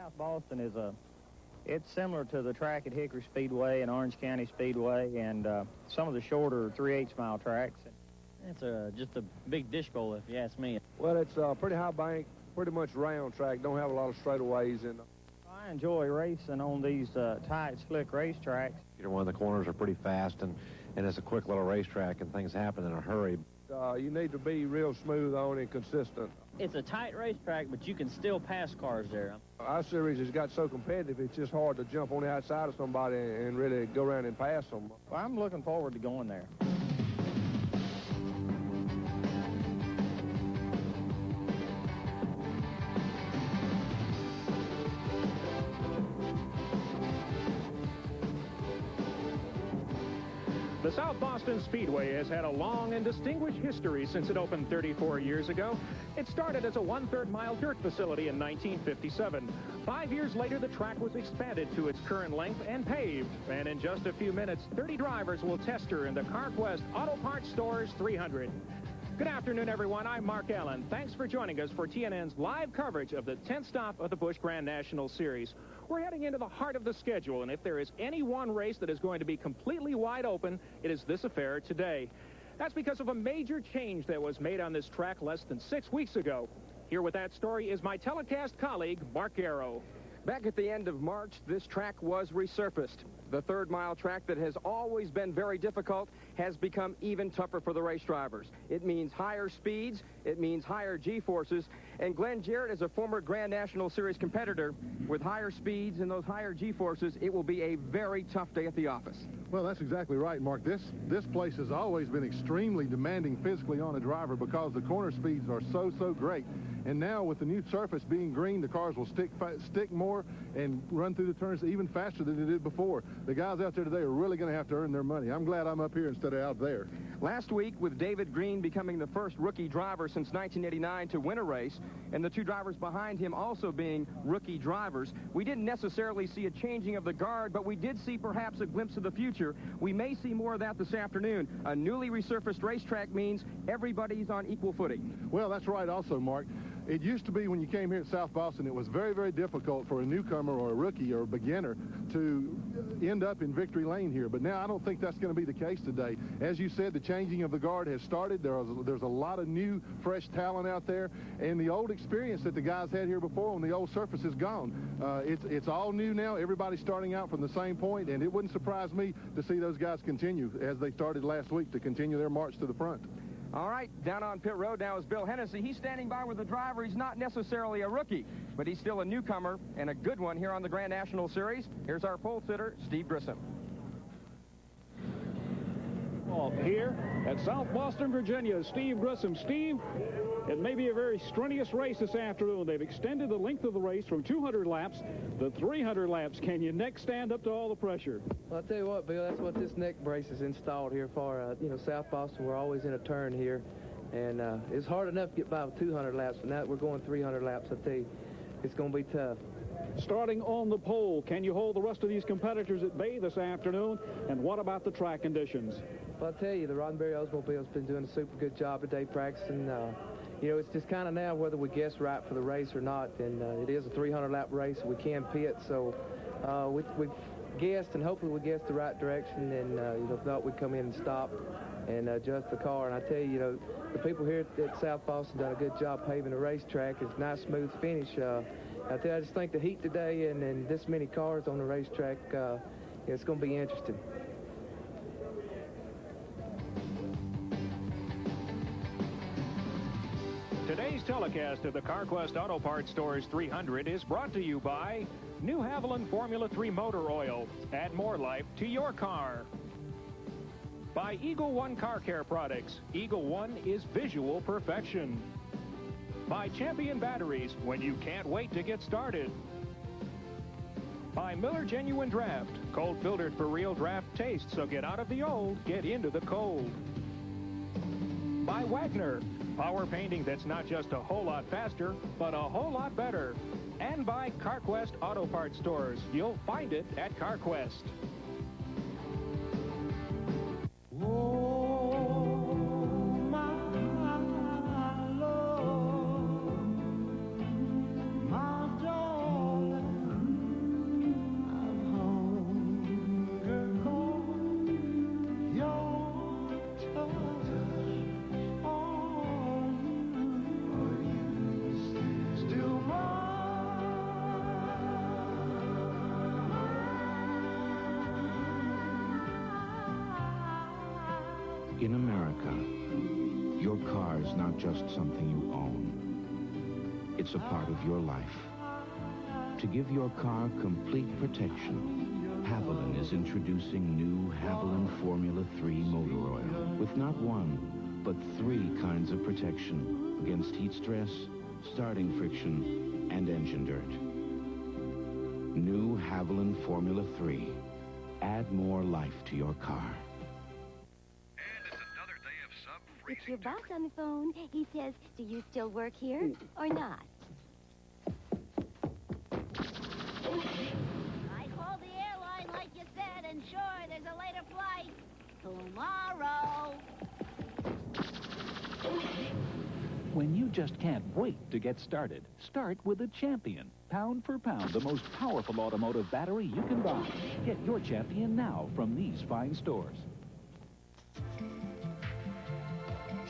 South Boston is it's similar to the track at Hickory Speedway and Orange County Speedway and some of the shorter 3/8 mile tracks. It's just a big dishbowl, if you ask me. Well, it's a pretty high bank, pretty much round track. Don't have a lot of straightaways in. I enjoy racing on these tight, slick racetracks. One of the corners are pretty fast, and it's a quick little racetrack, and things happen in a hurry. You need to be real smooth on it and consistent. It's a tight racetrack, but you can still pass cars there. Our series has got so competitive, it's just hard to jump on the outside of somebody and really go around and pass them. Well, I'm looking forward to going there. The South Boston Speedway has had a long and distinguished history since it opened 34 years ago. It started as a 1/3 mile dirt facility in 1957. 5 years later, the track was expanded to its current length and paved. And in just a few minutes, 30 drivers will test her in the Carquest Auto Parts Stores 300. Good afternoon, everyone. I'm Mark Allen. Thanks for joining us for TNN's live coverage of the 10th stop of the Busch Grand National Series. We're heading into the heart of the schedule, and if there is any one race that is going to be completely wide open, it is this affair today. That's because of a major change that was made on this track less than 6 weeks ago. Here with that story is my telecast colleague, Mark Garrow. Back at the end of March, this track was resurfaced. The 3rd mile track that has always been very difficult has become even tougher for the race drivers. It means higher speeds, it means higher G-forces, and Glenn Jarrett is a former Grand National Series competitor. With higher speeds and those higher G-forces, it will be a very tough day at the office. Well, that's exactly right, Mark. This place has always been extremely demanding physically on a driver because the corner speeds are so great. And now with the new surface being green, the cars will stick more and run through the turns even faster than they did before. The guys out there today are really going to have to earn their money. I'm glad I'm up here instead of out there. Last week, with David Green becoming the first rookie driver since 1989 to win a race, and the 2 drivers behind him also being rookie drivers, we didn't necessarily see a changing of the guard, but we did see perhaps a glimpse of the future. We may see more of that this afternoon. A newly resurfaced racetrack means everybody's on equal footing. Well, that's right also, Mark. It used to be when you came here at South Boston, it was very difficult for a newcomer or a rookie or a beginner to end up in victory lane here. But now I don't think that's going to be the case today. As you said, the changing of the guard has started. There's a lot of new, fresh talent out there. And the old experience that the guys had here before on the old surface is gone. It's all new now. Everybody's starting out from the same point, and it wouldn't surprise me to see those guys continue, as they started last week, to continue their march to the front. All right, down on pit road now is Bill Hennessy. He's standing by with the driver. He's not necessarily a rookie, but he's still a newcomer and a good one here on the Grand National Series. Here's our pole sitter, Steve Grissom. Here at South Boston, Virginia, Steve Grissom. Steve, it may be a very strenuous race this afternoon. They've extended the length of the race from 200 laps to 300 laps. Can your neck stand up to all the pressure? Well, I'll tell you what, Bill, that's what this neck brace is installed here for. South Boston, we're always in a turn here, and it's hard enough to get by with 200 laps, but now that we're going 300 laps, I tell you, it's going to be tough. Starting on the pole, can you hold the rest of these competitors at bay this afternoon? And what about the track conditions? Well, I'll tell you, the Roddenberry Oldsmobile's been doing a super good job today practicing. It's just kind of now whether we guess right for the race or not. And it is a 300-lap race. We can pit, so we've guessed, and hopefully we guessed the right direction. And, if not, we come in and stop and adjust the car. And I tell you, the people here at South Boston done a good job paving the racetrack. It's a nice, smooth finish. I just think the heat today and this many cars on the racetrack, it's going to be interesting. Today's telecast of the Carquest Auto Parts Stores 300 is brought to you by New Haviland Formula 3 Motor Oil. Add more life to your car. By Eagle One Car Care Products. Eagle One is visual perfection. By Champion Batteries, when you can't wait to get started. By Miller Genuine Draft, cold filtered for real draft taste, so get out of the old, get into the cold. By Wagner, power painting that's not just a whole lot faster, but a whole lot better. And by Carquest Auto Parts Stores. You'll find it at Carquest. In America, your car is not just something you own. It's a part of your life. To give your car complete protection, Haviland is introducing new Haviland Formula 3 motor oil with not one, but 3 kinds of protection against heat stress, starting friction, and engine dirt. New Haviland Formula 3. Add more life to your car. It's your boss on the phone. He says, do you still work here or not? I called the airline like you said, and sure, there's a later flight. Tomorrow. When you just can't wait to get started, start with the Champion. Pound for pound, the most powerful automotive battery you can buy. Get your Champion now from these fine stores.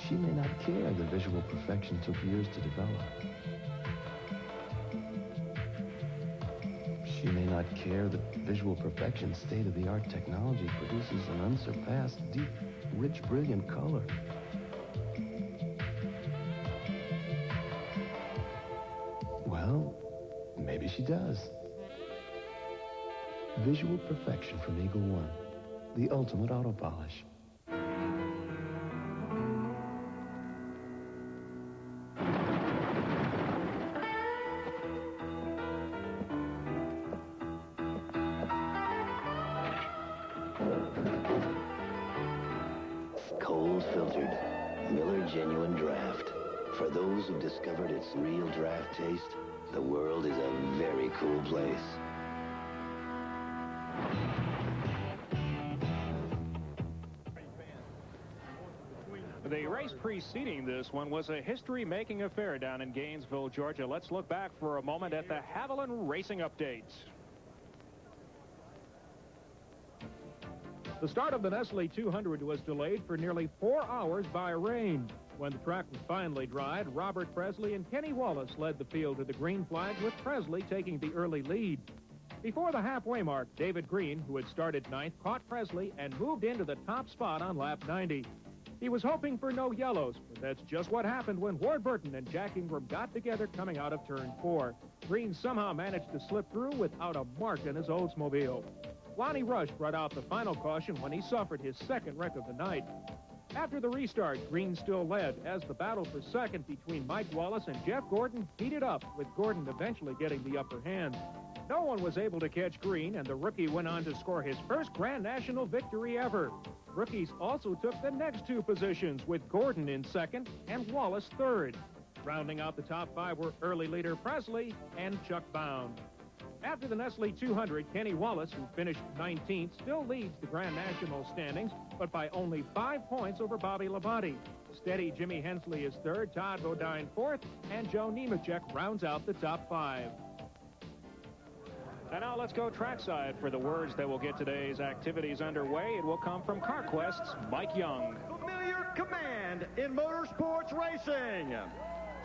She may not care that visual perfection took years to develop. She may not care that visual perfection's state-of-the-art technology produces an unsurpassed, deep, rich, brilliant color. Well, maybe she does. Visual perfection from Eagle One, the ultimate auto polish. Cold filtered, Miller Genuine Draft. For those who've discovered its real draft taste, the world is a very cool place. The race preceding this one was a history-making affair down in Gainesville, Georgia. Let's look back for a moment at the Haviland Racing Updates. The start of the Nestle 200 was delayed for nearly 4 hours by rain. When the track was finally dried, Robert Presley and Kenny Wallace led the field to the green flag, with Presley taking the early lead. Before the halfway mark, David Green, who had started 9th, caught Presley and moved into the top spot on lap 90. He was hoping for no yellows, but that's just what happened when Ward Burton and Jack Ingram got together coming out of turn 4. Green somehow managed to slip through without a mark in his Oldsmobile. Lonnie Rush brought out the final caution when he suffered his second wreck of the night. After the restart, Green still led as the battle for second between Mike Wallace and Jeff Gordon heated up, with Gordon eventually getting the upper hand. No one was able to catch Green, and the rookie went on to score his first Grand National victory ever. Rookies also took the next 2 positions, with Gordon in second and Wallace third. Rounding out the top 5 were early leader Presley and Chuck Bound. After the Nestle 200, Kenny Wallace, who finished 19th, still leads the Grand National standings, but by only 5 points over Bobby Labonte. Steady Jimmy Hensley is third, Todd Bodine fourth, and Joe Nemechek rounds out the top 5. And now let's go trackside for the words that will get today's activities underway. It will come from Carquest's Mike Young. Familiar command in motorsports racing.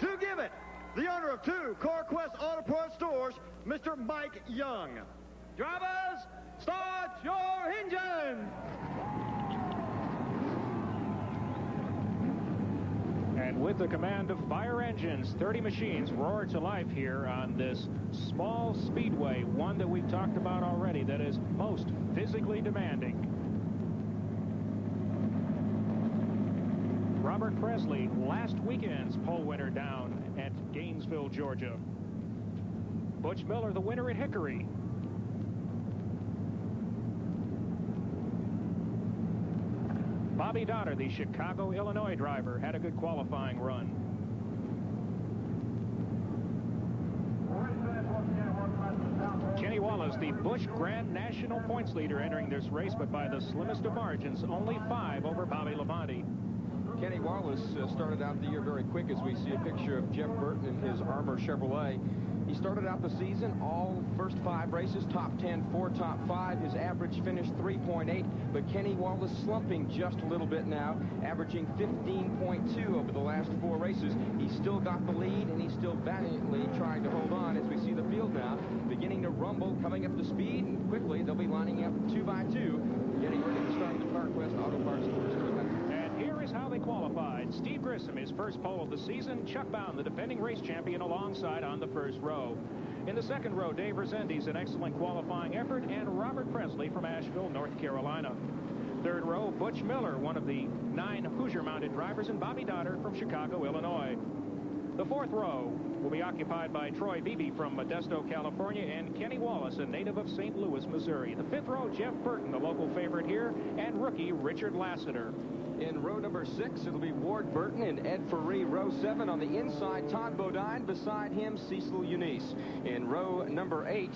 To give it, the owner of 2 Carquest Auto Parts stores, Mr. Mike Young. Drivers, start your engine! And with the command of fire engines, 30 machines roar to life here on this small speedway, one that we've talked about already, that is most physically demanding. Robert Presley, last weekend's pole winner down at Gainesville, Georgia. Butch Miller, the winner at Hickory. Bobby Donner, the Chicago, Illinois driver, had a good qualifying run. Kenny Wallace, the Busch Grand National points leader, entering this race, but by the slimmest of margins, only 5 over Bobby Labonte. Kenny Wallace started out the year very quick, as we see a picture of Jeff Burton in his Armour Chevrolet. He started out the season, all first 5 races, top 10, 4 top 5. His average finished 3.8, but Kenny Wallace slumping just a little bit now, averaging 15.2 over the last 4 races. He's still got the lead, and he's still valiantly trying to hold on, as we see the field now beginning to rumble, coming up to speed, and quickly they'll be lining up 2 by 2, getting ready to start the Carquest Auto Parts stores. how they qualified. Steve Grissom, his first pole of the season. Chuck Bound, the defending race champion, alongside on the first row. In the second row, Dave Rezendes, an excellent qualifying effort, and Robert Presley from Asheville, North Carolina. Third row, Butch Miller, one of the 9 Hoosier-mounted drivers, and Bobby Dotter from Chicago, Illinois. The fourth row will be occupied by Troy Beebe from Modesto, California, and Kenny Wallace, a native of St. Louis, Missouri. The fifth row, Jeff Burton, the local favorite here, and rookie Richard Lassiter. In row number 6, it'll be Ward Burton and Ed Ferree. Row 7 on the inside, Todd Bodine. Beside him, Cecil Eunice. In row number 8,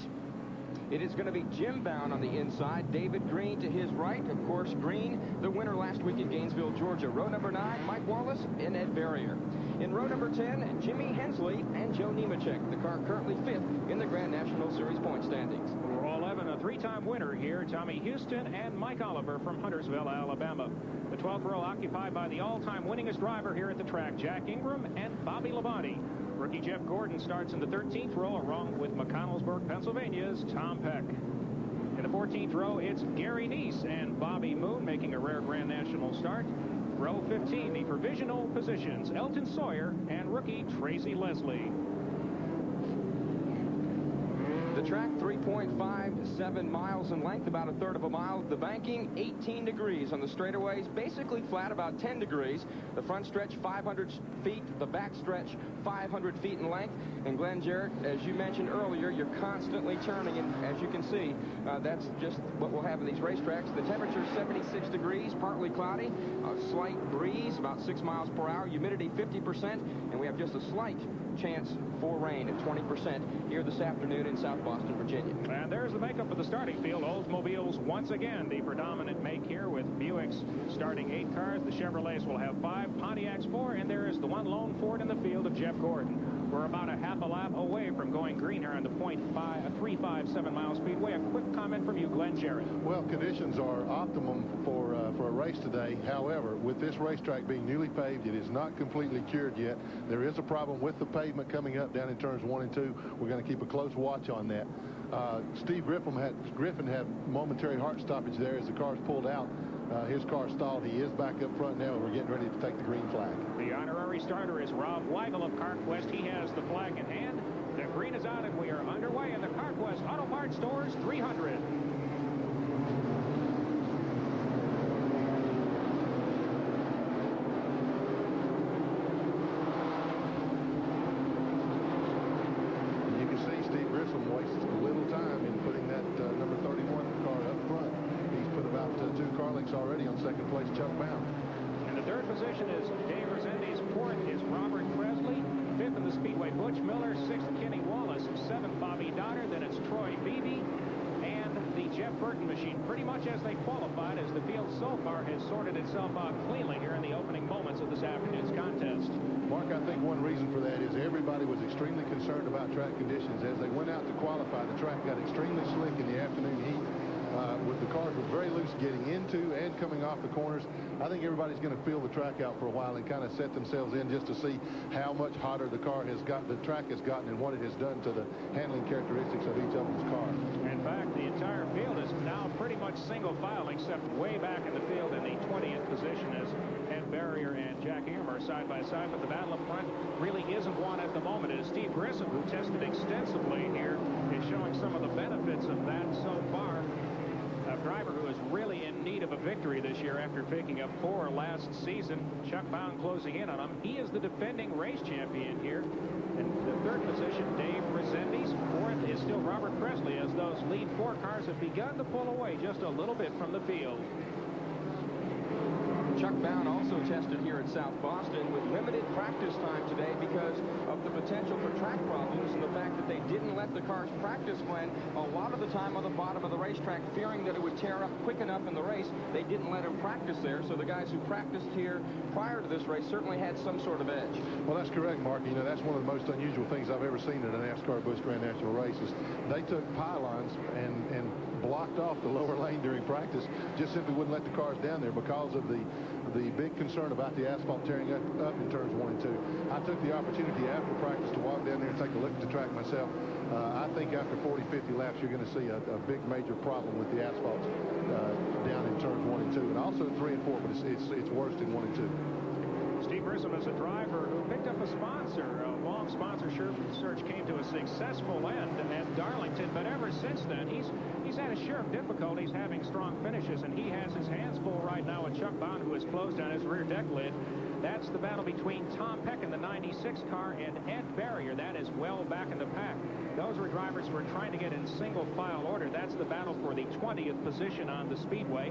it is going to be Jim Bound on the inside, David Green to his right. Of course, Green, the winner last week at Gainesville, Georgia. Row number 9, Mike Wallace and Ed Barrier. In row number 10, Jimmy Hensley and Joe Nemechek, the car currently 5th in the Grand National Series point standings. Row 11, a 3-time winner here, Tommy Houston and Mike Oliver from Huntersville, Alabama. The 12th row occupied by the all-time winningest driver here at the track, Jack Ingram and Bobby Labonte. Rookie Jeff Gordon starts in the 13th row, along with McConnellsburg, Pennsylvania's Tom Peck. In the 14th row, it's Gary Neese and Bobby Moon making a rare Grand National start. Row 15, the provisional positions, Elton Sawyer and rookie Tracy Leslie. The track, 3.57 miles in length, about a third of a mile. The banking, 18 degrees on the straightaways, basically flat, about 10 degrees. The front stretch, 500 feet. The back stretch, 500 feet in length. And Glenn Jarrett, as you mentioned earlier, you're constantly turning, and as you can see, that's just what we'll have in these racetracks. The temperature, 76 degrees, partly cloudy, a slight breeze, about 6 miles per hour, humidity 50%, and we have just a slight chance for rain at 20% here this afternoon in South Boston, Virginia. And there's the makeup of the starting field. Oldsmobiles once again the predominant make here, with Buicks starting 8 cars. The Chevrolets will have 5, Pontiacs 4, and there is the one lone Ford in the field of Jeff Gordon. We're about a half a lap away from going green here on the 357 mile speedway. A quick comment from you, Glenn Jarrett. Well, conditions are optimum for a race today. However, with this racetrack being newly paved, it is not completely cured yet. There is a problem with the pavement coming up down in turns 1 and 2. We're going to keep a close watch on that. Steve Griffin had momentary heart stoppage there as the cars pulled out. His car stalled. He is back up front now, and we're getting ready to take the green flag. The honorary starter is Rob Weigel of Carquest. He has the flag in hand. The green is out, and we are underway in the Carquest Auto Parts Stores 300. You can see Steve Grissom wastes a little time in putting that number 31 car up front. He's put about 2 car lengths already on second place, Chuck Bound. In the third position is Dave Rezendes. Fourth is Robert Presley. Fifth in the Speedway, Butch Miller. Sixth, Kenny Wallace. Seventh, Bobby Dotter. Then it's Troy Beebe and the Jeff Burton machine. Pretty much as they qualified, as the field so far has sorted itself out cleanly here in the opening moments of this afternoon's contest. Mark, I think one reason for that is everybody was extremely concerned about track conditions. As they went out to qualify, the track got extremely slick in the afternoon heat. With the cars were very loose getting into and coming off the corners. I think everybody's going to feel the track out for a while and kind of set themselves in just to see how much hotter the track has gotten and what it has done to the handling characteristics of each other's cars. In fact, the entire field is now pretty much single file, except way back in the field in the 20th position as Ed Barrier and Jack Ingram are side by side. But the battle up front really isn't one at the moment. It is Steve Grissom, who tested extensively here, is showing some of the benefits of that so far. A driver who is really in need of a victory this year after picking up 4 last season. Chuck Bound closing in on him. He is the defending race champion here. In the third position, Dave Rezendes. Fourth is still Robert Presley, as those lead 4 cars have begun to pull away just a little bit from the field. Chuck Bound also tested here at South Boston with limited practice time today because of the potential for track problems and the fact that they didn't let the cars practice, Glenn, a lot of the time on the bottom of the racetrack, fearing that it would tear up quick enough in the race. They didn't let them practice there, so the guys who practiced here prior to this race certainly had some sort of edge. Well, that's correct, Mark. You know, that's one of the most unusual things I've ever seen at a NASCAR Busch Grand National races. They took pylons and blocked off the lower lane during practice, just simply wouldn't let the cars down there because of the the big concern about the asphalt tearing up in turns 1 and 2. I took the opportunity after practice to walk down there and take a look at the track myself. I think after 40, 50 laps, you're going to see a big major problem with the asphalt down in turns 1 and 2, and also 3 and 4, but it's worse in 1 and 2. Steve Grissom is a driver who picked up a sponsor. A long sponsorship search came to a successful end at Darlington, but ever since then, he's had a share of difficulties having strong finishes, and he has his hands full right now with Chuck Bound, who has closed on his rear deck lid. That's the battle between Tom Peck in the 96 car and Ed Barrier. That is well back in the pack. Those were drivers who were trying to get in single file order. That's the battle for the 20th position on the Speedway.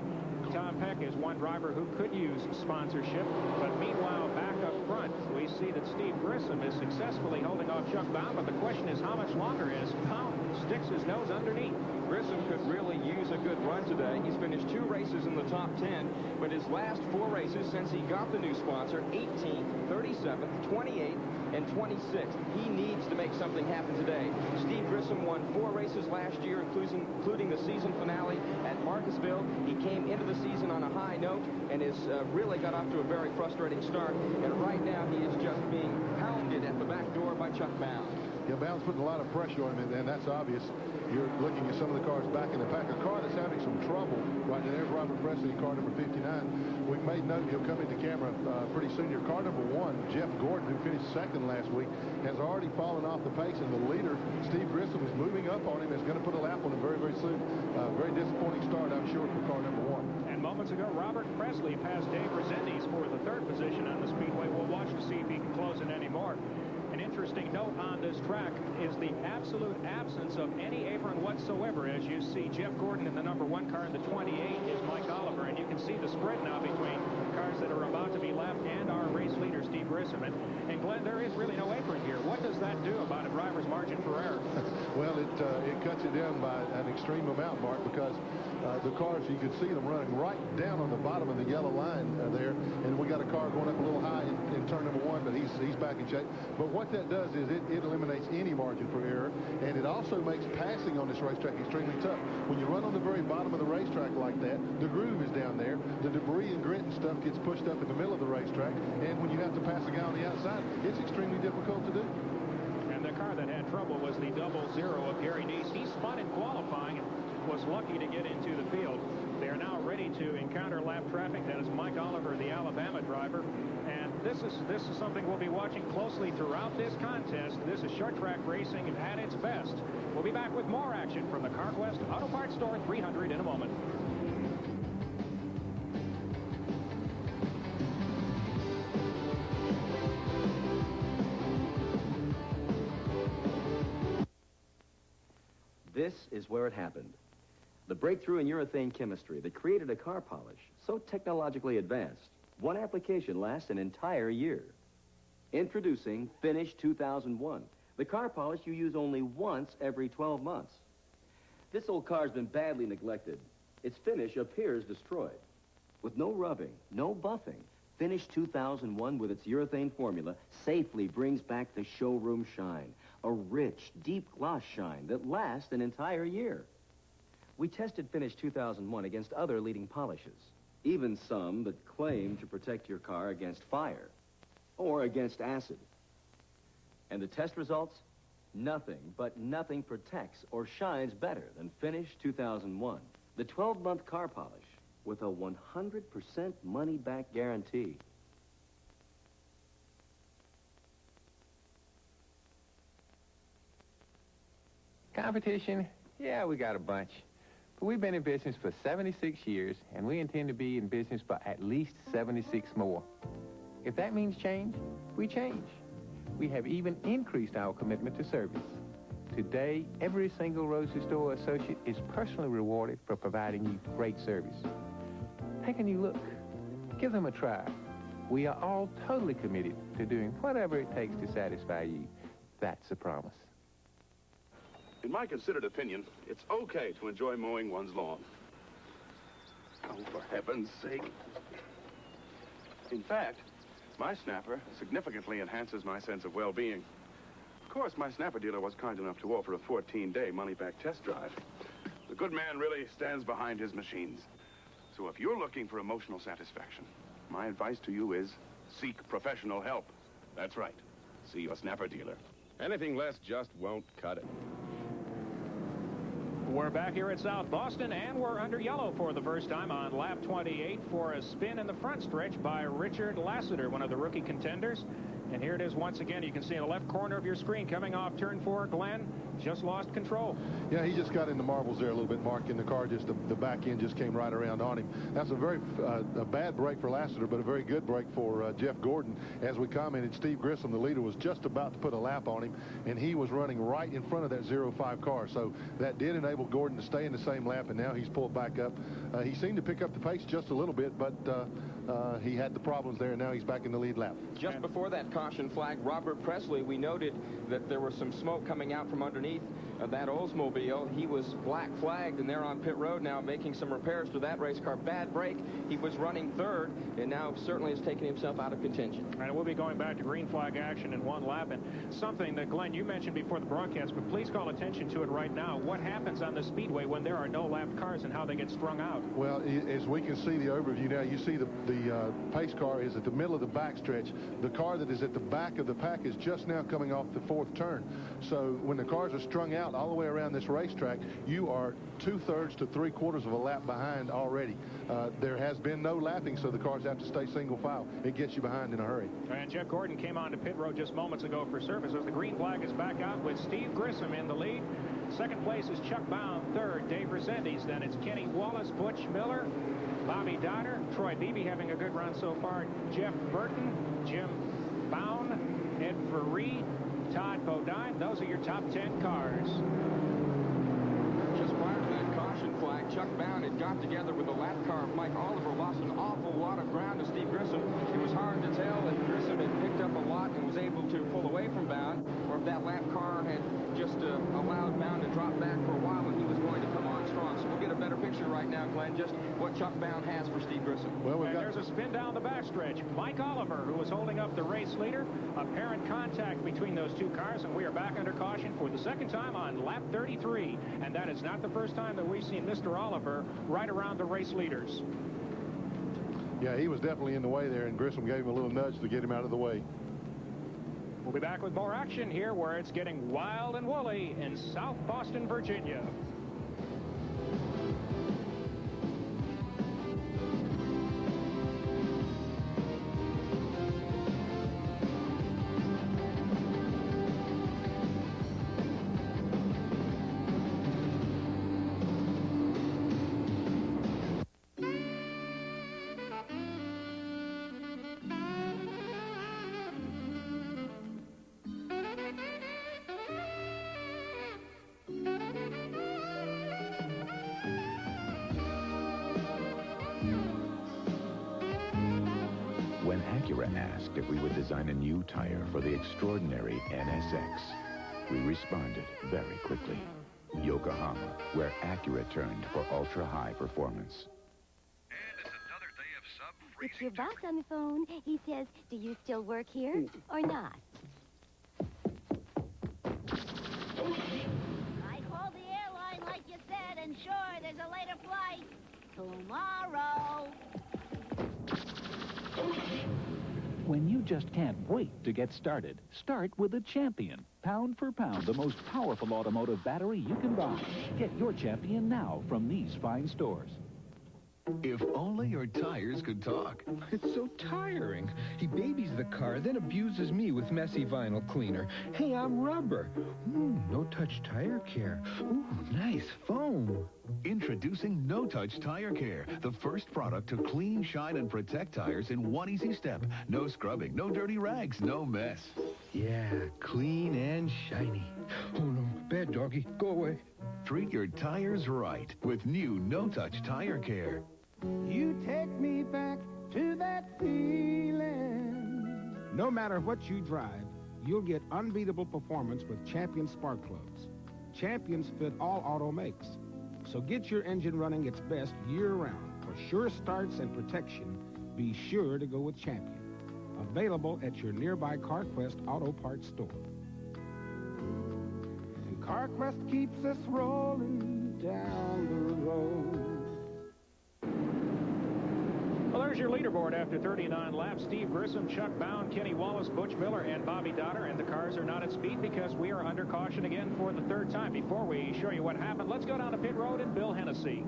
Tom Peck is one driver who could use sponsorship, but meanwhile, back up front, we see that Steve Grissom is successfully holding off Chuck Bound, but the question is how much longer as Bound sticks his nose underneath. Grissom could really use a good run today. He's finished 2 races in the top 10, but his last 4 races since he got the new sponsor, 18th, 37th, 28th, and 26th. He needs to make something happen today. Steve Grissom won 4 races last year, including the season finale at Marcusville. He came into the season on a high note and has really got off to a very frustrating start. And right now, he is just being pounded at the back door by Chuck Bound. Yeah, Bound's putting a lot of pressure on him, and that's obvious. You're looking at some of the cars back in the pack. A car that's having some trouble right now. There's Robert Presley in car number 59. We've made note he'll come into camera pretty soon. Your car number 1, Jeff Gordon, who finished 2nd last week, has already fallen off the pace, and the leader, Steve Grissom, is moving up on him. Is going to put a lap on him very, very soon. Very disappointing start, I'm sure, for car number 1. And moments ago, Robert Presley passed Dave Resendiz for the 3rd position on the Speedway. We'll watch to see if he can close it anymore. An interesting note on this track is the absolute absence of any apron whatsoever. As you see, Jeff Gordon in the number 1 car, and the 28 is Mike Oliver, and you can see the spread now between cars that are about to be lapped and our race leader, Steve Grissom. And Glenn, there is really no apron here. What does that do about a driver's margin for error? Well, it cuts it down by an extreme amount, Mark, because the cars, you can see them running right down on the bottom of the yellow line there, and we got a car going up a little high in turn number 1, but he's back in shape. But what that does is it eliminates any margin for error, and it also makes passing on this racetrack extremely tough. When you run on the very bottom of the racetrack like that, the groove is down there, the debris and grit and stuff gets pushed up in the middle of the racetrack, and when you have to pass a guy on the outside, it's extremely difficult to do. And the car that had trouble was the 00 of Gary Deese. He spun in qualifying and was lucky to get into the field. They are now ready to encounter lap traffic. That is Mike Oliver, the Alabama driver. And this is something we'll be watching closely throughout this contest. This is short track racing at its best. We'll be back with more action from the Carquest Auto Parts Store 300 in a moment. This is where it happened. The breakthrough in urethane chemistry that created a car polish so technologically advanced, one application lasts an entire year. Introducing Finish 2001, the car polish you use only once every 12 months. This old car's been badly neglected. Its finish appears destroyed. With no rubbing, no buffing, Finish 2001 with its urethane formula safely brings back the showroom shine, a rich, deep gloss shine that lasts an entire year. We tested Finish 2001 against other leading polishes, even some that claim to protect your car against fire or against acid. And the test results? Nothing, but nothing protects or shines better than Finish 2001, the 12-month car polish with a 100% money-back guarantee. Competition? Yeah, we got a bunch. But we've been in business for 76 years, and we intend to be in business for at least 76 more. If that means change, we change. We have even increased our commitment to service. Today, every single Rosie Store associate is personally rewarded for providing you great service. Take a new look. Give them a try. We are all totally committed to doing whatever it takes to satisfy you. That's a promise. In my considered opinion, it's okay to enjoy mowing one's lawn. Oh, for heaven's sake. In fact, my snapper significantly enhances my sense of well-being. Of course, my snapper dealer was kind enough to offer a 14-day money-back test drive. The good man really stands behind his machines. So if you're looking for emotional satisfaction, My advice to you is seek professional help. That's right. See your snapper dealer. Anything less just won't cut it. We're back here at South Boston, and we're under yellow for the first time on lap 28 for a spin in the front stretch by Richard Lassiter, one of the rookie contenders. And here it is once again. You can see in the left corner of your screen coming off turn 4, Glenn just lost control. Yeah, he just got in the marbles there a little bit, Mark, and the car just, the back end just came right around on him. That's a very a bad break for Lassiter, but a very good break for Jeff Gordon. As we commented, Steve Grissom, the leader, was just about to put a lap on him, and he was running right in front of that 05 car. So that did enable Gordon to stay in the same lap, and now he's pulled back up. He seemed to pick up the pace just a little bit, but he had the problems there, and now he's back in the lead lap. Just before that caution flag, Robert Presley, we noted that there was some smoke coming out from underneath that Oldsmobile. He was black flagged, and they're on pit road now making some repairs to that race car. Bad break. He was running third, and now certainly has taken himself out of contention. And we'll be going back to green flag action in one lap, and something that, Glenn, you mentioned before the broadcast, but please call attention to it right now. What happens on the Speedway when there are no lapped cars and how they get strung out? Well, as we can see the overview now, you see the pace car is at the middle of the backstretch. The car that is at the back of the pack is just now coming off the 4th turn. So when the cars are strung out all the way around this racetrack, you are 2/3 to 3/4 of a lap behind already. There has been no lapping, so the cars have to stay single file. It gets you behind in a hurry. And Jeff Gordon came on to pit road just moments ago for service as the green flag is back out with Steve Grissom in the lead. Second place is Chuck Bound. Third, Dave Resendiz. Then it's Kenny Wallace, Butch Miller, Bobby Donner, Troy Beebe having a good run so far, Jeff Burton, Jim Bound, Ed Faree, Todd Bodine. Those are your top 10 cars. Just prior to that caution flag, Chuck Bound had got together with the lap car of Mike Oliver, lost an awful lot of ground to Steve Grissom. It was hard to tell that Grissom had picked up a lot and was able to pull away from Bound, or if that lap car had just allowed Bound to drop back for a while and he was going to come on strong. So we'll get a better picture right now, Glenn, just what Chuck Bound has for Steve Grissom. Well, there's a spin down the backstretch. Mike Oliver, who was holding up the race leader, apparent contact between those two cars, and we are back under caution for the second time on lap 33. And that is not the first time that we've seen Mr. Oliver right around the race leaders. Yeah, he was definitely in the way there, and Grissom gave him a little nudge to get him out of the way. We'll be back with more action here where it's getting wild and woolly in South Boston, Virginia. When Acura asked if we would design a new tire for the extraordinary NSX, we responded very quickly. Yokohama, where Acura turned for ultra-high performance. It's your boss on the phone. He says, do you still work here or not? I called the airline like you said, and sure, there's a later flight. Tomorrow. When you just can't wait to get started, start with a Champion. Pound for pound, the most powerful automotive battery you can buy. Get your Champion now from these fine stores. If only your tires could talk. It's so tiring. He babies the car, then abuses me with messy vinyl cleaner. Hey, I'm rubber. No-touch tire care. Ooh, nice foam. Introducing No Touch Tire Care, the first product to clean, shine, and protect tires in one easy step. No scrubbing, no dirty rags, no mess. Yeah, clean and shiny. Oh, no, bad doggy. Go away. Treat your tires right with new No Touch Tire Care. You take me back to that feeling. No matter what you drive, you'll get unbeatable performance with Champion spark plugs. Champions fit all auto makes. So get your engine running its best year-round. For sure starts and protection, be sure to go with Champion. Available at your nearby Carquest Auto Parts store. And Carquest keeps us rolling down the road. Well, There's your leaderboard after 39 laps. Steve Grissom, Chuck Bound, Kenny Wallace, Butch Miller, and Bobby Donner. And the cars are not at speed because we are under caution again for the third time. Before we show you what happened, let's go down to pit road and Bill Hennessy.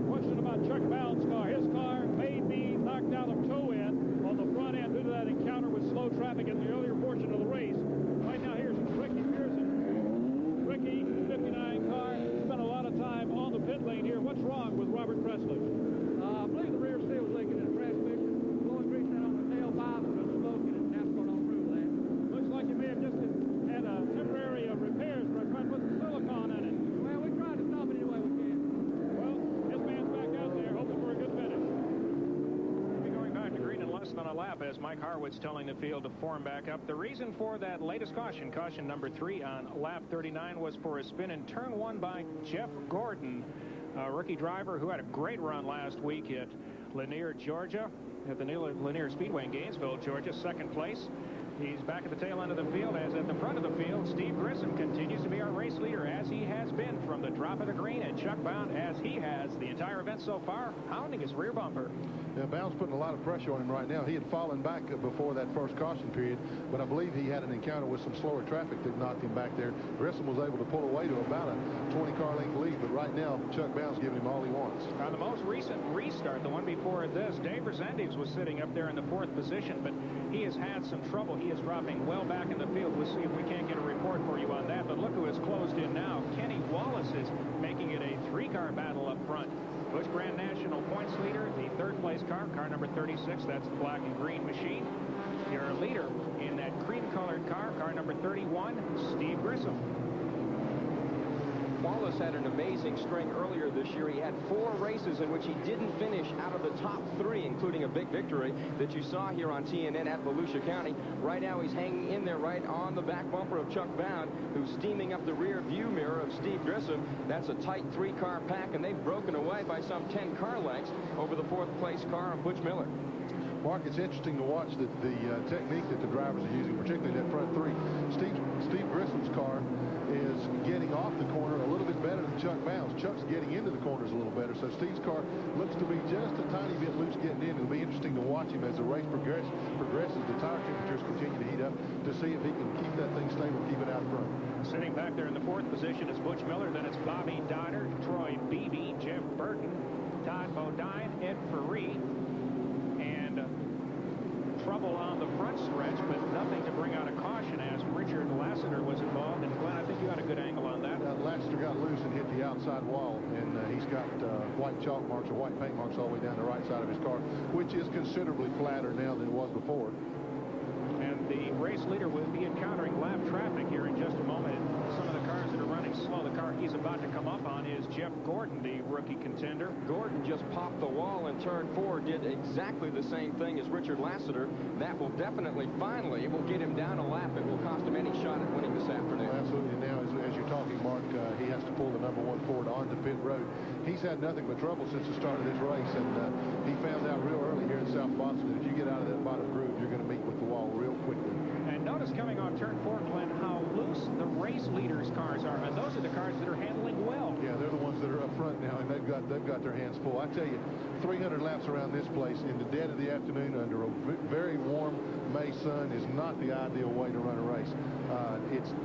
Question about Chuck Bound's car. His car may be knocked out of toe end on the front end due to that encounter with slow traffic in the earlier portion of the race. Right now, here's Ricky Pearson. Ricky, 59 car, spent a lot of time on the pit lane here. What's wrong with Robert Presley? I believe the rear seal was leaking in the transmission. Blowing grease out on the tailpipe and the smoke and it's not going on through that. Looks like you may have just had a temporary repairs for trying to put some silicone in it. Well, we tried to stop it any way we can. Well, this man's back out there hoping for a good finish. We'll be going back to green in less than a lap as Mike Harwood's telling the field to form back up. The reason for that latest caution, caution number 3 on lap 39, was for a spin in turn 1 by Jeff Gordon, a rookie driver who had a great run last week at Lanier, Georgia, at the Lanier Speedway in Gainesville, Georgia, second place. He's back at the tail end of the field, as at the front of the field, Steve Grissom continues to be our race leader, as he has been from the drop of the green, and Chuck Bound, as he has the entire event so far, pounding his rear bumper. Yeah, Bound's putting a lot of pressure on him right now. He had fallen back before that first caution period, but I believe he had an encounter with some slower traffic that knocked him back there. Grissom was able to pull away to about a 20-car length lead, but right now, Chuck Bound's giving him all he wants. On the most recent restart, the one before this, Dave Resendiz was sitting up there in the 4th position, but he has had some trouble. He is dropping well back in the field. We'll see if we can't get a report for you on that, but look who has closed in now. Kenny Wallace is making it a 3-car battle up front. Busch Grand National points leader, the 3rd place car, car number 36, that's the black and green machine. Your leader in that cream-colored car, car number 31, Steve Grissom. Wallace had an amazing string earlier this year. He had 4 races in which he didn't finish out of the top 3, including a big victory that you saw here on TNN at Volusia County. Right now, he's hanging in there right on the back bumper of Chuck Bound, who's steaming up the rear view mirror of Steve Grissom. That's a tight 3-car pack, and they've broken away by some 10 car lengths over the 4th place car of Butch Miller. Mark, it's interesting to watch the technique that the drivers are using, particularly that front 3. Steve Grissom's car is getting off the corner a little bit better than Chuck Bound's. Chuck's getting into the corners a little better, so Steve's car looks to be just a tiny bit loose getting in. It'll be interesting to watch him as the race progresses, the tire temperatures continue to heat up, to see if he can keep that thing stable, keep it out front. Sitting back there in the 4th position is Butch Miller, then it's Bobby Donner, Troy Beebe, Jeff Burton, Todd Bodine, Ed Ferree, and trouble on the front stretch, but nothing to bring out a caution as Richard Lassiter was involved. And Glenn, I think you had a good angle on that. Lassiter got loose and hit the outside wall, and he's got white chalk marks or white paint marks all the way down the right side of his car, which is considerably flatter now than it was before. And the race leader will be encountering lap traffic here in just a moment. Some of the cars that are running slow, the car he's about to come up on is Jeff Gordon, the rookie contender. Gordon just popped the wall in turn 4, did exactly the same thing as Richard Lassiter. That will definitely, finally, it will get him down a lap. It will cost him any shot at winning this afternoon. Well, absolutely. Now, as you're talking, Mark, he has to pull the number 1 Ford onto pit road. He's had nothing but trouble since the start of this race, and he found out real early here in South Boston that if you get out of that bottom groove, you're going to meet with the wall real quickly. And notice coming on turn 4, Glenn, how loose the race leaders' cars are, and those are the cars that are handling well. Yeah, they're the ones that are up front now, and they've got their hands full. I tell you, 300 laps around this place in the dead of the afternoon under a very warm May sun is not the ideal way to run a race.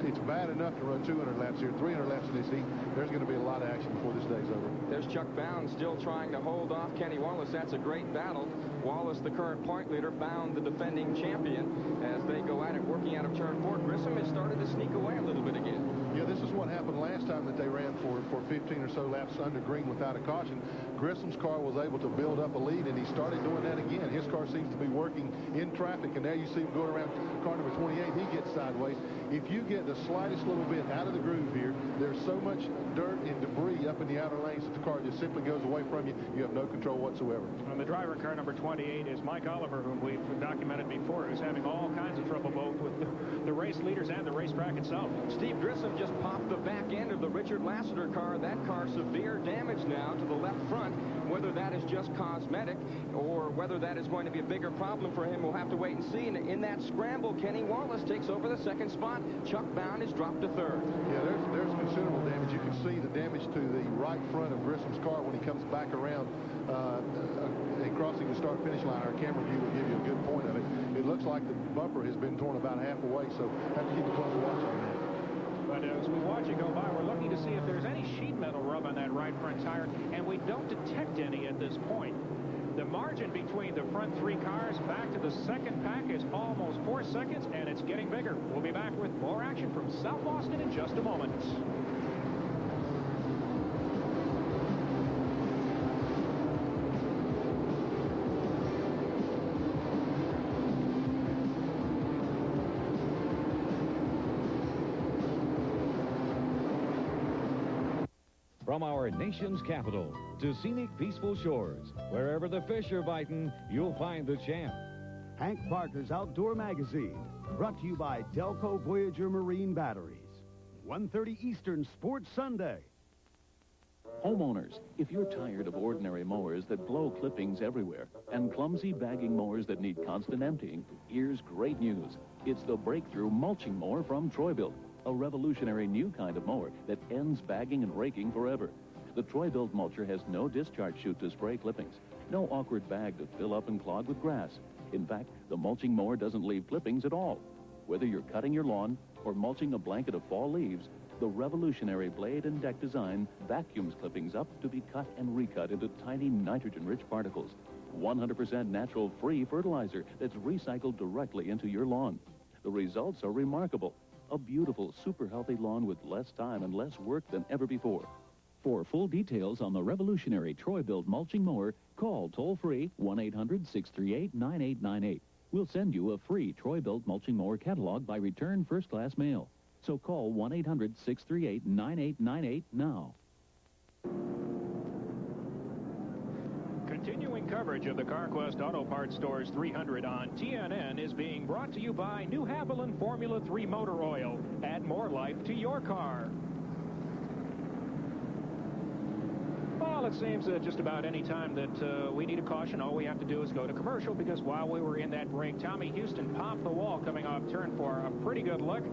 It's bad enough to run 200 laps here. 300 laps in this heat, there's going to be a lot of action before this day's over. There's Chuck Bound still trying to hold off Kenny Wallace. That's a great battle. Wallace, the current point leader, Bound, the defending champion. As they go at it, working out of turn 4, Grissom has started to sneak away a little bit again. Yeah, this is what happened last time that they ran for 15 or so laps under green without a caution. Grissom's car was able to build up a lead, and he started doing that again. His car seems to be working in traffic, and now you see him going around car number 28. He gets sideways. If you get the slightest little bit out of the groove here, there's so much dirt and debris up in the outer lanes that the car just simply goes away from you. You have no control whatsoever. On the driver car number 28 is Mike Oliver, whom we've documented before, who's having all kinds of trouble both with the race leaders and the racetrack itself. Steve Grissom just popped the back end of the Richard Lassiter car. That car severe damage now to the left front. Whether that is just cosmetic or whether that is going to be a bigger problem for him, we'll have to wait and see. And in that scramble, Kenny Wallace takes over the 2nd spot. Chuck Bound is dropped to 3rd. Yeah, there's considerable damage. You can see the damage to the right front of Grissom's car when he comes back around and crossing the start-finish line. Our camera view will give you a good point of it. It looks like the bumper has been torn about half away, so have to keep a close watch on that. But as we watch it go by, we're looking to see if there's any sheet metal rub on that right front tire, and we don't detect any at this point. The margin between the front three cars back to the second pack is almost 4 seconds, and it's getting bigger. We'll be back with more action from South Boston in just a moment. From our nation's capital to scenic, peaceful shores, wherever the fish are biting, you'll find the champ. Hank Parker's Outdoor Magazine, brought to you by Delco Voyager Marine Batteries. 1:30 Eastern Sports Sunday. Homeowners, if you're tired of ordinary mowers that blow clippings everywhere and clumsy bagging mowers that need constant emptying, here's great news. It's the breakthrough mulching mower from Troy-Bilt, a revolutionary new kind of mower that ends bagging and raking forever. The Troy-Bilt mulcher has no discharge chute to spray clippings, no awkward bag to fill up and clog with grass. In fact, the mulching mower doesn't leave clippings at all. Whether you're cutting your lawn or mulching a blanket of fall leaves, the revolutionary blade and deck design vacuums clippings up to be cut and recut into tiny nitrogen-rich particles. 100% natural free fertilizer that's recycled directly into your lawn. The results are remarkable. A beautiful, super healthy lawn with less time and less work than ever before. For full details on the revolutionary Troy-Bilt mulching mower, call toll-free 1-800-638-9898. We'll send you a free Troy-Bilt mulching mower catalog by return first-class mail. So call 1-800-638-9898 now. Continuing coverage of the Carquest Auto Parts Stores 300 on TNN is being brought to you by New Haviland Formula 3 Motor Oil. Add more life to your car. Well, it seems that just about any time that we need a caution, all we have to do is go to commercial, because while we were in that break, Tommy Houston popped the wall coming off turn 4. A pretty good look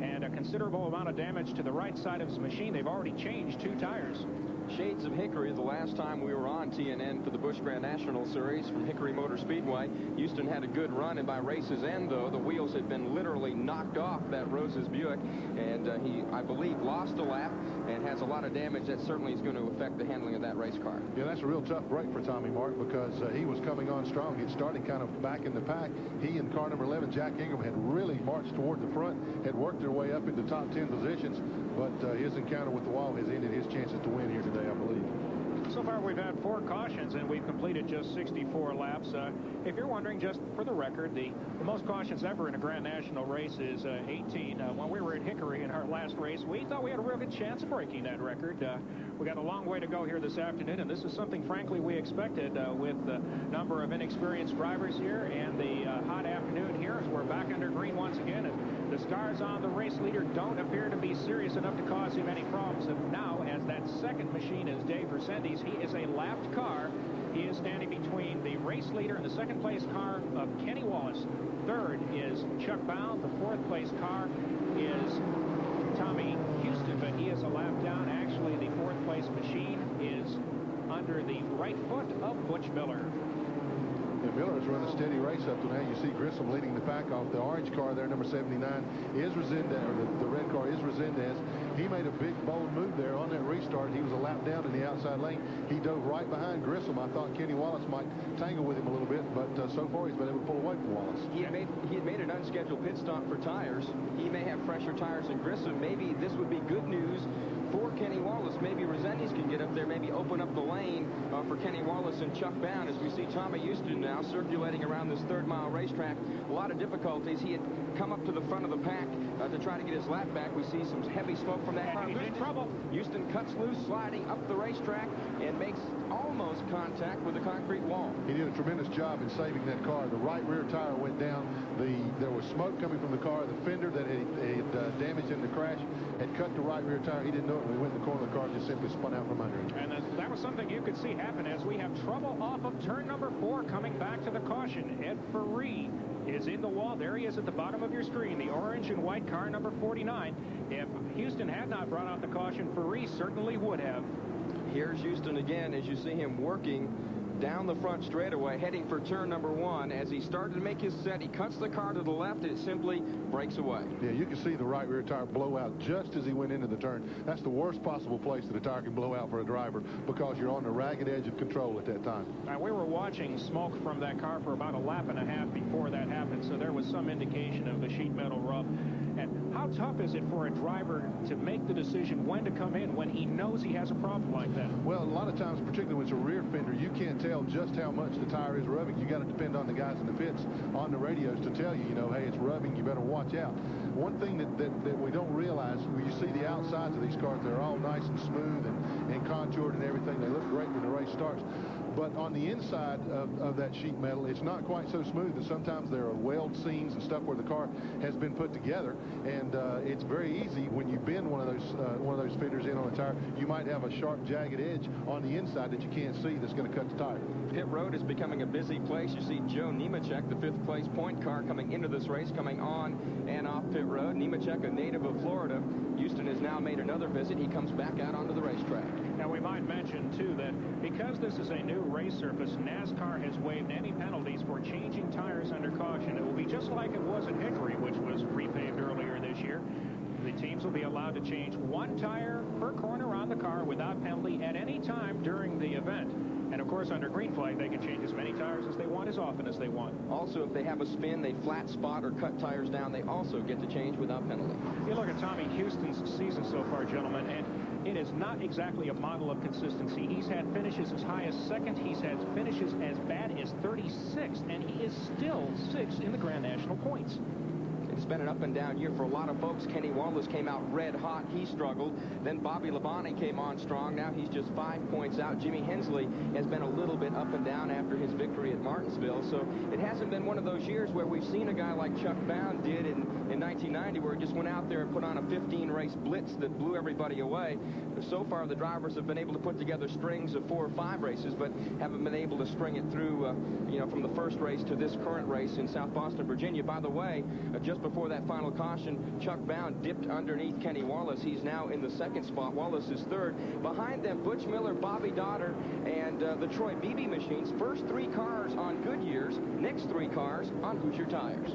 and a considerable amount of damage to the right side of his machine. They've already changed 2 tires. Shades of Hickory, the last time we were on TNN for the Busch Grand National Series from Hickory Motor Speedway. Houston had a good run, and by race's end, though, the wheels had been literally knocked off that Rose's Buick, and he, I believe, lost a lap and has a lot of damage that certainly is going to affect the handling of that race car. Yeah, that's a real tough break for Tommy, Mark, because he was coming on strong. He'd started kind of back in the pack. He and car number 11, Jack Ingram, had really marched toward the front, had worked their way up into top 10 positions, but his encounter with the wall has ended his chances to win here today, I believe. So far, we've had 4 cautions, and we've completed just 64 laps. If you're wondering, just for the record, the most cautions ever in a Grand National race is 18. When we were at Hickory in our last race, we thought we had a real good chance of breaking that record. We got a long way to go here this afternoon, and this is something, frankly, we expected with the number of inexperienced drivers here and the hot afternoon here as we're back under green once again. And the scars on the race leader don't appear to be serious enough to cause him any problems. And now, as that second machine is Dave Resendiz, he is a lapped car. He is standing between the race leader and the second place car of Kenny Wallace. Third is Chuck Bound. The fourth place car is Tommy Houston, but he is a lap down. Actually, the fourth place machine is under the right foot of Butch Miller. And Miller has run a steady race up to now. You see Grissom leading the pack off. The orange car there, number 79, is Resendez, or the red car is Resendez. He made a big, bold move there on that restart. He was a lap down in the outside lane. He dove right behind Grissom. I thought Kenny Wallace might tangle with him a little bit, but so far he's been able to pull away from Wallace. He had made an unscheduled pit stop for tires. He may have fresher tires than Grissom. Maybe this would be good news for Kenny Wallace. Maybe Resendiz can get up there, maybe open up the lane for Kenny Wallace and Chuck Bound, as we see Tommy Houston now circulating around this third-mile racetrack. A lot of difficulties. He had come up to the front of the pack to try to get his lap back. We see some heavy smoke from that car. He's in trouble. Houston cuts loose, sliding up the racetrack, and makes almost contact with the concrete wall. He did a tremendous job in saving that car. The right rear tire went down. There was smoke coming from the car. The fender that had damaged in the crash had cut the right rear tire. He didn't know it when he went in the corner of the car. Just simply spun out from under him. And that was something you could see happen as we have trouble off of turn number 4 coming back to the caution. Ed Ferree is in the wall. There he is at the bottom of your screen, the orange and white car number 49. If Houston had not brought out the caution, Ferris certainly would have. Here's Houston again as you see him working down the front straightaway, heading for turn number 1. As he started to make his set, he cuts the car to the left, and it simply breaks away. Yeah, you can see the right rear tire blow out just as he went into the turn. That's the worst possible place that a tire can blow out for a driver because you're on the ragged edge of control at that time. Now, we were watching smoke from that car for about a lap and a half before that happened, so there was some indication of the sheet metal rub. And how tough is it for a driver to make the decision when to come in when he knows he has a problem like that? Well, a lot of times, particularly when it's a rear fender, you can't tell just how much the tire is rubbing. You got to depend on the guys in the pits on the radios to tell you, hey, it's rubbing, you better watch out. One thing that we don't realize, when you see the outsides of these cars, they're all nice and smooth and contoured and everything. They look great when the race starts. But on the inside of that sheet metal, it's not quite so smooth. And sometimes there are weld seams and stuff where the car has been put together, and it's very easy when you bend one of those fenders in on a tire. You might have a sharp, jagged edge on the inside that you can't see that's going to cut the tire. Pit road is becoming a busy place. You see Joe Nemechek, the 5th place point car, coming into this race, coming on and off pit road. Nemechek, a native of Florida. Houston has now made another visit. He comes back out onto the racetrack. Now, we might mention, too, that because this is a new race surface, NASCAR has waived any penalties for changing tires under caution. It will be just like it was at Hickory, which was repaved earlier this year. The teams will be allowed to change 1 tire per corner on the car without penalty at any time during the event. And, of course, under green flag, they can change as many tires as they want, as often as they want. Also, if they have a spin, they flat spot or cut tires down, they also get to change without penalty. You look at Tommy Houston's season so far, gentlemen, and it is not exactly a model of consistency. He's had finishes as high as 2nd. He's had finishes as bad as 36th, and he is still 6th in the Grand National points. It's been an up-and-down year for a lot of folks. Kenny Wallace came out red hot. He struggled. Then Bobby Labonte came on strong. Now he's just 5 points out. Jimmy Hensley has been a little bit up and down after his victory at Martinsville. So it hasn't been one of those years where we've seen a guy like Chuck Bound did in 1990, where he just went out there and put on a 15-race blitz that blew everybody away. So far, the drivers have been able to put together strings of 4 or 5 races, but haven't been able to string it through, from the first race to this current race in South Boston, Virginia. By the way, just before that final caution, Chuck Bound dipped underneath Kenny Wallace. He's now in the 2nd spot. Wallace is 3rd. Behind them, Butch Miller, Bobby Dotter, and the Troy Beebe machines. First 3 cars on Goodyears, next 3 cars on Hoosier tires.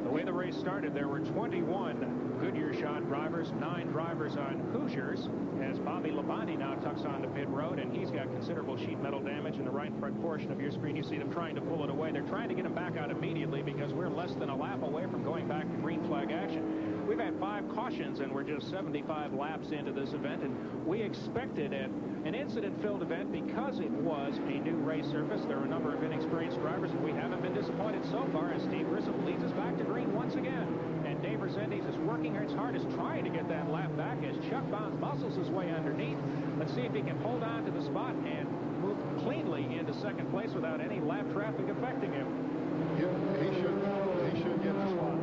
The way the race started, there were 21 Goodyear shod drivers, 9 drivers on Hoosiers, as Bobby Labonte now tucks on the pit road, and he's got considerable sheet metal damage in the right front portion of your screen. You see them trying to pull it away. They're trying to get him back out immediately because we're less than a lap away from going back to green flag action. We've had 5 cautions, and we're just 75 laps into this event, and we expected an incident-filled event because it was a new race surface. There are a number of inexperienced drivers, and we haven't been disappointed so far as Steve Grissom leads us back to green once again. And Dave Resendiz is working his hardest trying to get that lap back as Chuck Bound muscles his way underneath. Let's see if he can hold on to the spot and move cleanly into 2nd place without any lap traffic affecting him. Yeah, he should get the spot.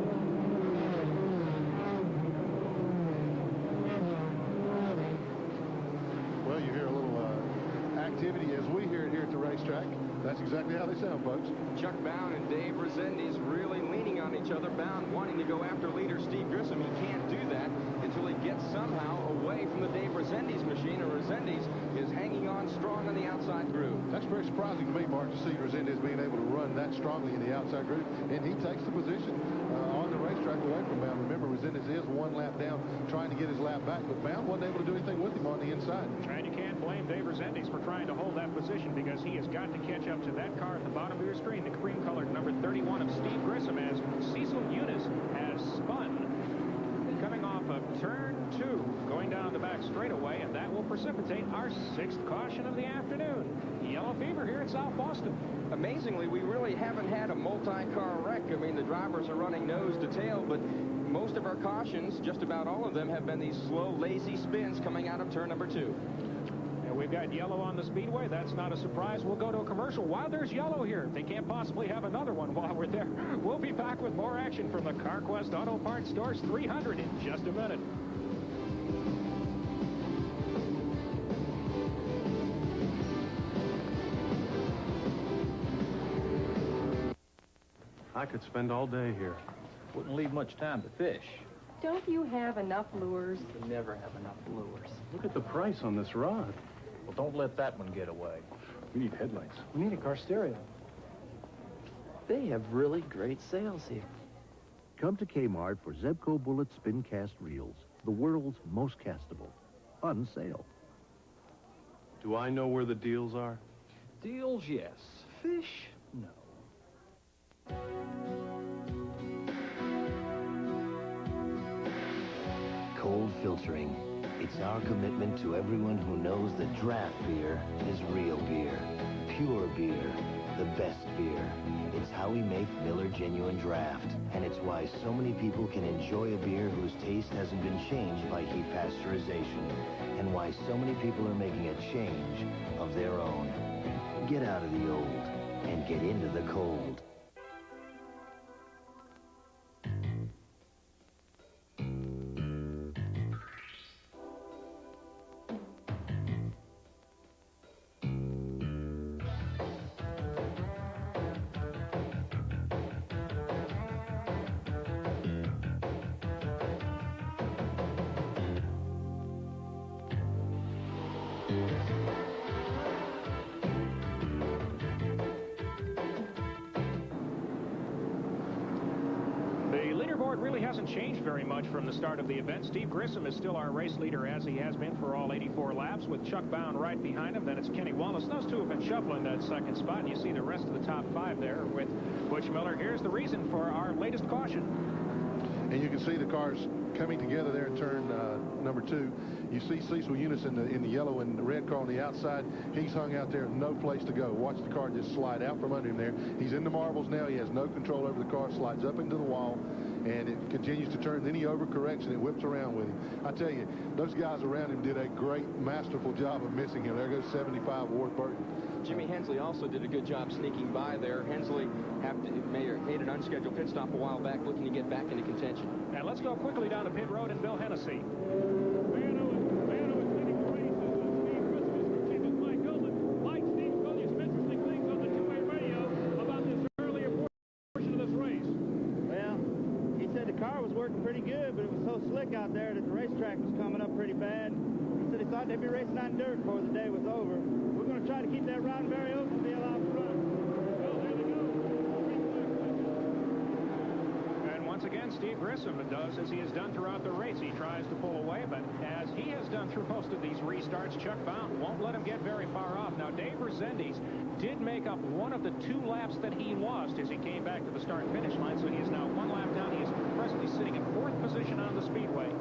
Well, you hear a little activity as we hear it here at the racetrack. That's exactly how they sound, folks. Chuck Bound and Dave Resendiz really leaning on each other. Bound wanting to go after leader Steve Grissom. He can't do that until he gets somehow away from the Dave Resendiz machine, and Resendiz is hanging on strong on the outside groove. That's very surprising to me, Mark, to see Resendiz being able to run that strongly in the outside groove, and he takes the position on the racetrack away from Bound. Remember, Resendiz is 1 lap down trying to get his lap back, but Bound wasn't able to do anything with him on the inside. And you can't blame Dave Resendiz for trying to hold that position because he has got to catch up to that car at the bottom of your screen, the cream-colored number 31 of Steve Grissom, as Cecil Eunice has spun coming off of turn 2, going down the back straightaway, and that will precipitate our 6th caution of the afternoon. Yellow fever here at South Boston. Amazingly, we really haven't had a multi-car wreck. I mean, the drivers are running nose to tail, but most of our cautions, just about all of them, have been these slow, lazy spins coming out of turn number 2. And we've got yellow on the Speedway. That's not a surprise. We'll go to a commercial while there's yellow here. They can't possibly have another one while we're there. We'll be back with more action from the Carquest Auto Parts Stores 300 in just a minute. I could spend all day here. Wouldn't leave much time to fish. Don't you have enough lures? You never have enough lures. Look at the price on this rod. Well, don't let that one get away. We need headlights. We need a car stereo. They have really great sales here. Come to Kmart for Zebco Bullet Spin Cast Reels, the world's most castable. On sale. Do I know where the deals are? Deals, yes. Fish, no. Cold filtering. It's our commitment to everyone who knows that draft beer is real beer. Pure beer. The best beer. It's how we make Miller Genuine Draft. And it's why so many people can enjoy a beer whose taste hasn't been changed by heat pasteurization. And why so many people are making a change of their own. Get out of the old and get into the cold. Really hasn't changed very much from the start of the event. Steve Grissom is still our race leader, as he has been for all 84 laps, with Chuck Bound right behind him. Then it's Kenny Wallace. Those two have been shuffling that second spot, and you see the rest of the top five there with Butch Miller. Here's the reason for our latest caution. And you can see the cars coming together there in turn number 2. You see Cecil Eunice in the yellow and the red car on the outside. He's hung out there, no place to go. Watch the car just slide out from under him there. He's in the marbles now. He has no control over the car. Slides up into the wall, and it continues to turn. Then he overcorrects, and it whips around with him. I tell you, those guys around him did a great, masterful job of missing him. There goes 75 Ward Burton. Jimmy Hensley also did a good job sneaking by there. Hensley made an unscheduled pit stop a while back, looking to get back into contention. And let's go quickly down to pit road and Bill Hennessy. Pretty good, but it was so slick out there that the racetrack was coming up pretty bad. He said he thought they'd be racing on dirt before the day was over. We're going to try to keep that Roddenberry Oldsmobile out front. Well, there they go. And once again, Steve Grissom does as he has done throughout the race. He tries to pull away, but as he has done through most of these restarts, Chuck Bound won't let him get very far off. Now, Dave Resendiz did make up one of the 2 laps that he lost as he came back to the start-finish line, so he is now 1 lap down. He is presently sitting in 4th position on the Speedway.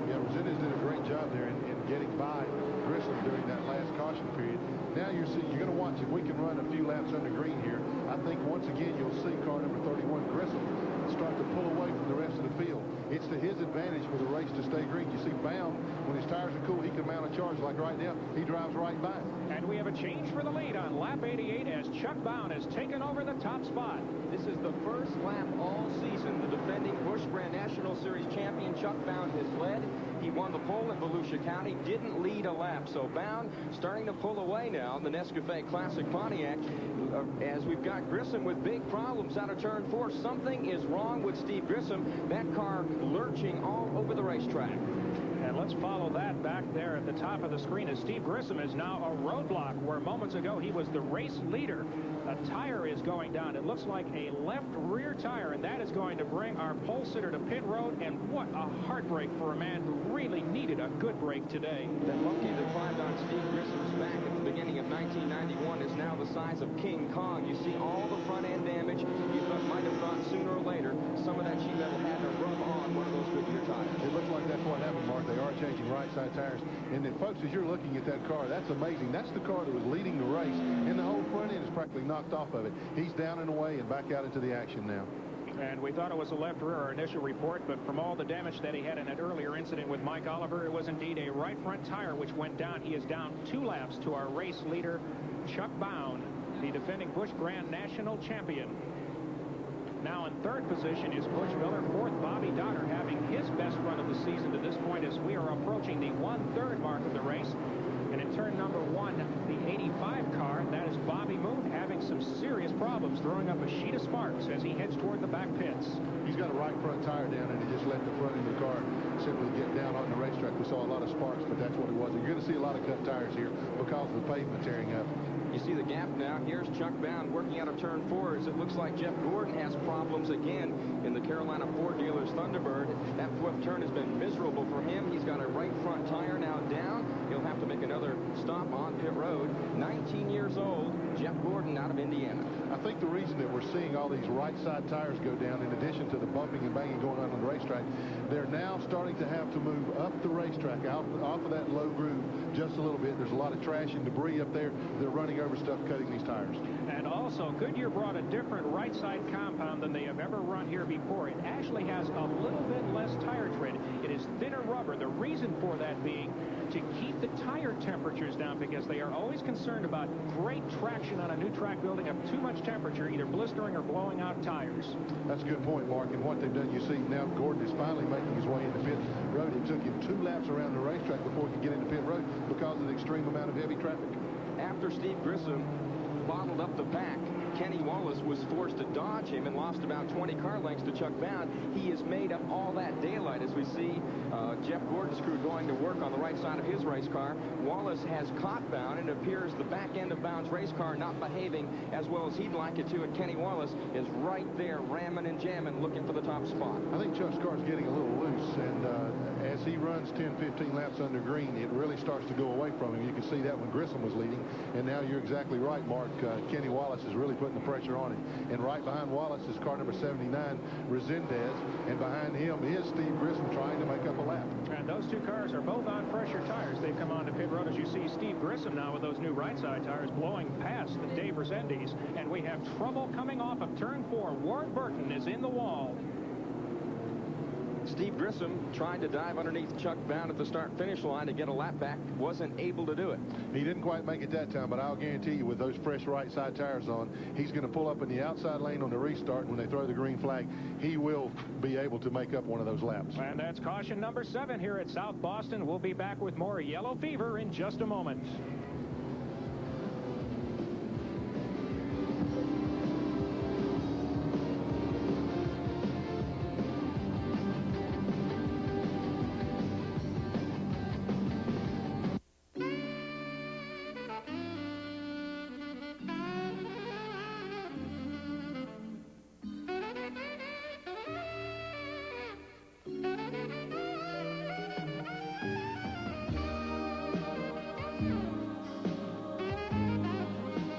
Yeah, Resendiz did a great job there in getting by Grissom during that last caution period. Now you're going to watch if we can run a few laps under green here. I think once again you'll see car number 31, Grissom, start to pull away from the rest of the field. It's to his advantage for the race to stay green. You see Bound, when his tires are cool, he can mount a charge like right now. He drives right by. And we have a change for the lead on lap 88 as Chuck Bound has taken over the top spot. This is the first lap all season. The defending Busch Grand National Series champion Chuck Bound has led. He won the pole in Volusia County, didn't lead a lap. So Bound starting to pull away now in the Nescafe Classic Pontiac. As we've got Grissom with big problems out of turn 4. Something is wrong with Steve Grissom. That car lurching all over the racetrack. And let's follow that back there at the top of the screen as Steve Grissom is now a roadblock where moments ago he was the race leader. A tire is going down. It looks like a left rear tire, and that is going to bring our pole sitter to pit road. And what a heartbreak for a man who really needed a good break today. That monkey that climbed on Steve Grissom's back at the beginning of 1991 is now the size of King Kong. You see all the front end damage. You might have thought sooner or later some of that sheet metal had to rub on one of those Goodyear tires. It looks like that's what happened, Mark. They are changing right side tires. And then, folks, as you're looking at that car, that's amazing. That's the car that was leading the race, and the whole front end is practically knocked off of it. He's down and away and back out into the action now. And we thought it was a left rear, our initial report, but from all the damage that he had in an earlier incident with Mike Oliver, it was indeed a right front tire which went down. He is down 2 laps to our race leader, Chuck Bound, the defending Busch Grand National champion. Now in 3rd position is Butch Miller. 4th, Bobby Donner, having his best run of the season to this point as we are approaching the 1/3 mark of the race. And in turn number 1, the 85 car, that is Bobby Moon, having some serious problems throwing up a sheet of sparks as he heads toward the back pits. He's got a right front tire down, and he just let the front end of the car simply get down on the racetrack. We saw a lot of sparks, but that's what it was. And you're going to see a lot of cut tires here because of the pavement tearing up. You see the gap now. Here's Chuck Bound working out of turn 4 as it looks like Jeff Gordon has problems again in the Carolina Ford dealer's Thunderbird. That fourth turn has been miserable for him. He's got a right front tire now down. He'll have to make another stop on pit road. 19 years old, Jeff Gordon out of Indiana. I think the reason that we're seeing all these right side tires go down, in addition to the bumping and banging going on the racetrack, they're now starting to have to move up the racetrack off of that low groove just a little bit. There's a lot of trash and debris up there. They're running over stuff cutting these tires. And also, Goodyear brought a different right side compound than they have ever run here before. It actually has a little bit less tire tread. It is thinner rubber. The reason for that being to keep the tire temperatures down, because they are always concerned about great traction on a new track building of too much temperature, either blistering or blowing out tires. That's a good point, Mark. And what they've done, you see now Gordon is finally making his way into pit road. It took him 2 laps around the racetrack before he could get into pit road because of the extreme amount of heavy traffic. After Steve Grissom bottled up the back, Kenny Wallace was forced to dodge him and lost about 20 car lengths to Chuck Bound. He has made up all that daylight as we see Jeff Gordon's crew going to work on the right side of his race car. Wallace has caught Bound, and it appears the back end of Bound's race car not behaving as well as he'd like it to, and Kenny Wallace is right there ramming and jamming looking for the top spot. I think Chuck's car's getting a little loose, and as he runs 10-15 laps under green, it really starts to go away from him. You can see that when Grissom was leading, and now you're exactly right, Mark. Kenny Wallace is really putting the pressure on him. And right behind Wallace is car number 79, Resendez, and behind him is Steve Grissom trying to make up a lap. And those two cars are both on pressure tires. They've come on to pit road as you see Steve Grissom now with those new right side tires blowing past the Dave Resendez. And we have trouble coming off of turn 4. Ward Burton is in the wall. Steve Grissom tried to dive underneath Chuck Bound at the start-finish line to get a lap back. Wasn't able to do it. He didn't quite make it that time, but I'll guarantee you with those fresh right side tires on, he's going to pull up in the outside lane on the restart, and when they throw the green flag, he will be able to make up one of those laps. And that's caution number 7 here at South Boston. We'll be back with more Yellow Fever in just a moment.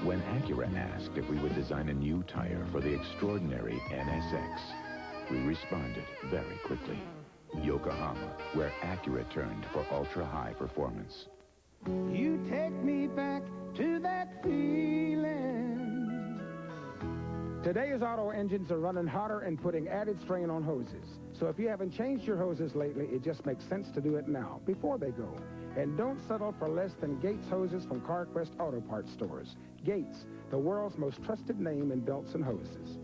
When Acura asked if we would design a new tire for the extraordinary NSX, we responded very quickly. Yokohama, where Acura turned for ultra-high performance. You take me back to that feeling. Today's auto engines are running hotter and putting added strain on hoses. So if you haven't changed your hoses lately, it just makes sense to do it now, before they go. And don't settle for less than Gates hoses from Carquest Auto Parts stores. Gates, the world's most trusted name in belts and hoses.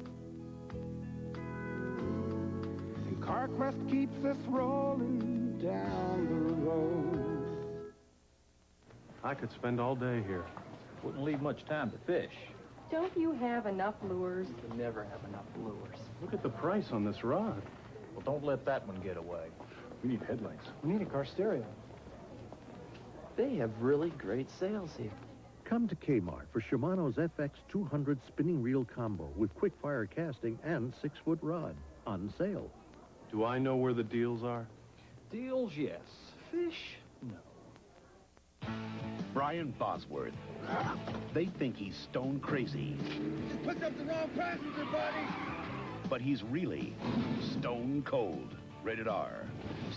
And Carquest keeps us rolling down the road. I could spend all day here. Wouldn't leave much time to fish. Don't you have enough lures? You never have enough lures. Look at the price on this rod. Well, don't let that one get away. We need headlights. We need a car stereo. They have really great sales here. Come to Kmart for Shimano's FX 200 spinning reel combo with quick fire casting and 6-foot rod on sale. Do I know where the deals are? Deals, yes. Fish, no. Brian Bosworth. They think he's stone crazy. You picked up the wrong passenger, buddy. But he's really stone cold. Rated R.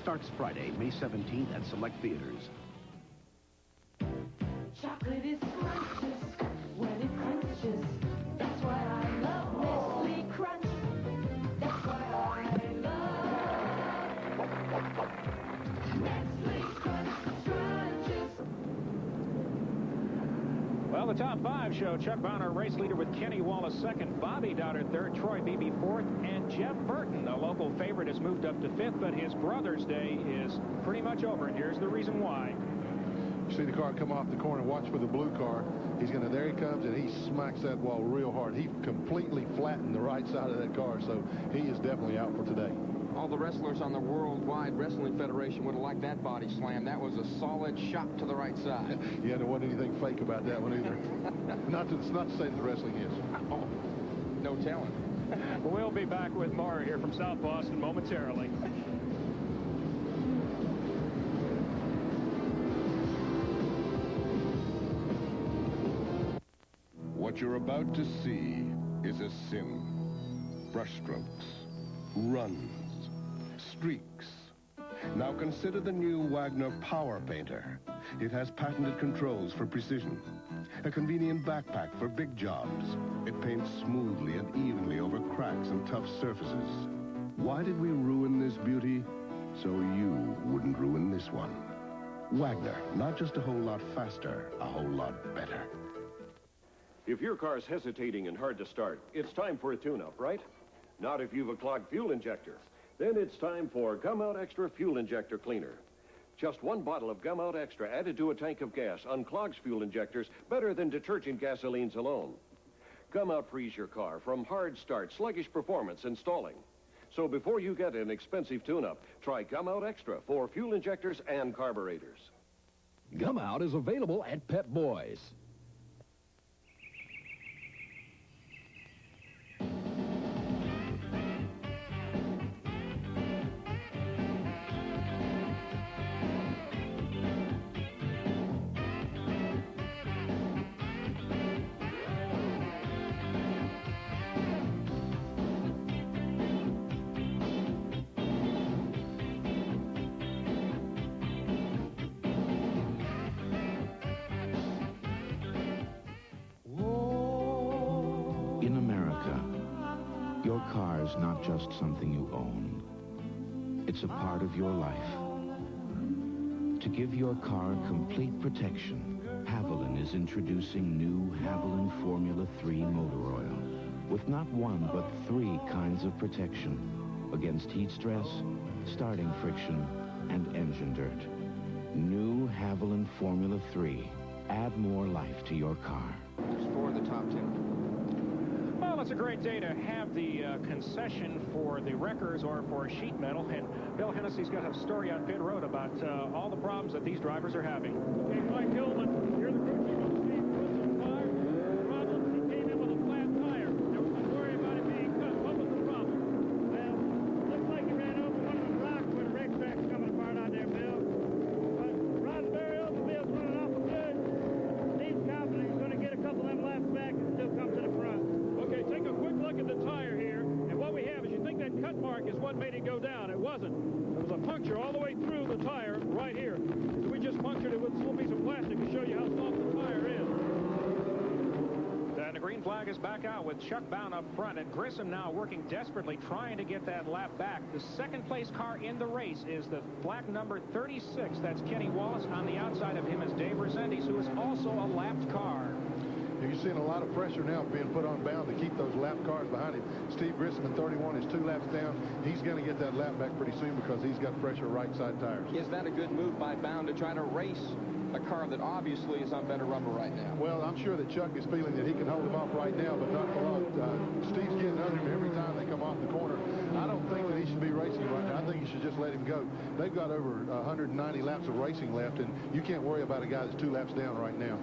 Starts Friday, May 17th at select theaters. Chocolate is delicious when it crunches. That's why I love Nestle Crunch. That's why I love Nestle Crunch Crunches. Well, the top 5 show Chuck Bonner, race leader with Kenny Wallace second, Bobby Dowder third, Troy Beebe fourth, and Jeff Burton, the local favorite, has moved up to 5th, but his brother's day is pretty much over, and here's the reason why. You see the car come off the corner. Watch for the blue car. There he comes, and he smacks that wall real hard. He completely flattened the right side of that car, so he is definitely out for today. All the wrestlers on the Worldwide Wrestling Federation would have liked that body slam. That was a solid shot to the right side. Yeah, there wasn't anything fake about that one either. not to say that the wrestling is. Oh, no telling. We'll be back with more here from South Boston momentarily. What you're about to see is a sim. Brushstrokes, runs, streaks. Now consider the new Wagner Power Painter. It has patented controls for precision, a convenient backpack for big jobs. It paints smoothly and evenly over cracks and tough surfaces. Why did we ruin this beauty? So you wouldn't ruin this one. Wagner, not just a whole lot faster, a whole lot better. If your car's hesitating and hard to start, it's time for a tune-up, right? Not if you've a clogged fuel injector. Then it's time for Gum Out Extra Fuel Injector Cleaner. Just one bottle of Gum Out Extra added to a tank of gas unclogs fuel injectors better than detergent gasolines alone. Gum Out frees your car from hard start, sluggish performance, and stalling. So before you get an expensive tune-up, try Gum Out Extra for fuel injectors and carburetors. Gum Out is available at Pep Boys. Your car's not just something you own. It's a part of your life. To give your car complete protection, Haviland is introducing new Haviland Formula 3 motor oil with not one but 3 kinds of protection against heat stress, starting friction, and engine dirt. New Haviland Formula 3. Add more life to your car. For the top 10. Well, it's a great day to have the concession for the wreckers or for sheet metal. And Bill Hennessy's got a story on pit road about all the problems that these drivers are having. Okay, Mike Hillman, you're the crew chief on the Steve Grissom car. The problem, he came in with a flat tire. There was some worry about it being cut. What was the problem? Well, looks like he ran over one of the rocks where the racetrack's coming apart out there, Bill. But Roddenberry Automobile's running awful good. Steve's confident he's going to get a couple of them laps back and still come to the front. Okay, take a quick look at the tire here, and what we have is you think that cut mark is what made it go down. It wasn't. There was a puncture all the way through the tire right here. So we just punctured it with a little piece of plastic to show you how soft the tire is. And the green flag is back out with Chuck Bound up front, and Grissom now working desperately trying to get that lap back. The second place car in the race is the black number 36. That's Kenny Wallace. On the outside of him is Dave Resendiz, who is also a lapped car. You're seeing a lot of pressure now being put on Bound to keep those lap cars behind him. Steve Grissom in 31 is 2 laps down. He's going to get that lap back pretty soon because he's got pressure right side tires. Is that a good move by Bound to try to race a car that obviously is on better rubber right now? Well, I'm sure that Chuck is feeling that he can hold him off right now, but not for long. Steve's getting under him every time they come off the corner. I don't think that he should be racing right now. I think you should just let him go. They've got over 190 laps of racing left, and you can't worry about a guy that's 2 laps down right now.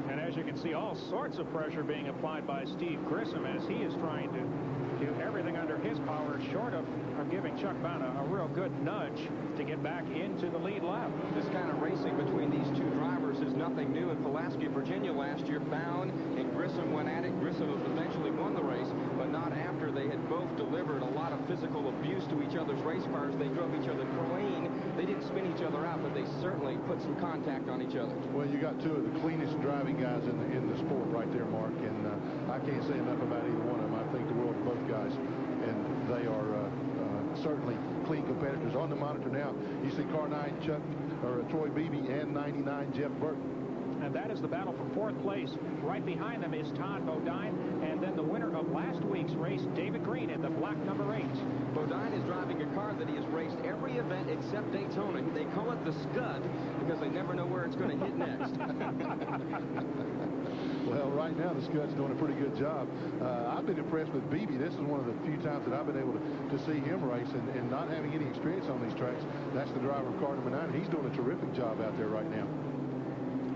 And as you can see, all sorts of pressure being applied by Steve Grissom as he is trying to do everything under his power, short of giving Chuck Bound a real good nudge to get back into the lead lap. This kind of racing between these two drivers is nothing new. In Pulaski, Virginia last year, Bound and Grissom went at it. Grissom eventually won the race, but not after they had both delivered a lot of physical abuse to each other's race cars. They drove each other clean. They didn't spin each other out, but they certainly put some contact on each other. Well, you got 2 of the cleanest driving guys in the sport right there, Mark, and I can't say enough about either one of them. I think the world of both guys, and they are certainly clean competitors. On the monitor now, you see car 9 Troy Beebe and 99 Jeff Burton. And that is the battle for 4th place. Right behind them is Todd Bodine, and then the winner of last week's race, David Green, in the black number 8. Bodine is driving a car that he has raced every event except Daytona. They call it the Scud because they never know where it's going to hit next. Well, right now, the Scud's doing a pretty good job. I've been impressed with Beebe. This is one of the few times that I've been able to see him race, and not having any experience on these tracks. That's the driver of car number 9. He's doing a terrific job out there right now.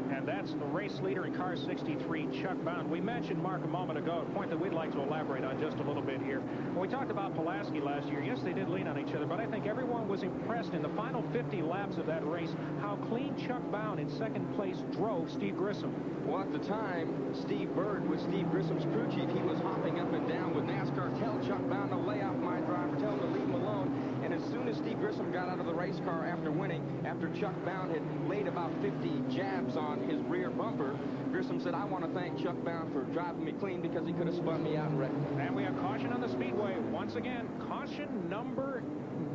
And that's the race leader in car 63, Chuck Bound. We mentioned Mark a moment ago, a point that we'd like to elaborate on just a little bit here. When we talked about Pulaski last year, yes, they did lean on each other, but I think everyone was impressed in the final 50 laps of that race how clean Chuck Bound in second place drove Steve Grissom. Well, at the time, Steve Bird was Steve Grissom's crew chief. He was hopping up and down with NASCAR. Tell Chuck Bound to lay off my driver. Tell him to leave him alone. And as soon as Steve Grissom got out of the race car after winning, after Chuck Bound had laid about 50 jabs on his rear bumper, Grissom said, I want to thank Chuck Bound for driving me clean because he could have spun me out and wrecked me. And we have caution on the Speedway. Once again, caution number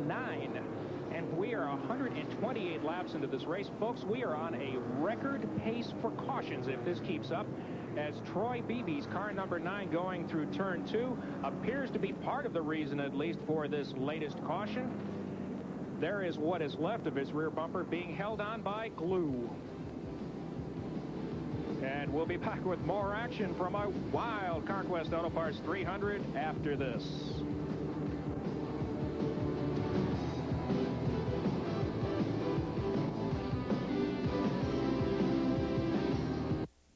9. And we are 128 laps into this race. Folks, we are on a record pace for cautions if this keeps up, as Troy Beebe's car number 9 going through turn 2 appears to be part of the reason, at least, for this latest caution. There is what is left of his rear bumper being held on by glue. And we'll be back with more action from a wild Carquest Auto Parts 300 after this.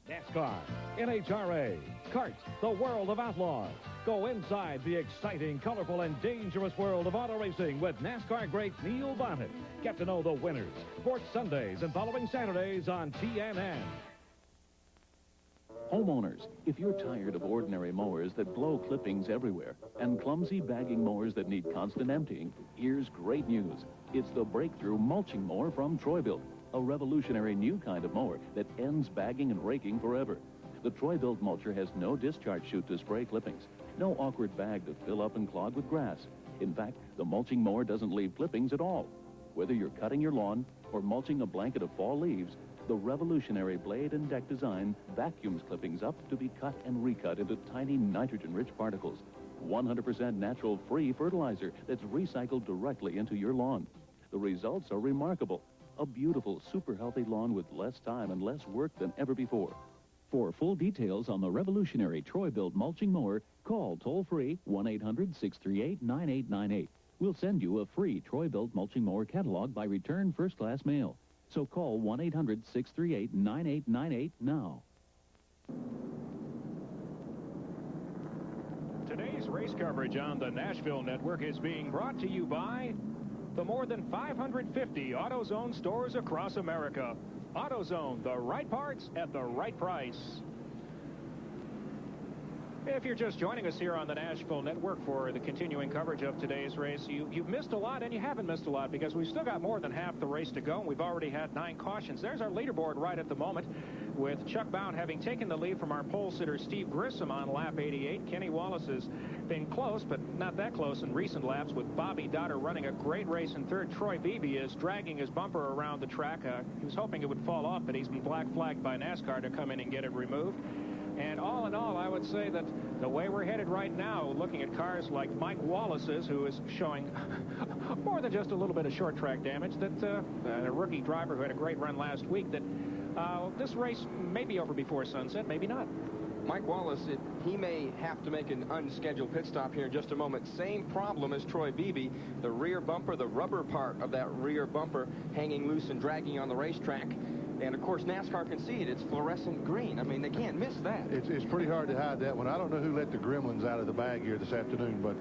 NASCAR, NHRA, Kart, the world of outlaws. Go inside the exciting, colorful, and dangerous world of auto racing with NASCAR great Neil Bonnet. Get to know the winners. Sports Sundays and following Saturdays on TNN. Homeowners, if you're tired of ordinary mowers that blow clippings everywhere and clumsy bagging mowers that need constant emptying, here's great news. It's the breakthrough mulching mower from Troy-Bilt, a revolutionary new kind of mower that ends bagging and raking forever. The Troy-Bilt mulcher has no discharge chute to spray clippings, no awkward bag to fill up and clog with grass. In fact, the mulching mower doesn't leave clippings at all. Whether you're cutting your lawn or mulching a blanket of fall leaves, the revolutionary blade and deck design vacuums clippings up to be cut and recut into tiny nitrogen-rich particles. 100% natural free fertilizer that's recycled directly into your lawn. The results are remarkable. A beautiful, super healthy lawn with less time and less work than ever before. For full details on the revolutionary Troy-Bilt mulching mower, call toll-free 1-800-638-9898. We'll send you a free Troy-Bilt mulching mower catalog by return first-class mail. So call 1-800-638-9898 now. Today's race coverage on the Nashville Network is being brought to you by the more than 550 AutoZone stores across America. AutoZone, the right parts at the right price. If you're just joining us here on the Nashville Network for the continuing coverage of today's race, you've missed a lot, and you haven't missed a lot because we've still got more than half the race to go, and we've already had 9 cautions. There's our leaderboard right at the moment, with Chuck Bound having taken the lead from our pole sitter Steve Grissom on lap 88. Kenny Wallace has been close, but not that close in recent laps, with Bobby Dotter running a great race in third. Troy Beebe is dragging his bumper around the track. He was hoping it would fall off, but he's been black flagged by NASCAR to come in and get it removed. And all in all, I would say that the way we're headed right now, looking at cars like Mike Wallace's, who is showing more than just a little bit of short track damage, that a rookie driver who had a great run last week, that this race may be over before sunset, maybe not. Mike Wallace, he may have to make an unscheduled pit stop here in just a moment. Same problem as Troy Beebe. The rear bumper, the rubber part of that rear bumper hanging loose and dragging on the racetrack. And, of course, NASCAR can see it. It's fluorescent green. I mean, they can't miss that. It's pretty hard to hide that one. I don't know who let the gremlins out of the bag here this afternoon, but...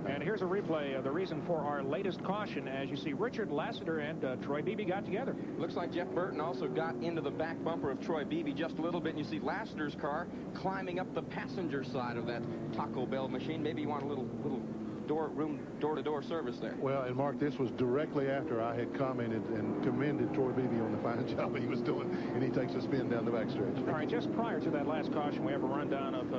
And here's a replay of the reason for our latest caution. As you see, Richard Lassiter and Troy Beebe got together. Looks like Jeff Burton also got into the back bumper of Troy Beebe just a little bit. And you see Lassiter's car climbing up the passenger side of that Taco Bell machine. Maybe you want a little door-to-door service there. Well, and Mark, this was directly after I had commented and commended Troy Beebe on the fine job he was doing, and he takes a spin down the backstretch. All right, just prior to that last caution, we have a rundown of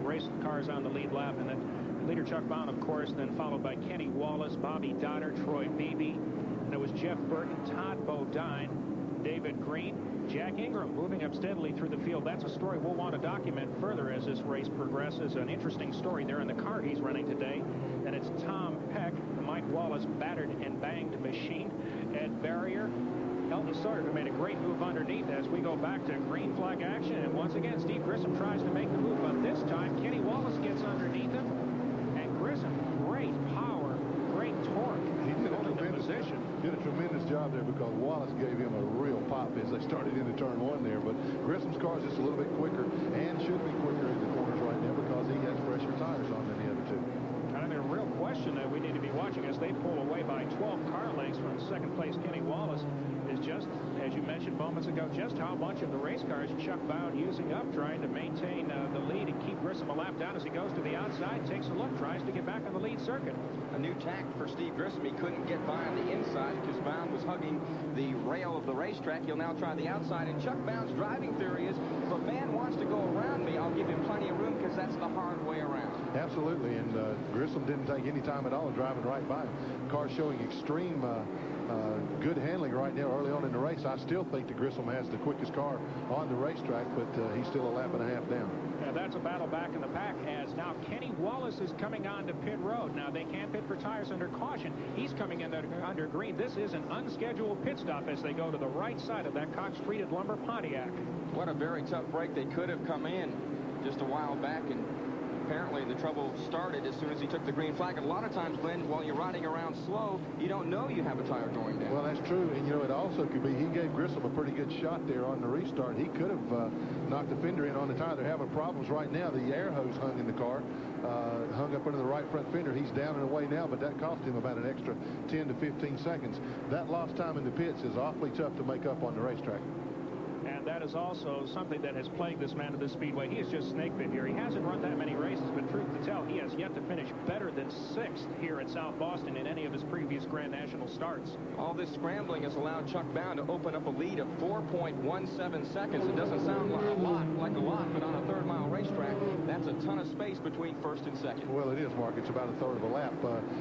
race cars on the lead lap, and then leader Chuck Bound, of course, then followed by Kenny Wallace, Bobby Dotter, Troy Beebe, and it was Jeff Burton, Todd Bodine, David Green, Jack Ingram moving up steadily through the field. That's a story we'll want to document further as this race progresses. An interesting story there in the car he's running today. And it's Tom Peck, the Mike Wallace battered and banged machine. Ed Barrier, Elton Sawyer, who made a great move underneath as we go back to green flag action. And once again, Steve Grissom tries to make the move, but this time Kenny Wallace gets underneath him. And Grissom, great power, great torque. He did a tremendous job there because Wallace gave him a real pop as they started into turn one there. But Grissom's car is just a little bit quicker and should be quicker in the corners right now because he has fresher tires on than the other two. I mean, a real question that we need to be watching as they pull away by 12 car lengths from second place Kenny Wallace is just, as you mentioned moments ago, just how much of the race car is Chuck Bound using up, trying to maintain the lead and keep Grissom a lap down as he goes to the outside, takes a look, tries to get back on the lead circuit. A new tack for Steve Grissom. He couldn't get by on the inside because Bound was hugging the rail of the racetrack. He'll now try the outside, and Chuck Bound's driving theory is, if a man wants to go around me, I'll give him plenty of room because that's the hard way around. Absolutely, and Grissom didn't take any time at all driving right by him. Car showing extreme good handling right now early on in the race. I still think that Grissom has the quickest car on the racetrack, but he's still a lap and a half down. Yeah, that's a battle back in the pack as now Kenny Wallace is coming on to pit road. Now they can't pit for tires under caution. He's coming in under green. This is an unscheduled pit stop as they go to the right side of that Cox-treated lumber Pontiac. What a very tough break. They could have come in just a while back, and apparently the trouble started as soon as he took the green flag. And a lot of times, Glenn, while you're riding around slow, you don't know you have a tire going down. Well, that's true. And, you know, it also could be he gave Grissom a pretty good shot there on the restart. He could have knocked the fender in on the tire. They're having problems right now. The air hose hung in the car, hung up under the right front fender. He's down and away now, but that cost him about an extra 10 to 15 seconds. That lost time in the pits is awfully tough to make up on the racetrack. And that is also something that has plagued this man at the Speedway. He is just snake-bit here. He hasn't run that many races, but truth to tell, he has yet to finish better than 6th here at South Boston in any of his previous Grand National starts. All this scrambling has allowed Chuck Bound to open up a lead of 4.17 seconds. It doesn't sound like a lot, but on a third-mile racetrack, that's a ton of space between first and second. Well, it is, Mark. It's about a third of a lap,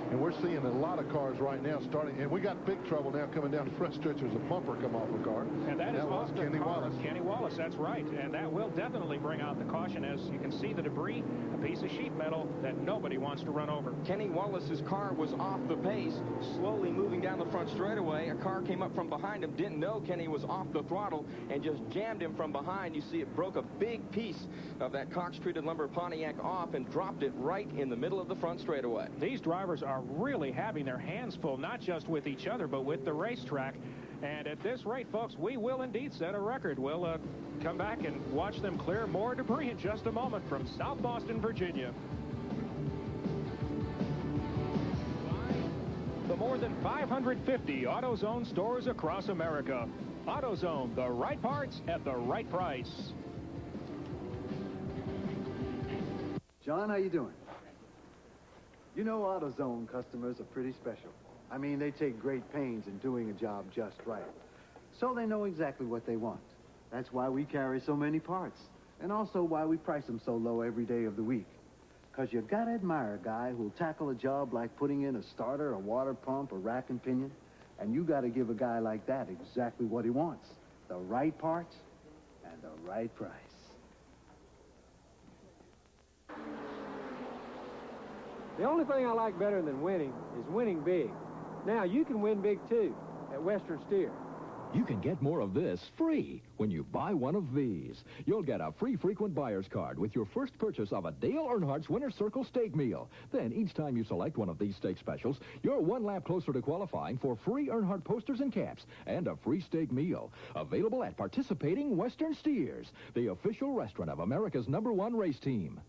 and we're seeing a lot of cars right now starting, and we got big trouble now coming down the front stretch. There's a bumper come off a car. And that is was Kenny Wallace. Kenny Wallace, that's right. And that will definitely bring out the caution. As you can see, the debris, a piece of sheet metal that nobody wants to run over. Kenny Wallace's car was off the pace, slowly moving down the front straightaway. A car came up from behind him, didn't know Kenny was off the throttle, and just jammed him from behind. You see it broke a big piece of that Cox-treated lumber Pontiac off and dropped it right in the middle of the front straightaway. These drivers are really having their hands full, not just with each other, but with the racetrack. And at this rate, folks, we will indeed set a record. We'll come back and watch them clear more debris in just a moment from South Boston, Virginia. The more than 550 AutoZone stores across America. AutoZone, the right parts at the right price. John, how you doing? You know AutoZone customers are pretty special. I mean, they take great pains in doing a job just right. So they know exactly what they want. That's why we carry so many parts. And also why we price them so low every day of the week. Because you gotta admire a guy who'll tackle a job like putting in a starter, a water pump, a rack and pinion. And you gotta give a guy like that exactly what he wants. The right parts and the right price. The only thing I like better than winning is winning big. Now, you can win big, too, at Western Steer. You can get more of this free when you buy one of these. You'll get a free frequent buyer's card with your first purchase of a Dale Earnhardt's Winter Circle steak meal. Then, each time you select one of these steak specials, you're one lap closer to qualifying for free Earnhardt posters and caps and a free steak meal. Available at participating Western Steers, the official restaurant of America's #1 race team.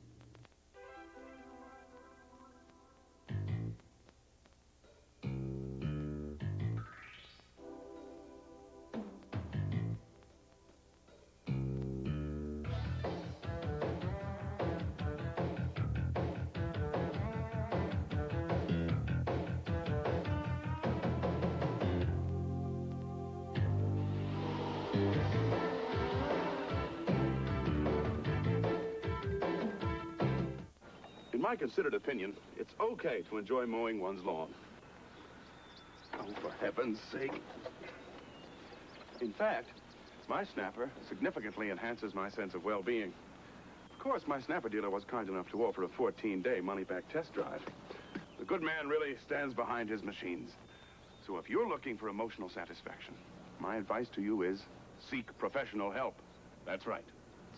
In my considered opinion, it's okay to enjoy mowing one's lawn. Oh, for heaven's sake. In fact, my snapper significantly enhances my sense of well-being. Of course, my snapper dealer was kind enough to offer a 14-day money-back test drive. The good man really stands behind his machines. So if you're looking for emotional satisfaction, My advice to you is seek professional help. That's right.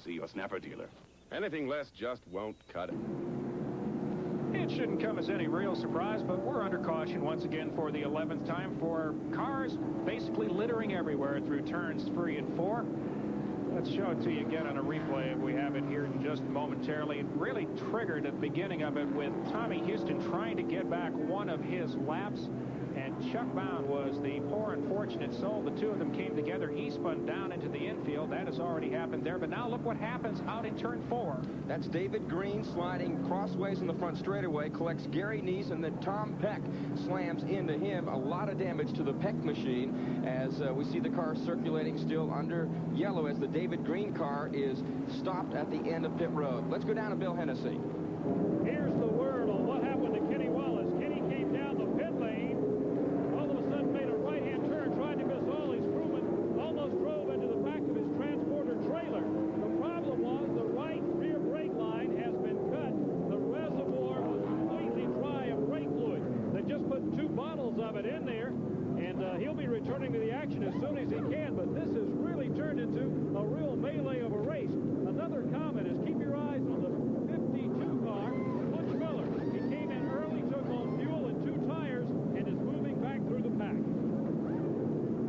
See your snapper dealer. Anything less just won't cut it. It shouldn't come as any real surprise, but we're under caution once again for the 11th time for cars basically littering everywhere through turns 3 and 4. Let's show it to you again on a replay if we have it here just momentarily. It really triggered at the beginning of it with Tommy Houston trying to get back one of his laps. And Chuck Bound was the poor unfortunate soul. The two of them came together. He spun down into the infield. That has already happened there. But now look what happens out in turn 4. That's David Green sliding crossways in the front straightaway, collects Gary Neese, and then Tom Peck slams into him. A lot of damage to the Peck machine as we see the car circulating still under yellow as the David Green car is stopped at the end of pit road. Let's go down to Bill Hennessy. Here's the word on what happened to Kenny Wallace. Kenny came down the pit lane. All of a sudden made a right-hand turn, tried to miss all his crewmen, almost drove into the back of his transporter trailer. The problem was the right rear brake line has been cut. The reservoir was completely dry of brake fluid. They just put 2 bottles of it in there, and he'll be returning to the action as soon as he can, but this has really turned into a real melee of a race. Another comment is keep your eyes on the 52 car, Butch Miller. He came in early, took on fuel and 2 tires, and is moving back through the pack.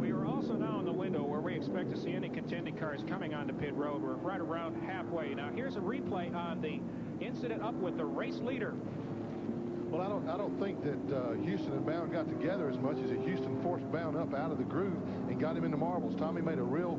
We are also now in the window where we expect to see any contending cars coming onto pit road. We're right around halfway. Now here's a replay on the incident up with the race leader. Well, I don't think that Houston and Bound got together as much as Houston forced Bound up out of the groove and got him into marbles. Tommy made a real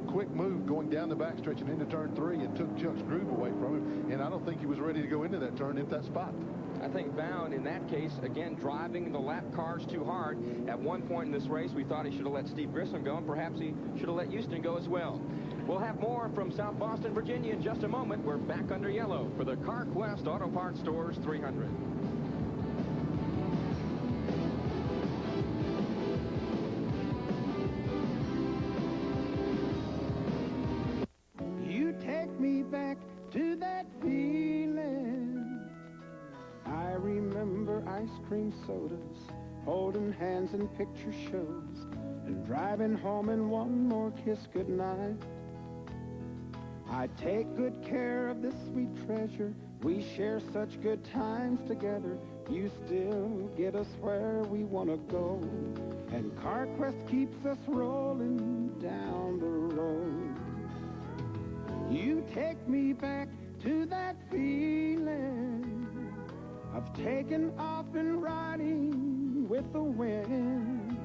quick move going down the backstretch and into turn 3 and took Chuck's groove away from him. And I don't think he was ready to go into that turn at that spot. I think Bound, in that case, again, driving the lap cars too hard. At one point in this race, we thought he should have let Steve Grissom go, and perhaps he should have let Houston go as well. We'll have more from South Boston, Virginia in just a moment. We're back under yellow for the Carquest Auto Parts Stores 300. You take me back to that feeling. I remember ice cream sodas, holding hands in picture shows, and driving home in one more kiss goodnight. I take good care of this sweet treasure. We share such good times together. You still get us where we want to go, and Carquest keeps us rolling down the road. You take me back to that feeling of taking off and riding with the wind.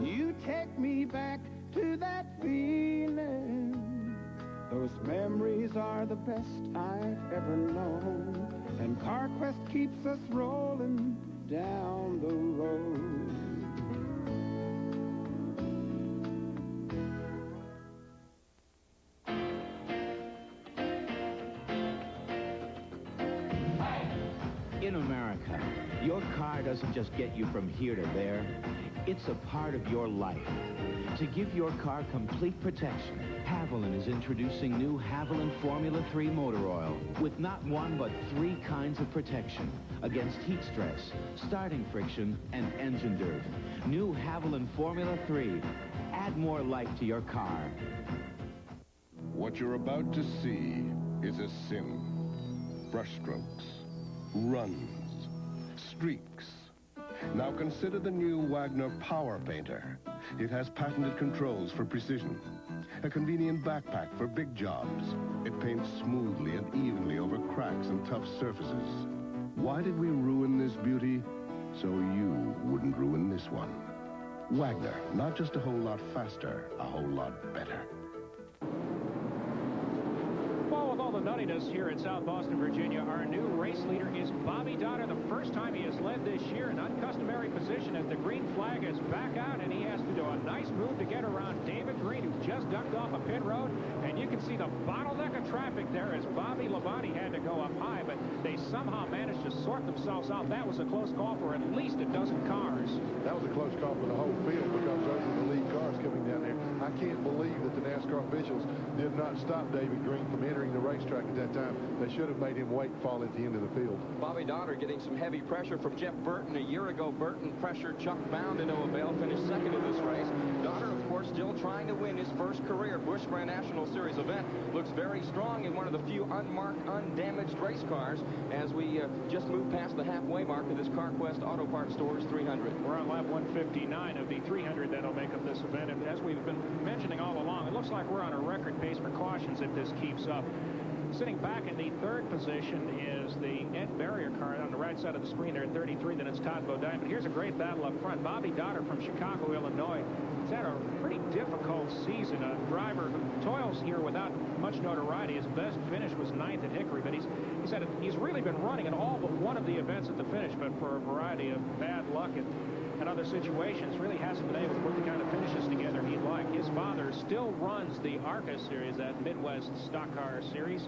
You take me back to that feeling. Those memories are the best I've ever known, and Carquest keeps us rolling down the road. In America, your car doesn't just get you from here to there. It's a part of your life. To give your car complete protection, Haviland is introducing new Haviland Formula 3 motor oil with not one but 3 kinds of protection against heat stress, starting friction, and engine dirt. New Haviland Formula 3. Add more life to your car. What you're about to see is a sim. Brushstrokes, runs, streaks. Now consider the new Wagner Power Painter. It has patented controls for precision, a convenient backpack for big jobs. It paints smoothly and evenly over cracks and tough surfaces. Why did we ruin this beauty? So you wouldn't ruin this one. Wagner, not just a whole lot faster, a whole lot better. Well, with all the nuttiness here in South Boston, Virginia, our new race leader is Bobby Donner. The first time he has led this year, an uncustomary position as the green flag is back out, and he has to do a nice move to get around David Green, who just ducked off a pit road. And you can see the bottleneck of traffic there as Bobby Labonte had to go up high, but they somehow managed to sort themselves out. That was a close call for at least a dozen cars. That was a close call for the whole field because those are the lead cars coming down there. I can't believe that the NASCAR officials did not stop David Green from entering the racetrack at that time. They should have made him wait and fall at the end of the field. Bobby Dotter getting some heavy pressure from Jeff Burton. A year ago, Burton pressured Chuck Bound to no avail, finished second in this race. Dotter, of course, still trying to win his first career Busch Grand National Series event. Looks very strong in one of the few unmarked, undamaged race cars as we just moved past the halfway mark of this Carquest Auto Parts Stores 300. We're on lap 159 of the 300 that'll make up this event. And as we've been mentioning all along, it looks like we're on a record pace for cautions if this keeps up. Sitting back in the third position is the Ed Barrier car on the right side of the screen there at 33. Then it's Todd Bodine. But here's a great battle up front. Bobby Dotter from Chicago, Illinois. He's had a pretty difficult season. A driver who toils here without much notoriety. His best finish was 9th at Hickory. But he's really been running in all but one of the events at the finish. But for a variety of bad luck and other situations, really hasn't been able to put the kind of finishes together he'd like. His father still runs the ARCA series, that Midwest Stock Car series,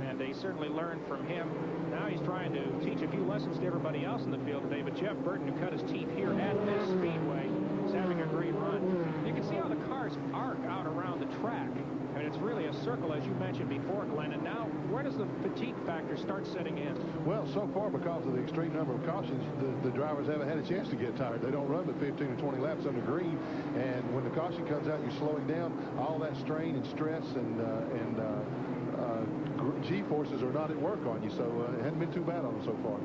and they certainly learned from him. Now he's trying to teach a few lessons to everybody else in the field today, but Jeff Burton, who cut his teeth here at this Speedway, is having a great run. You can see how the cars arc out around the track. I mean, it's really a circle, as you mentioned before, Glenn. And now, where does the fatigue factor start setting in? Well, so far, because of the extreme number of cautions, the drivers haven't had a chance to get tired. They don't run but 15 or 20 laps under green. And when the caution comes out, you're slowing down. All that strain and stress and G-forces are not at work on you. So it hasn't been too bad on them so far.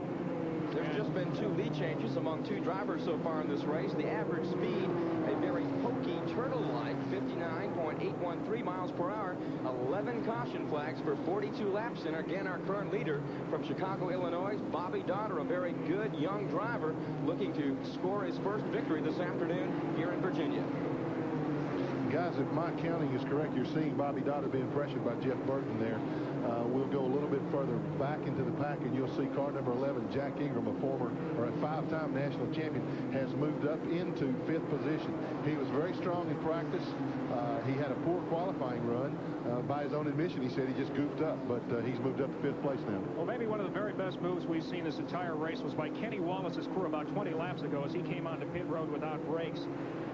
There's just been 2 lead changes among 2 drivers so far in this race. The average speed, a very pokey turtle-like 59.813 miles per hour. 11 caution flags for 42 laps. And again, our current leader from Chicago, Illinois, Bobby Dotter, a very good young driver looking to score his first victory this afternoon here in Virginia. Guys, if my counting is correct, you're seeing Bobby Dotter being pressured by Jeff Burton there. We'll go a little bit further back into the pack, and you'll see car number 11, Jack Ingram, a 5-time national champion, has moved up into 5th position. He was very strong in practice. He had a poor qualifying run. By his own admission, he said he just goofed up, but he's moved up to 5th place now. Well, maybe one of the very best moves we've seen this entire race was by Kenny Wallace's crew about 20 laps ago as he came onto pit road without brakes.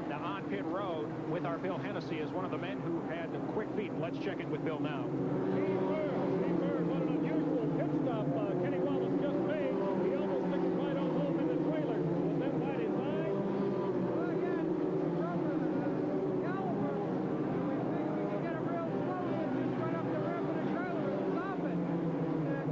Now, on pit road with our Bill Hennessy is one of the men who had quick feet. Let's check in with Bill now. Steve Bird, what an unusual pit stop Kenny Wallace just made. He almost took it right on home in the trailer. Was that by design? Well, again, from the caliper, we figured we could get him real slow and just right up the ramp of the trailer and stop it.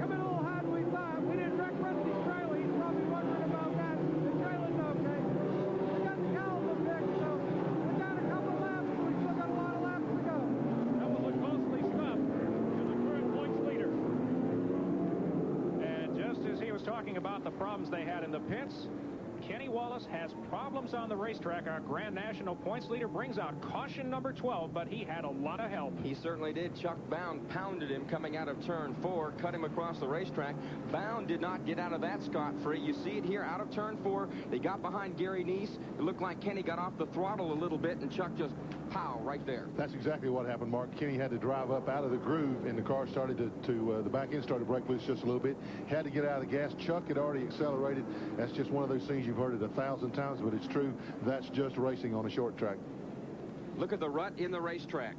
Coming a little hard than we thought. We didn't wreck Rusty's trailer. He's probably wondering about that. The trailer's okay. We got the caliper fixed, so we got a couple laps, but we still got a lot of laps to go. That was a costly stop to the current points leader. And just as he was talking about the problems they had in the pits, Kenny Wallace has problems on the racetrack. Our Grand National points leader brings out caution number 12, but he had a lot of help. He certainly did. Chuck Bound pounded him coming out of turn 4, cut him across the racetrack. Bound did not get out of that scot-free. You see it here out of turn 4. They got behind Gary Neese. It looked like Kenny got off the throttle a little bit, and Chuck just pow right there. That's exactly what happened, Mark. Kenny had to drive up out of the groove, and the car started the back end started to break loose just a little bit. Had to get out of the gas. Chuck had already accelerated. That's just one of those things you've heard it 1,000 times, but it's true. That's just racing on a short track. Look at the rut in the racetrack.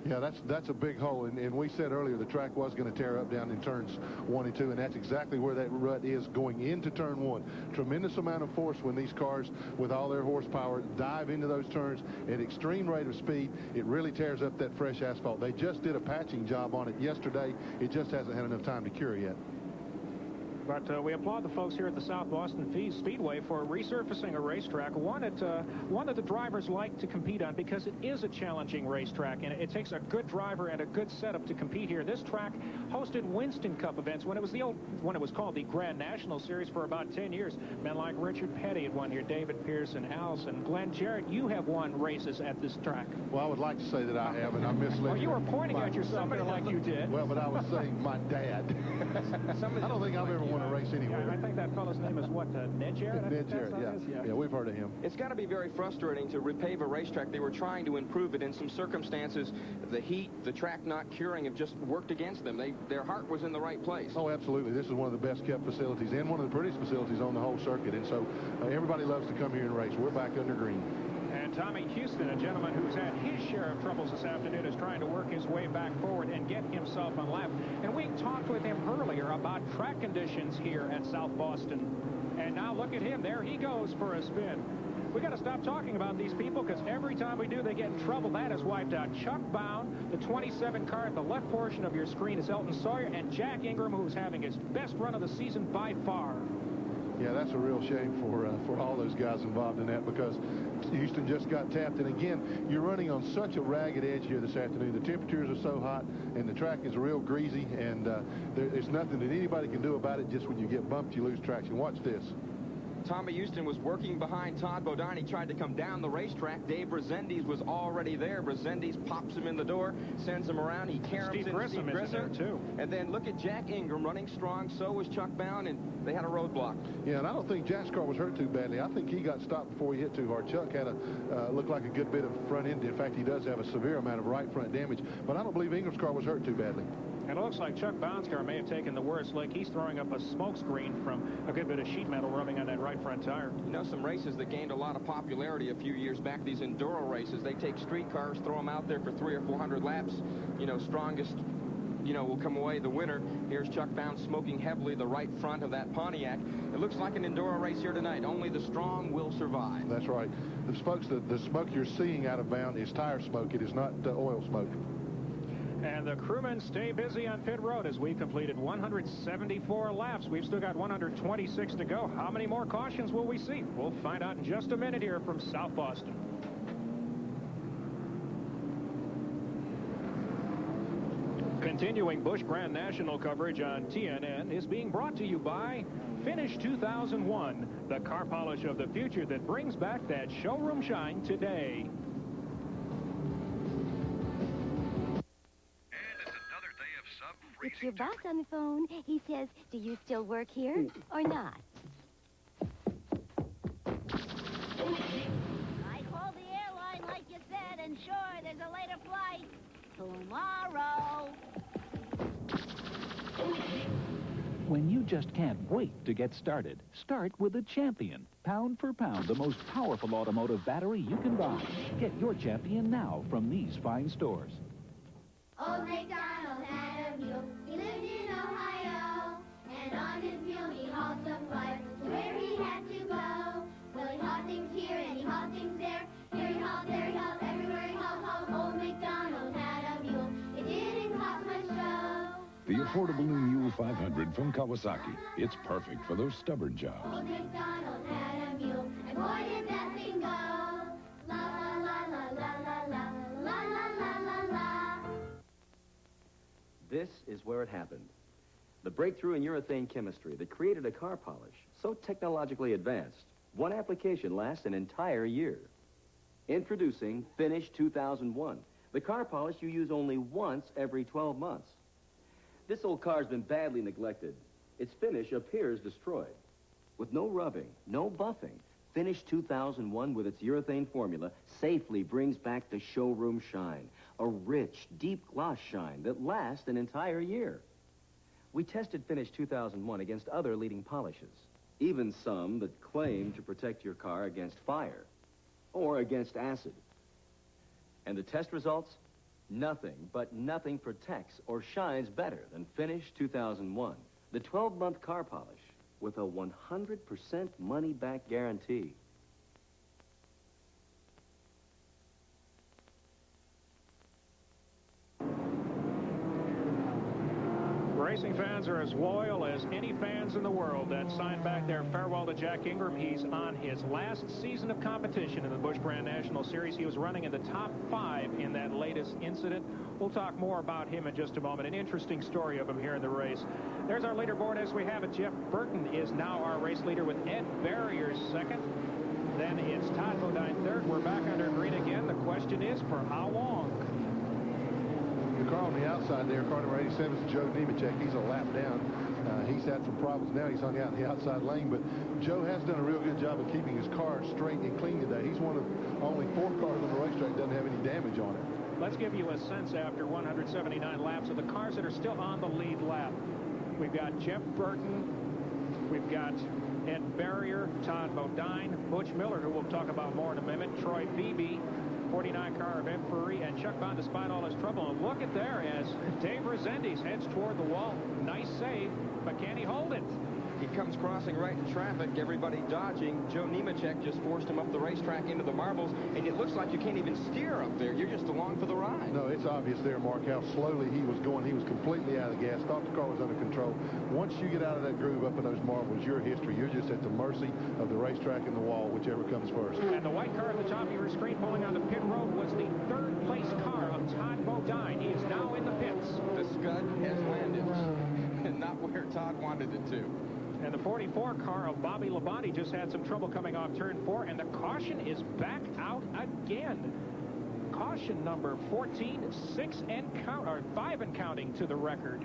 Yeah, that's a big hole, and we said earlier the track was going to tear up down in turns 1 and 2, and that's exactly where that rut is going into turn 1. Tremendous amount of force when these cars, with all their horsepower, dive into those turns at extreme rate of speed. It really tears up that fresh asphalt. They just did a patching job on it yesterday. It just hasn't had enough time to cure yet. But we applaud the folks here at the South Boston Speedway for resurfacing a racetrack, one that the drivers like to compete on because it is a challenging racetrack, and it takes a good driver and a good setup to compete here. This track hosted Winston Cup events when it was called the Grand National Series for about 10 years. Men like Richard Petty had won here, David Pearson, Allison, Glenn Jarrett. You have won races at this track. Well, I would like to say that I have, and I misled. Well, you were pointing at yourself there like you did. Well, but I was saying my dad. I don't think I've ever won a race anywhere. Yeah, I think that fellow's name is what, Ned Jarrett? Ned Jarrett, yeah. Yeah, we've heard of him. It's got to be very frustrating to repave a racetrack. They were trying to improve it in some circumstances. The heat, the track not curing have just worked against them. Their heart was in the right place. Oh, absolutely. This is one of the best kept facilities and one of the prettiest facilities on the whole circuit. And so everybody loves to come here and race. We're back under green. And Tommy Houston, a gentleman who's had his share share of troubles this afternoon is trying to work his way back forward and get himself on lap. And we talked with him earlier about track conditions here at South Boston. And now look at him. There he goes for a spin. We got to stop talking about these people because every time we do, they get in trouble. That is wiped out. Chuck Bound, the 27 car at the left portion of your screen is Elton Sawyer, and Jack Ingram, who's having his best run of the season by far. Yeah, that's a real shame for all those guys involved in that, because Houston just got tapped. And again, you're running on such a ragged edge here this afternoon. The temperatures are so hot, and the track is real greasy, and there's nothing that anybody can do about it. Just when you get bumped, you lose traction. Watch this. Tommy Houston was working behind Todd Bodine. He tried to come down the racetrack. Dave Rezendes was already there. Rezendes pops him in the door, sends him around. He caroms in Steve Grissom is there, too. And then look at Jack Ingram running strong. So was Chuck Bound, and they had a roadblock. Yeah, and I don't think Jack's car was hurt too badly. I think he got stopped before he hit too hard. Chuck had looked like a good bit of front end. In fact, he does have a severe amount of right front damage. But I don't believe Ingram's car was hurt too badly. And it looks like Chuck Bound's car may have taken the worst lick. He's throwing up a smoke screen from a good bit of sheet metal rubbing on that right front tire. You know, some races that gained a lot of popularity a few years back, these enduro races, they take street cars, throw them out there for 300 or 400 laps. You know, strongest, will come away the winner. Here's Chuck Bound smoking heavily the right front of that Pontiac. It looks like an enduro race here tonight. Only the strong will survive. That's right. The smoke you're seeing out of Bound is tire smoke. It is not oil smoke. And the crewmen stay busy on pit road as we completed 174 laps. We've still got 126 to go. How many more cautions will we see? We'll find out in just a minute here from South Boston. Continuing Busch Grand National coverage on TNN is being brought to you by Finish 2001, the car polish of the future that brings back that showroom shine today. It's your boss on the phone. He says, do you still work here or not? I called the airline like you said, and sure, there's a later flight. Tomorrow. When you just can't wait to get started, start with the Champion. Pound for pound, the most powerful automotive battery you can buy. Get your Champion now from these fine stores. Old MacDonald had a mule. He lived in Ohio, and on his mule he hauled supplies to where he had to go. Well, he hauled things here and he hauled things there. Here he hauled, there he hauled, everywhere he hauled. Old MacDonald had a mule. It didn't cost much though. The affordable new Mule 500 from Kawasaki. It's perfect for those stubborn jobs. Old MacDonald had a mule, and boy did that thing go. La la la la la la la la la la la la. This is where it happened. The breakthrough in urethane chemistry that created a car polish so technologically advanced, one application lasts an entire year. Introducing Finish 2001, the car polish you use only once every 12 months. This old car's been badly neglected. Its finish appears destroyed. With no rubbing, no buffing, Finish 2001 with its urethane formula safely brings back the showroom shine. A rich, deep gloss shine that lasts an entire year. We tested Finish 2001 against other leading polishes, even some that claim to protect your car against fire or against acid. And the test results? Nothing, but nothing protects or shines better than Finish 2001, the 12-month car polish with a 100% money-back guarantee. Racing fans are as loyal as any fans in the world that signed back their farewell to Jack Ingram. He's on his last season of competition in the Busch Grand National Series. He was running in the top 5 in that latest incident. We'll talk more about him in just a moment. An interesting story of him here in the race. There's our leaderboard as we have it. Jeff Burton is now our race leader with Ed Barrier second. Then it's Todd Bodine third. We're back under green again. The question is, for how long? The car on the outside there, car number 87 is Joe Nemechek. He's a lap down. He's had some problems now. He's hung out in the outside lane, but Joe has done a real good job of keeping his car straight and clean today. He's one of only 4 cars on the racetrack that doesn't have any damage on it. Let's give you a sense after 179 laps of the cars that are still on the lead lap. We've got Jeff Burton. We've got Ed Barrier, Todd Bodine, Butch Miller, who we'll talk about more in a minute, Troy Beebe, 49 car of Ed Furry, and Chuck Bond, despite all his trouble. And look at there as Dave Resendiz heads toward the wall. Nice save, but can he hold it? He comes crossing right in traffic, everybody dodging. Joe Nemechek just forced him up the racetrack into the marbles, and it looks like you can't even steer up there. You're just along for the ride. No, it's obvious there, Mark, how slowly he was going. He was completely out of the gas. Thought the car was under control. Once you get out of that groove up in those marbles, your history. You're just at the mercy of the racetrack and the wall, whichever comes first. And the white car at the top of your screen pulling onto pit road was the third-place car of Todd Bodine. He is now in the pits. The Scud has landed, and not where Todd wanted it to. And the 44 car of Bobby Labonte just had some trouble coming off turn 4, and the caution is back out again. Caution number 14, 5 and counting to the record.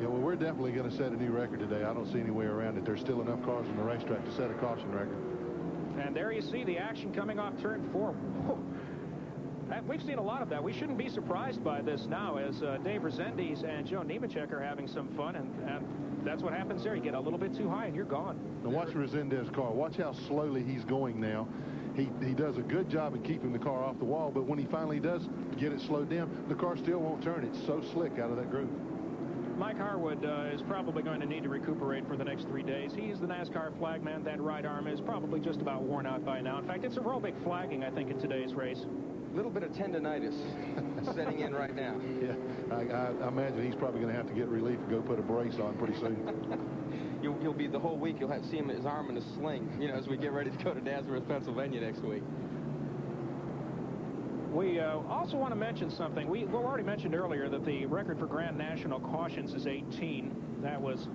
Yeah, well, we're definitely going to set a new record today. I don't see any way around it. There's still enough cars on the racetrack to set a caution record. And there you see the action coming off turn 4. We've seen a lot of that. We shouldn't be surprised by this now, as Dave Resendiz and Joe Nemechek are having some fun, and that's what happens there. You get a little bit too high, and you're gone. Now watch Resendiz's car. Watch how slowly he's going now. He does a good job of keeping the car off the wall, but when he finally does get it slowed down, the car still won't turn. It's so slick out of that groove. Mike Harwood is probably going to need to recuperate for the next 3 days. He's the NASCAR flagman. That right arm is probably just about worn out by now. In fact, it's aerobic flagging, I think, in today's race. A little bit of tendonitis setting in right now. Yeah, I imagine he's probably going to have to get relief and go put a brace on pretty soon. You'll be the whole week. You'll have to see him his arm in a sling, you know, as we get ready to go to Nazareth, Pennsylvania next week. We also want to mention something. We already mentioned earlier that the record for Grand National cautions is 18. That was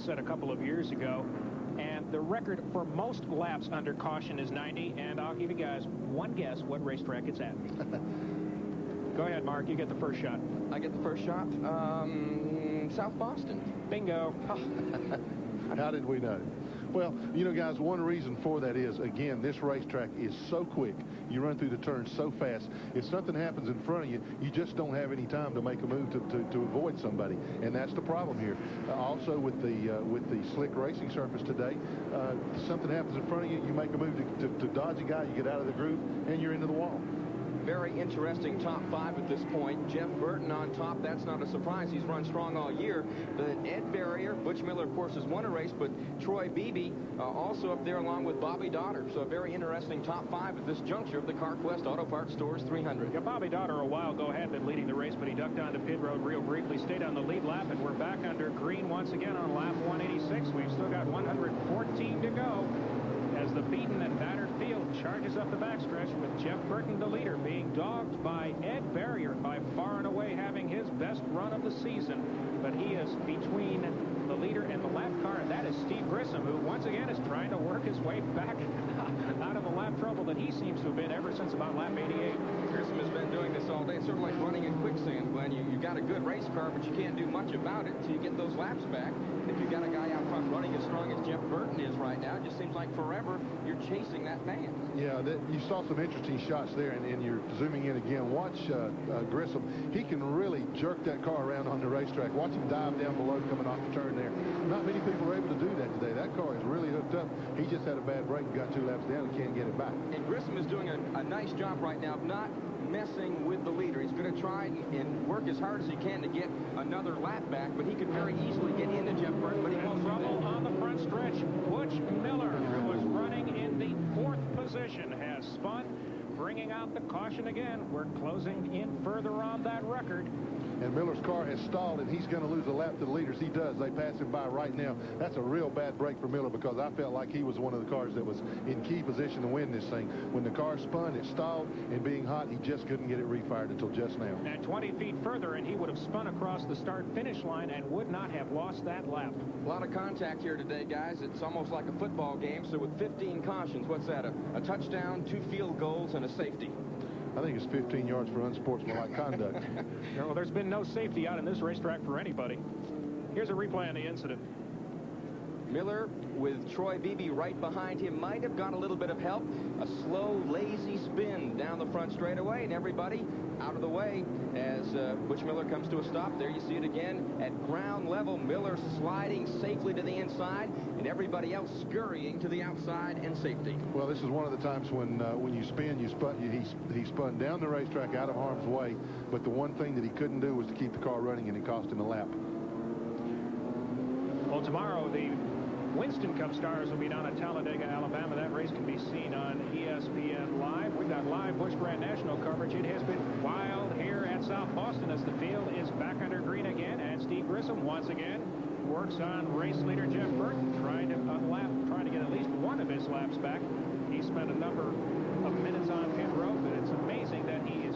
set a couple of years ago. And the record for most laps under caution is 90. And I'll give you guys one guess what racetrack it's at. Go ahead, Mark. You get the first shot. I get the first shot? South Boston. Bingo. How did we know? Well, you know, guys, one reason for that is, again, this racetrack is so quick. You run through the turns so fast. If something happens in front of you, you just don't have any time to make a move to avoid somebody. And that's the problem here. Also, with the slick racing surface today, something happens in front of you, you make a move to dodge a guy, you get out of the groove, and you're into the wall. Very interesting top 5 at this point. Jeff Burton on top. That's not a surprise. He's run strong all year. But Ed Barrier, Butch Miller, of course, has won a race, but Troy Beebe also up there along with Bobby Daughter. So a very interesting top 5 at this juncture of the Carquest Auto Parts Stores 300. Yeah, Bobby Daughter a while ago had been leading the race, but he ducked onto pit road real briefly, stayed on the lead lap, and we're back under green once again on lap 186. We've still got 114 to go as the beaten and battered field charges up the backstretch with Jeff Burton, the leader, being dogged by Ed Barrier, by far and away having his best run of the season. But he is between the leader and the lap car, and that is Steve Grissom, who once again is trying to work his way back out of the lap trouble that he seems to have been ever since about lap 88. Grissom has been doing this all day. It's sort of like running in quicksand, Glenn. You got a good race car, but you can't do much about it until you get those laps back. If you've got a guy out front running as strong as Jeff Burton is right now, it just seems like forever you're chasing that man. Yeah, you saw some interesting shots there, and you're zooming in again. Watch Grissom. He can really jerk that car around on the racetrack. Watch him dive down below coming off the turn there. Not many people are able to do that today. That car is really hooked up. He just had a bad break and got 2 laps down and can't get it back. And Grissom is doing a nice job right now of not messing with the leader. He's going to try and work as hard as he can to get another lap back, but he could very easily get into Jeff Burton, but he won't. Trouble on the front stretch. Butch Miller, who was running in the 4th position, has spun, bringing out the caution again. We're closing in further on that record. And Miller's car has stalled, and he's going to lose a lap to the leaders. He does. They pass him by right now. That's a real bad break for Miller, because I felt like he was one of the cars that was in key position to win this thing. When the car spun, it stalled, and being hot, he just couldn't get it refired until just now. And 20 feet further, and he would have spun across the start-finish line and would not have lost that lap. A lot of contact here today, guys. It's almost like a football game. So with 15 cautions, what's that? A touchdown, 2 field goals, and a safety. I think it's 15 yards for unsportsmanlike conduct. No, there's been no safety out in this racetrack for anybody. Here's a replay on the incident. Miller, with Troy Beebe right behind him, might have got a little bit of help. A slow, lazy spin down the front straightaway, and everybody out of the way as Butch Miller comes to a stop. There you see it again at ground level. Miller sliding safely to the inside, and everybody else scurrying to the outside and safety. Well, this is one of the times when you spin, he spun down the racetrack out of harm's way, but the one thing that he couldn't do was to keep the car running, and it cost him a lap. Well, tomorrow the Winston Cup Stars will be down at Talladega, Alabama. That race can be seen on ESPN Live. We've got live Busch Grand National coverage. It has been wild here at South Boston as the field is back under green again, and Steve Grissom once again works on race leader Jeff Burton, trying to get at least one of his laps back. He spent a number of minutes on pit road, but it's amazing that he is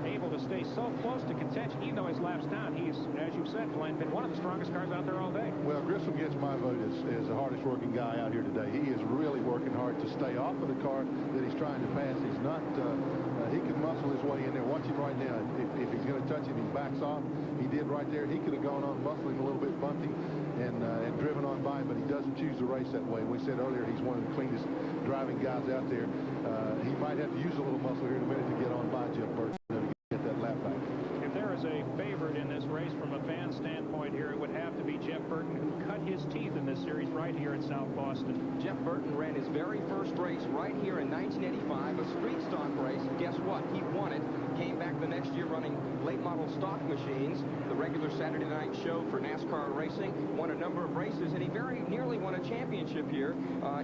able to stay so close to contention, even though his lap's down. He's, as you've said, Glenn, been one of the strongest cars out there all day. Well, Grissom gets my vote as the hardest working guy out here today. He is really working hard to stay off of the car that he's trying to pass. He's not, he can muscle his way in there. Watch him right now. If he's going to touch him, he backs off. He did right there. He could have gone on muscling a little bit, bumped him, and driven on by, but he doesn't choose to race that way. We said earlier he's one of the cleanest driving guys out there. He might have to use a little muscle here in a minute to get on by Jeff Burton. Get that lap back. If there is a favorite in this race from a fan standpoint here, it would have to be Jeff Burton, who cut his teeth in this series right here at South Boston. Jeff Burton ran his very first race right here in 1985, a street stock race. Guess what? He won it. Came back the next year running late model stock machines, the regular Saturday night show for NASCAR racing. Won a number of races, and he very nearly won a championship here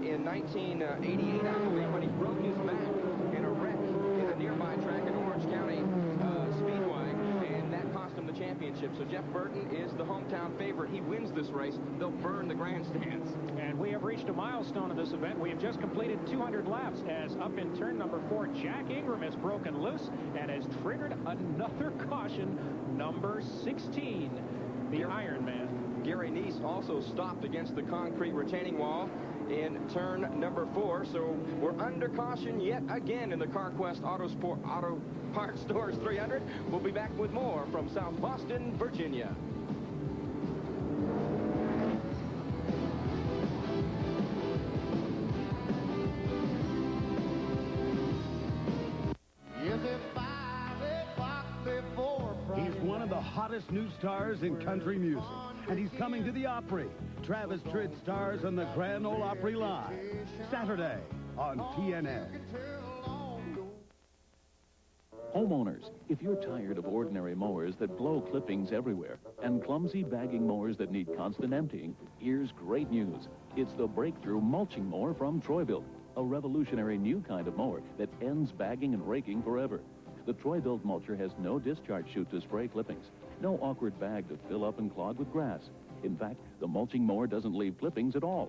in 1988, I believe, when he broke his back in a wreck in a nearby track in Orange County Speedway, and that cost him the championship. So Jeff Burton is the hometown favorite. He wins this race. They'll burn the grandstands. And we have reached a milestone in this event. We have just completed 200 laps as up in turn number 4, Jack Ingram has broken loose and has triggered another caution, number 16, the Iron Man. Gary Neese also stopped against the concrete retaining wall in turn number 4, so we're under caution yet again in the Carquest Auto Parts Stores 300. We'll be back with more from South Boston, Virginia. He's one of the hottest new stars in country music, and he's coming to the Opry. Travis Tritt stars on the Grand Ole Opry Live, Saturday on TNN. Homeowners, if you're tired of ordinary mowers that blow clippings everywhere and clumsy bagging mowers that need constant emptying, here's great news. It's the breakthrough mulching mower from Troy-Bilt, a revolutionary new kind of mower that ends bagging and raking forever. The Troy-Bilt mulcher has no discharge chute to spray clippings, no awkward bag to fill up and clog with grass. In fact, the mulching mower doesn't leave clippings at all.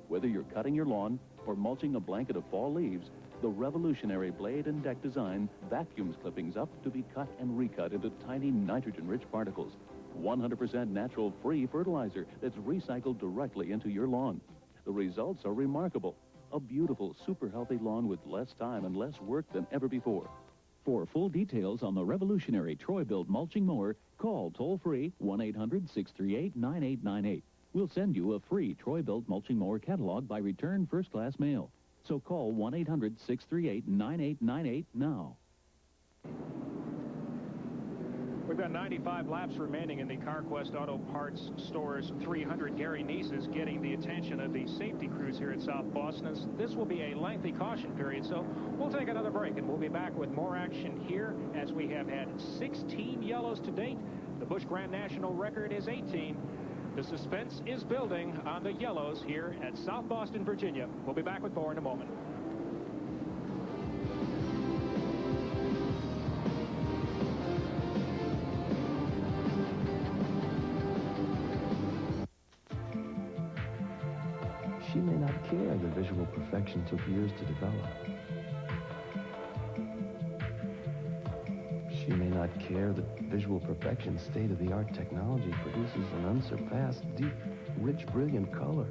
Whether you're cutting your lawn or mulching a blanket of fall leaves, the revolutionary blade and deck design vacuums clippings up to be cut and recut into tiny nitrogen-rich particles. 100% natural free fertilizer that's recycled directly into your lawn. The results are remarkable. A beautiful, super healthy lawn with less time and less work than ever before. For full details on the revolutionary Troy-Bilt mulching mower, call toll-free 1-800-638-9898. We'll send you a free Troy-Bilt mulching mower catalog by return first-class mail. So call 1-800-638-9898 now. We've got 95 laps remaining in the Carquest Auto Parts Stores 300. Gary Neese is getting the attention of the safety crews here at South Boston. This will be a lengthy caution period, so we'll take another break, and we'll be back with more action here as we have had 16 yellows to date. The Busch Grand National record is 18. The suspense is building on the yellows here at South Boston, Virginia. We'll be back with more in a moment. She may not care that visual perfection took years to develop. She may not care that visual perfection's state-of-the-art technology produces an unsurpassed, deep, rich, brilliant color.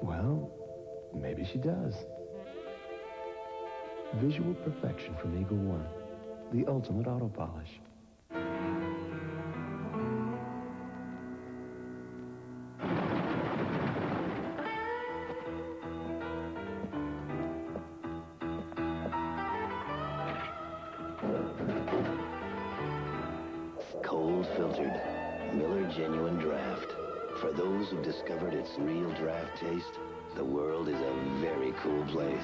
Well, maybe she does. Visual perfection from Eagle One, the ultimate auto polish. unfiltered Miller Genuine Draft. For those who've discovered its real draft taste, the world is a very cool place.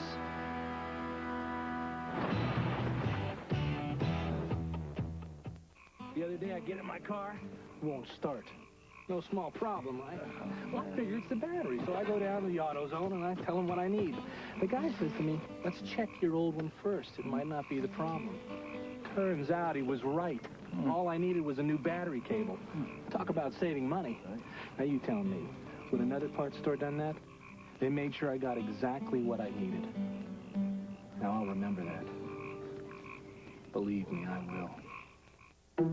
The other day I get in my car, won't start. No small problem, right? Well, I figure it's the battery, so I go down to the AutoZone and I tell them what I need. The guy says to me, let's check your old one first. It might not be the problem. Turns out he was right. All I needed was a new battery cable. Talk about saving money. Now you tell me, would another parts store done that? They made sure I got exactly what I needed. Now I'll remember that. Believe me, I will.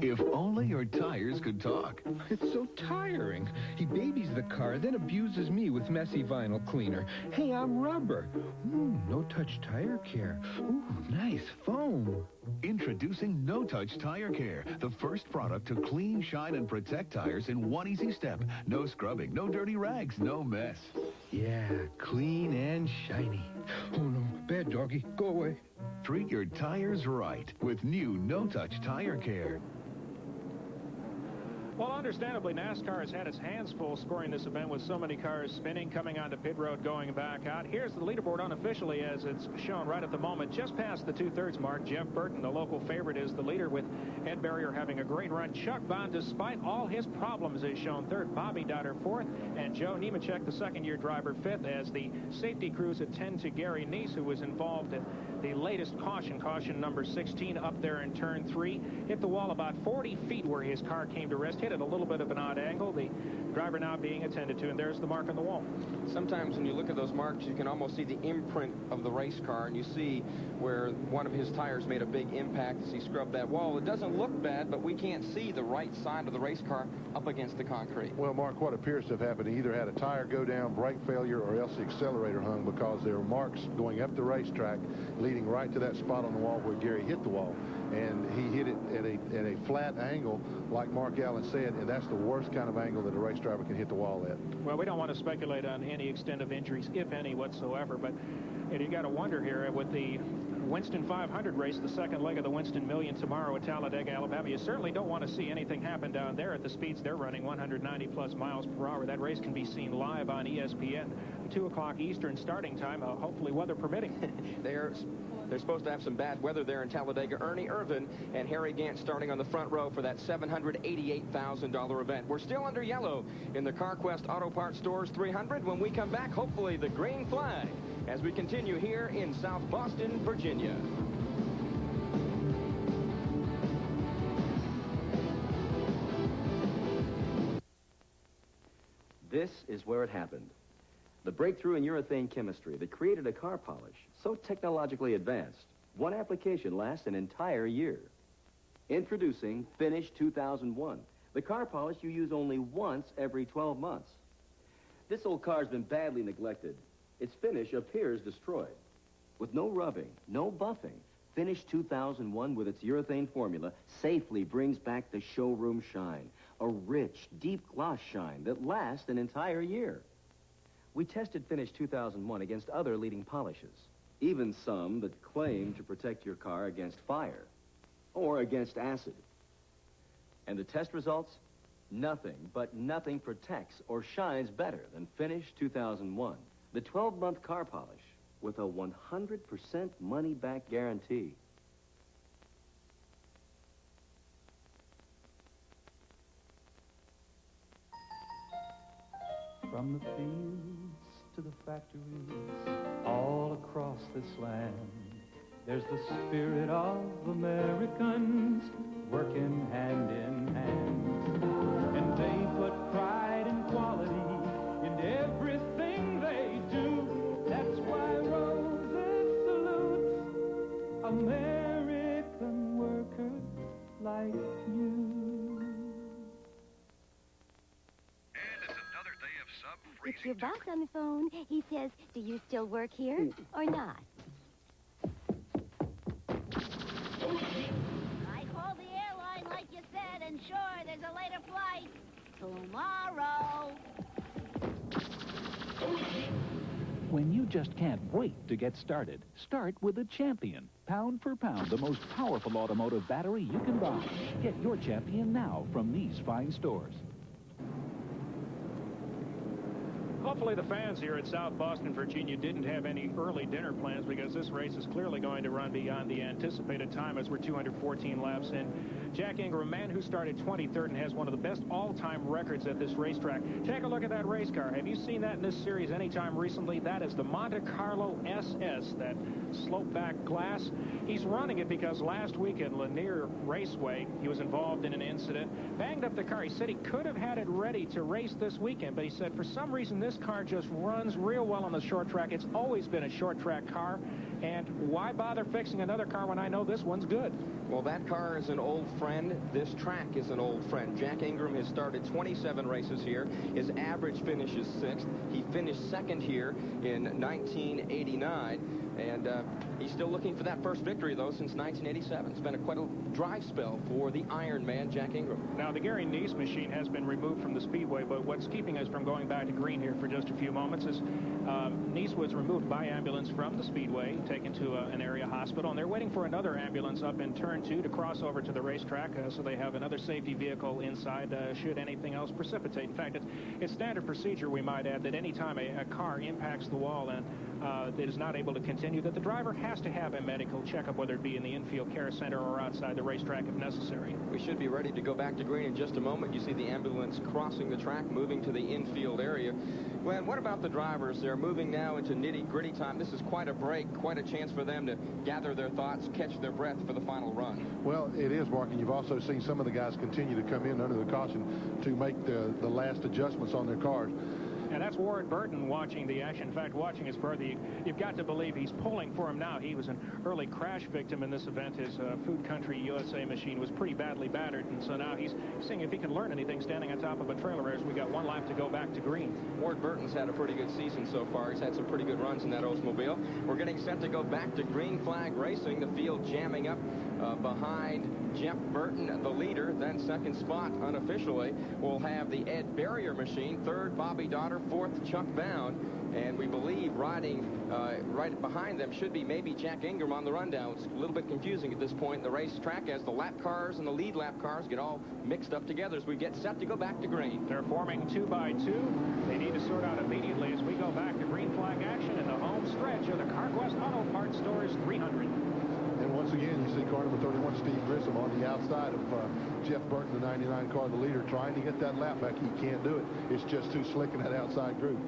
If only your tires could talk. It's so tiring. He babies the car, then abuses me with messy vinyl cleaner. Hey, I'm rubber. No-touch tire care. Ooh, nice foam. Introducing No Touch Tire Care, the first product to clean, shine, and protect tires in one easy step. No scrubbing, no dirty rags, no mess. Yeah, clean and shiny. Oh, no, bad doggy. Go away. Treat your tires right with new No Touch Tire Care. Well, understandably, NASCAR has had its hands full scoring this event with so many cars spinning, coming onto pit road, going back out. Here's the leaderboard unofficially as it's shown right at the moment. Just past the two-thirds mark, Jeff Burton, the local favorite, is the leader with Ed Barrier having a great run. Chuck Bond, despite all his problems, is shown third. Bobby Dotter fourth. And Joe Nemechek, the second-year driver, fifth, as the safety crews attend to Gary Neese, who was involved in the latest caution number 16, up there in turn 3. Hit the wall about 40 feet where his car came to rest. Hit at a little bit of an odd angle. The driver now being attended to, and there's the mark on the wall. Sometimes when you look at those marks, you can almost see the imprint of the race car, and you see where one of his tires made a big impact as he scrubbed that wall. It doesn't look bad, but we can't see the right side of the race car up against the concrete. Well, Mark, what appears to have happened, he either had a tire go down, brake failure, or else the accelerator hung, because there were marks going up the racetrack leading right to that spot on the wall where Gary hit the wall. And he hit it at a flat angle, like Mark Allen said, and that's the worst kind of angle that a race driver can hit the wall at. Well, we don't want to speculate on any extent of injuries, if any, whatsoever, but you got to wonder here with the Winston 500 race, the second leg of the Winston Million tomorrow at Talladega, Alabama. You certainly don't want to see anything happen down there at the speeds they're running, 190+ miles per hour. That race can be seen live on ESPN, 2 o'clock Eastern starting time, hopefully weather permitting. They're supposed to have some bad weather there in Talladega. Ernie Irvin and Harry Gant starting on the front row for that $788,000 event. We're still under yellow in the Carquest Auto Parts Stores 300. When we come back, hopefully the green flag as we continue here in South Boston, Virginia. This is where it happened. The breakthrough in urethane chemistry that created a car polish so technologically advanced, one application lasts an entire year. Introducing Finish 2001, the car polish you use only once every 12 months. This old car's been badly neglected. Its finish appears destroyed. With no rubbing, no buffing, Finish 2001 with its urethane formula safely brings back the showroom shine, a rich, deep gloss shine that lasts an entire year. We tested Finish 2001 against other leading polishes, even some that claim to protect your car against fire or against acid. And the test results? Nothing, but nothing protects or shines better than Finish 2001, the 12-month car polish with a 100% money-back guarantee. From the fields to the factories, all across this land, there's the spirit of Americans working hand in hand. And they put pride and quality in everything they do. That's why Roses salutes American workers like you. It's your boss on the phone. He says, do you still work here or not? I called the airline like you said, and sure, there's a later flight. Tomorrow. When you just can't wait to get started, start with the Champion. Pound for pound, the most powerful automotive battery you can buy. Get your Champion now from these fine stores. Hopefully the fans here at South Boston, Virginia didn't have any early dinner plans, because this race is clearly going to run beyond the anticipated time as we're 214 laps in. Jack Ingram, man who started 23rd and has one of the best all-time records at this racetrack. Take a look at that race car. Have you seen that in this series anytime recently? That is the Monte Carlo SS, that slope-back glass. He's running it because last week at Lanier Raceway, he was involved in an incident, banged up the car. He said he could have had it ready to race this weekend, but he said for some reason this car just runs real well on the short track. It's always been a short track car, and why bother fixing another car when I know this one's good? Well, that car is an old friend. This track is an old friend. Jack Ingram has started 27 races here. His average finish is 6th. He finished 2nd here in 1989. And he's still looking for that first victory, though, since 1987. It's been quite a dry spell for the Iron Man, Jack Ingram. Now, the Gary Neese machine has been removed from the Speedway, but what's keeping us from going back to green here for just a few moments is Neese was removed by ambulance from the Speedway, taken to an area hospital, and they're waiting for another ambulance up in Turn 2 to cross over to the racetrack, so they have another safety vehicle inside should anything else precipitate. In fact, it's standard procedure, we might add, that any time a car impacts the wall and it is not able to continue, that the driver has to have a medical checkup, whether it be in the infield care center or outside the racetrack if necessary. We should be ready to go back to green in just a moment. You see the ambulance crossing the track, moving to the infield area. Glenn, what about the drivers? They're moving now into nitty-gritty time. This is quite a break, quite a chance for them to gather their thoughts, catch their breath for the final run. Well, it is, Mark, and you've also seen some of the guys continue to come in under the caution to make the last adjustments on their cars. And that's Ward Burton watching the action. In fact, watching his brother, you've got to believe he's pulling for him now. He was an early crash victim in this event. His Food Country USA machine was pretty badly battered, and so now he's seeing if he can learn anything standing on top of a trailer as we got one lap to go back to green. Ward Burton's had a pretty good season so far. He's had some pretty good runs in that Oldsmobile. We're getting set to go back to green flag racing. The field jamming up behind Jeff Burton, the leader. Then second spot unofficially we'll have the Ed Barrier machine. Third, Bobby Daughter. Fourth, Chuck Bound. And we believe riding right behind them should be maybe Jack Ingram on the rundown. It's a little bit confusing at this point in the racetrack as the lap cars and the lead lap cars get all mixed up together as we get set to go back to green. They're forming 2 by 2. They need to sort out immediately as we go back to green flag action in the home stretch of the Carquest Auto Parts Stores 300. And once again, you see car number 31, Steve Grissom, on the outside of Jeff Burton, the 99 car, the leader, trying to get that lap back. He can't do it. It's just too slick in that outside group.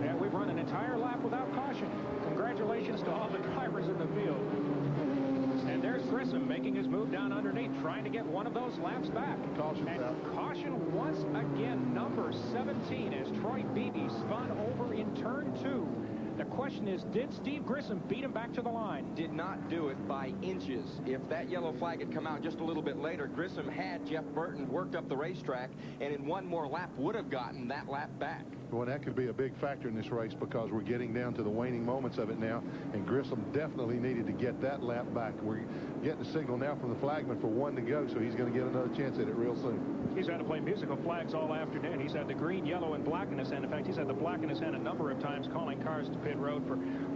Yeah, we've run an entire lap without caution. Congratulations to all the drivers in the field. And there's Grissom making his move down underneath, trying to get one of those laps back. Caution's out. Caution once again, number 17, as Troy Beebe spun over in turn 2. The question is, did Steve Grissom beat him back to the line? Did not do it by inches. If that yellow flag had come out just a little bit later, Grissom had Jeff Burton worked up the racetrack, and in one more lap would have gotten that lap back. Well, that could be a big factor in this race because we're getting down to the waning moments of it now, and Grissom definitely needed to get that lap back. We're getting a signal now from the flagman for 1 to go, so he's going to get another chance at it real soon. He's had to play musical flags all afternoon. He's had the green, yellow, and black in his hand. In fact, he's had the black in his hand a number of times, calling cars to pit road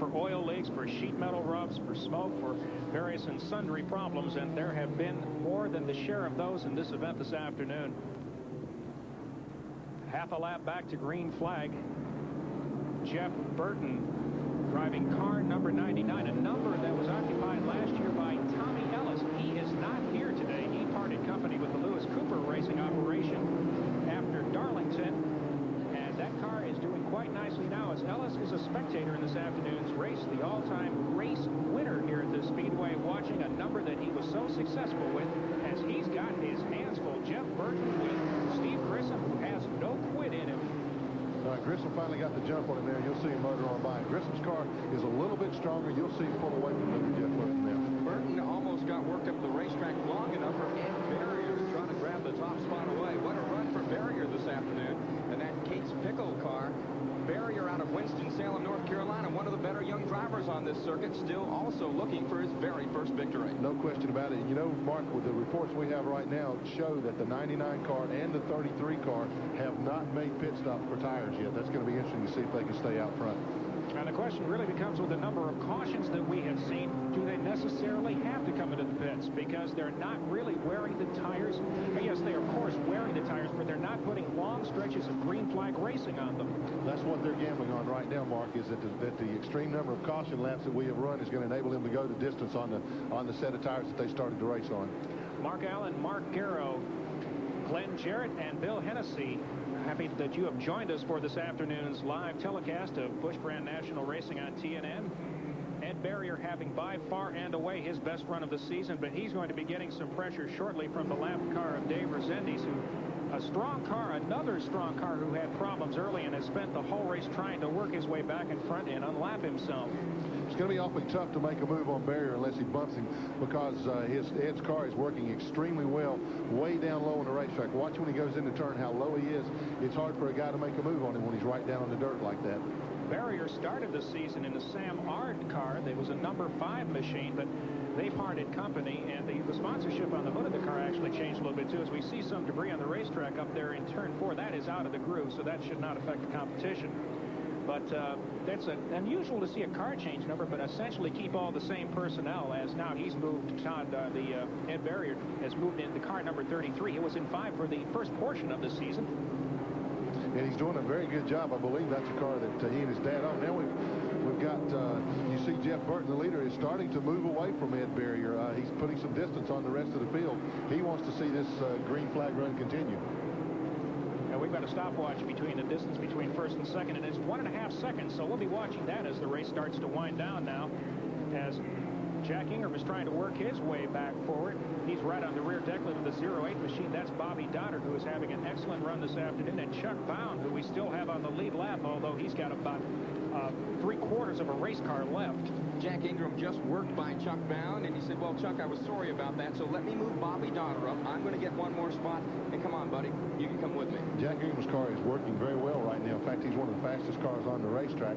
for oil leaks, for sheet metal rubs, for smoke, for various and sundry problems, and there have been more than the share of those in this event this afternoon. Half a lap back to green flag. Jeff Burton driving car number 99, a number that was occupied last year by Tommy Ellis. He is not here today. He parted company with the Lewis Cooper racing operation after Darlington, and that car is doing quite nicely now as Ellis is a spectator in this afternoon's race, the all-time race winner here at the Speedway, watching a number that he was so successful with as he's got his hands full. Jeff Burton with Steve Grissom, who has no quit in him. Grissom finally got the jump on him there. You'll see him motor on by. Grissom's car is a little bit stronger. You'll see him pull away from Jeff Burton now. Burton almost got worked up the racetrack long enough for Ed Barrier to try to grab the top spot away. What a run for Barrier this afternoon. And that Kate's Pickle car, Barrier out of Winston-Salem, North Carolina, one of the better young drivers on this circuit, still also looking for his very first victory. No question about it. You know, Mark, with the reports we have right now show that the 99 car and the 33 car have not made pit stops for tires yet. That's going to be interesting to see if they can stay out front. And the question really becomes, with the number of cautions that we have seen, do they necessarily have to come into the pits? Because they're not really wearing the tires. Yes, they are, of course, wearing the tires, but they're not putting long stretches of green flag racing on them. That's what they're gambling on right now, Mark, is that the extreme number of caution laps that we have run is going to enable them to go the distance on the set of tires that they started to race on. Mark Allen, Mark Garrow, Glenn Jarrett, and Bill Hennessy, happy that you have joined us for this afternoon's live telecast of Busch Grand National Racing on TNN. Ed Barrier having by far and away his best run of the season, but he's going to be getting some pressure shortly from the lap car of Dave Rezendes, who a strong car, another strong car who had problems early and has spent the whole race trying to work his way back in front and unlap himself. It's going to be awfully tough to make a move on Barrier unless he bumps him, because Ed's car is working extremely well way down low on the racetrack. Watch when he goes into turn how low he is. It's hard for a guy to make a move on him when he's right down on the dirt like that. Barrier started the season in the Sam Ard car. There was a number 5 machine, but they parted company, and the sponsorship on the hood of the car actually changed a little bit too, as we see some debris on the racetrack up there in turn 4. That is out of the groove, so that should not affect the competition. But that's unusual to see a car change number, but essentially keep all the same personnel, as now he's moved. Ed Barrier has moved into car number 33. He was in 5 for the first portion of the season. And he's doing a very good job. I believe that's a car that he and his dad own. Now we've got, you see Jeff Burton, the leader, is starting to move away from Ed Barrier. He's putting some distance on the rest of the field. He wants to see this green flag run continue. Now we've got a stopwatch between the distance between first and second, and it's 1.5 seconds, so we'll be watching that as the race starts to wind down now, as Jack Ingram is trying to work his way back forward. He's right on the rear deck of the 08 machine. That's Bobby Dotter, who is having an excellent run this afternoon, and Chuck Bound, who we still have on the lead lap, although he's got about 3/4 of a race car left. Jack Ingram just worked by Chuck Bound, and he said, well, Chuck, I was sorry about that, so let me move Bobby Dotter up. I'm going to get one more spot, and come on, buddy, you can come with me. Jack Ingram's car is working very well right now. In fact, he's one of the fastest cars on the racetrack.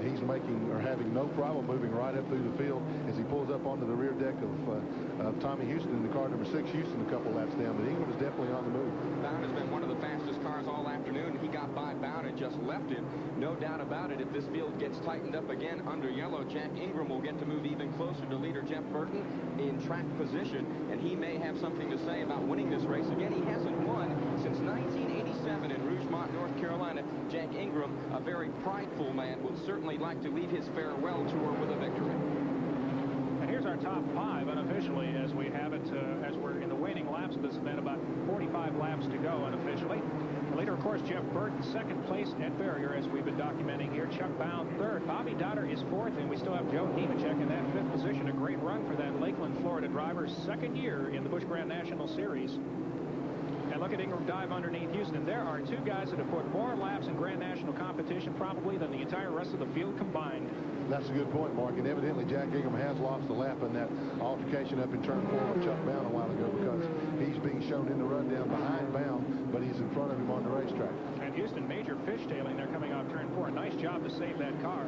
He's having no problem moving right up through the field as he pulls up onto the rear deck of Tommy Houston in the car number 6. Houston a couple laps down, but Ingram is definitely on the move. Bound has been one of the fastest cars all afternoon. He got by Bound and just left him. No doubt about it, if this field gets tightened up again under yellow, Jack Ingram will get to move even closer to leader Jeff Burton in track position, and he may have something to say about winning this race. Again, he hasn't won since 1987 in Rougemont, North Carolina. Jack Ingram, a very prideful man, will certainly like to leave his farewell tour with a victory. And here's our top 5 unofficially, as we have it, as we're in the waning laps of this event, about 45 laps to go unofficially. The leader, of course, Jeff Burton, 2nd place at Barrier, as we've been documenting here. Chuck Bound 3rd. Bobby Dotter is 4th, and we still have Joe Nemechek in that 5th position. A great run for that Lakeland, Florida driver, 2nd year in the Busch Grand National Series. And look at Ingram dive underneath Houston. There are 2 guys that have put more laps in Grand National competition probably than the entire rest of the field combined. That's a good point, Mark. And evidently Jack Ingram has lost a lap in that altercation up in turn 4 with Chuck Bound a while ago, because he's being shown in the rundown behind Bound, but he's in front of him on the racetrack. And Houston, major fishtailing there coming off turn 4. Nice job to save that car.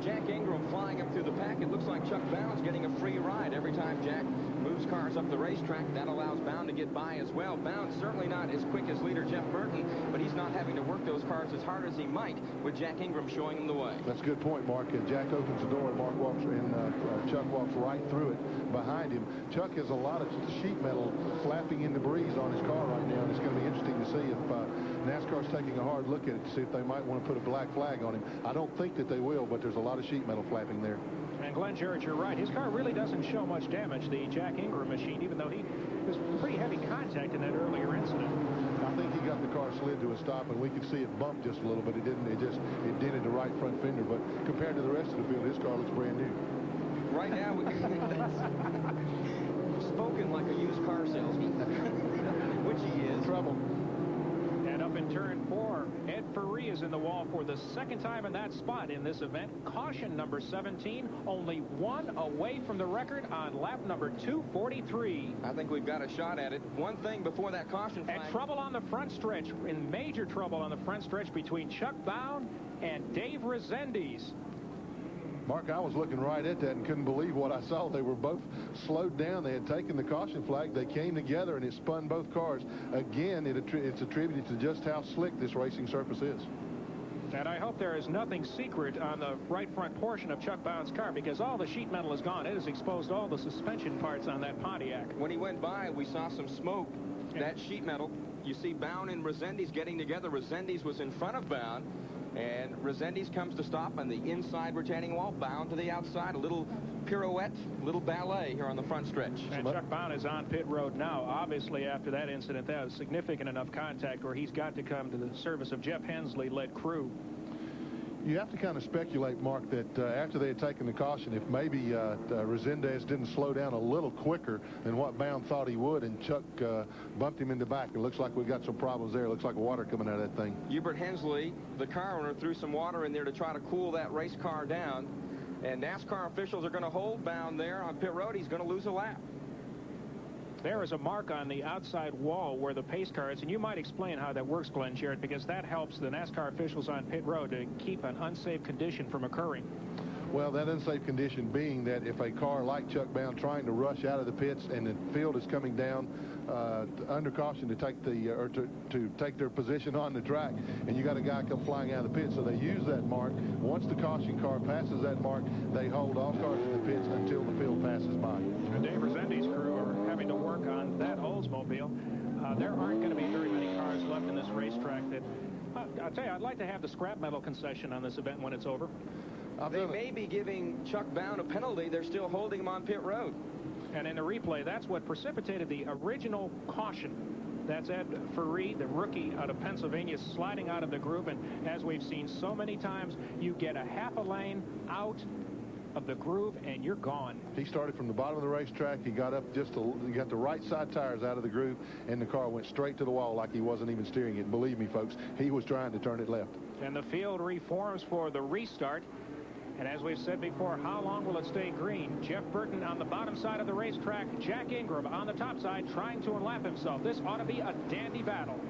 Jack Ingram flying up through the pack. It looks like Chuck Bound's getting a free ride every time Jack moves cars up the racetrack. That allows Bound to get by as well. Bound certainly not as quick as leader Jeff Burton, but he's not having to work those cars as hard as he might with Jack Ingram showing him the way. That's a good point, Mark. Jack opens the door and Mark walks and Chuck walks right through it behind him. Chuck has a lot of sheet metal flapping in the breeze on his car right now, and it's going to be interesting to see if NASCAR's taking a hard look at it to see if they might want to put a black flag on him. I don't think that they will, but there's a lot of sheet metal flapping there. And Glenn Jarrett, you're right. His car really doesn't show much damage, the Jack Ingram machine, even though he was pretty heavy contact in that earlier incident. I think he got the car slid to a stop, and we could see it bump just a little bit. It didn't. It dented the right front fender. But compared to the rest of the field, his car looks brand new. Right now, spoken like a used car salesman, which he is. Trouble. And up in turn 4, Ed Ferree is in the wall for the 2nd time in that spot in this event. Caution number 17, only 1 away from the record on lap number 243. I think we've got a shot at it. One thing before that caution flag. And trouble on the front stretch, in major trouble on the front stretch between Chuck Bound and Dave Rezendes. Mark, I was looking right at that and couldn't believe what I saw. They were both slowed down. They had taken the caution flag. They came together, and it spun both cars. Again, it's attributed to just how slick this racing surface is. And I hope there is nothing secret on the right front portion of Chuck Bound's car, because all the sheet metal is gone. It has exposed all the suspension parts on that Pontiac. When he went by, we saw some smoke. That sheet metal, you see Bound and Resendiz getting together. Resendiz was in front of Bound, and Resendiz comes to stop on the inside retaining wall. Bound to the outside, a little pirouette, little ballet here on the front stretch. And Chuck Bound is on pit road now. Obviously, after that incident, that was significant enough contact where he's got to come to the service of Jeff Hensley-led crew. You have to kind of speculate, Mark, that after they had taken the caution, if maybe Resendiz didn't slow down a little quicker than what Bound thought he would, and Chuck bumped him in the back. It looks like we got some problems there. It looks like water coming out of that thing. Hubert Hensley, the car owner, threw some water in there to try to cool that race car down. And NASCAR officials are going to hold Bound there on pit road. He's going to lose a lap. There is a mark on the outside wall where the pace car is, and you might explain how that works, Glenn Jarrett, because that helps the NASCAR officials on pit road to keep an unsafe condition from occurring. Well, that unsafe condition being that if a car like Chuck Bound trying to rush out of the pits and the field is coming down under caution to take to take their position on the track, and you got a guy come flying out of the pit, so they use that mark. Once the caution car passes that mark, they hold all cars in the pits until the field passes by. And Dave Resendi's crew are having to work on that Oldsmobile. There aren't going to be very many cars left in this racetrack. That I'll tell you, I'd like to have the scrap metal concession on this event when it's over. They may be giving Chuck Bound a penalty. They're still holding him on pit road. And in the replay, that's what precipitated the original caution. That's Ed Ferree, the rookie out of Pennsylvania, sliding out of the groove. And as we've seen so many times, you get a half a lane out of the groove and you're gone. He started from the bottom of the racetrack. He got up he got the right side tires out of the groove, and the car went straight to the wall like he wasn't even steering it. Believe me, folks, he was trying to turn it left. And the field reforms for the restart. And as we've said before, how long will it stay green? Jeff Burton on the bottom side of the racetrack, Jack Ingram on the top side trying to unlap himself. This ought to be a dandy battle.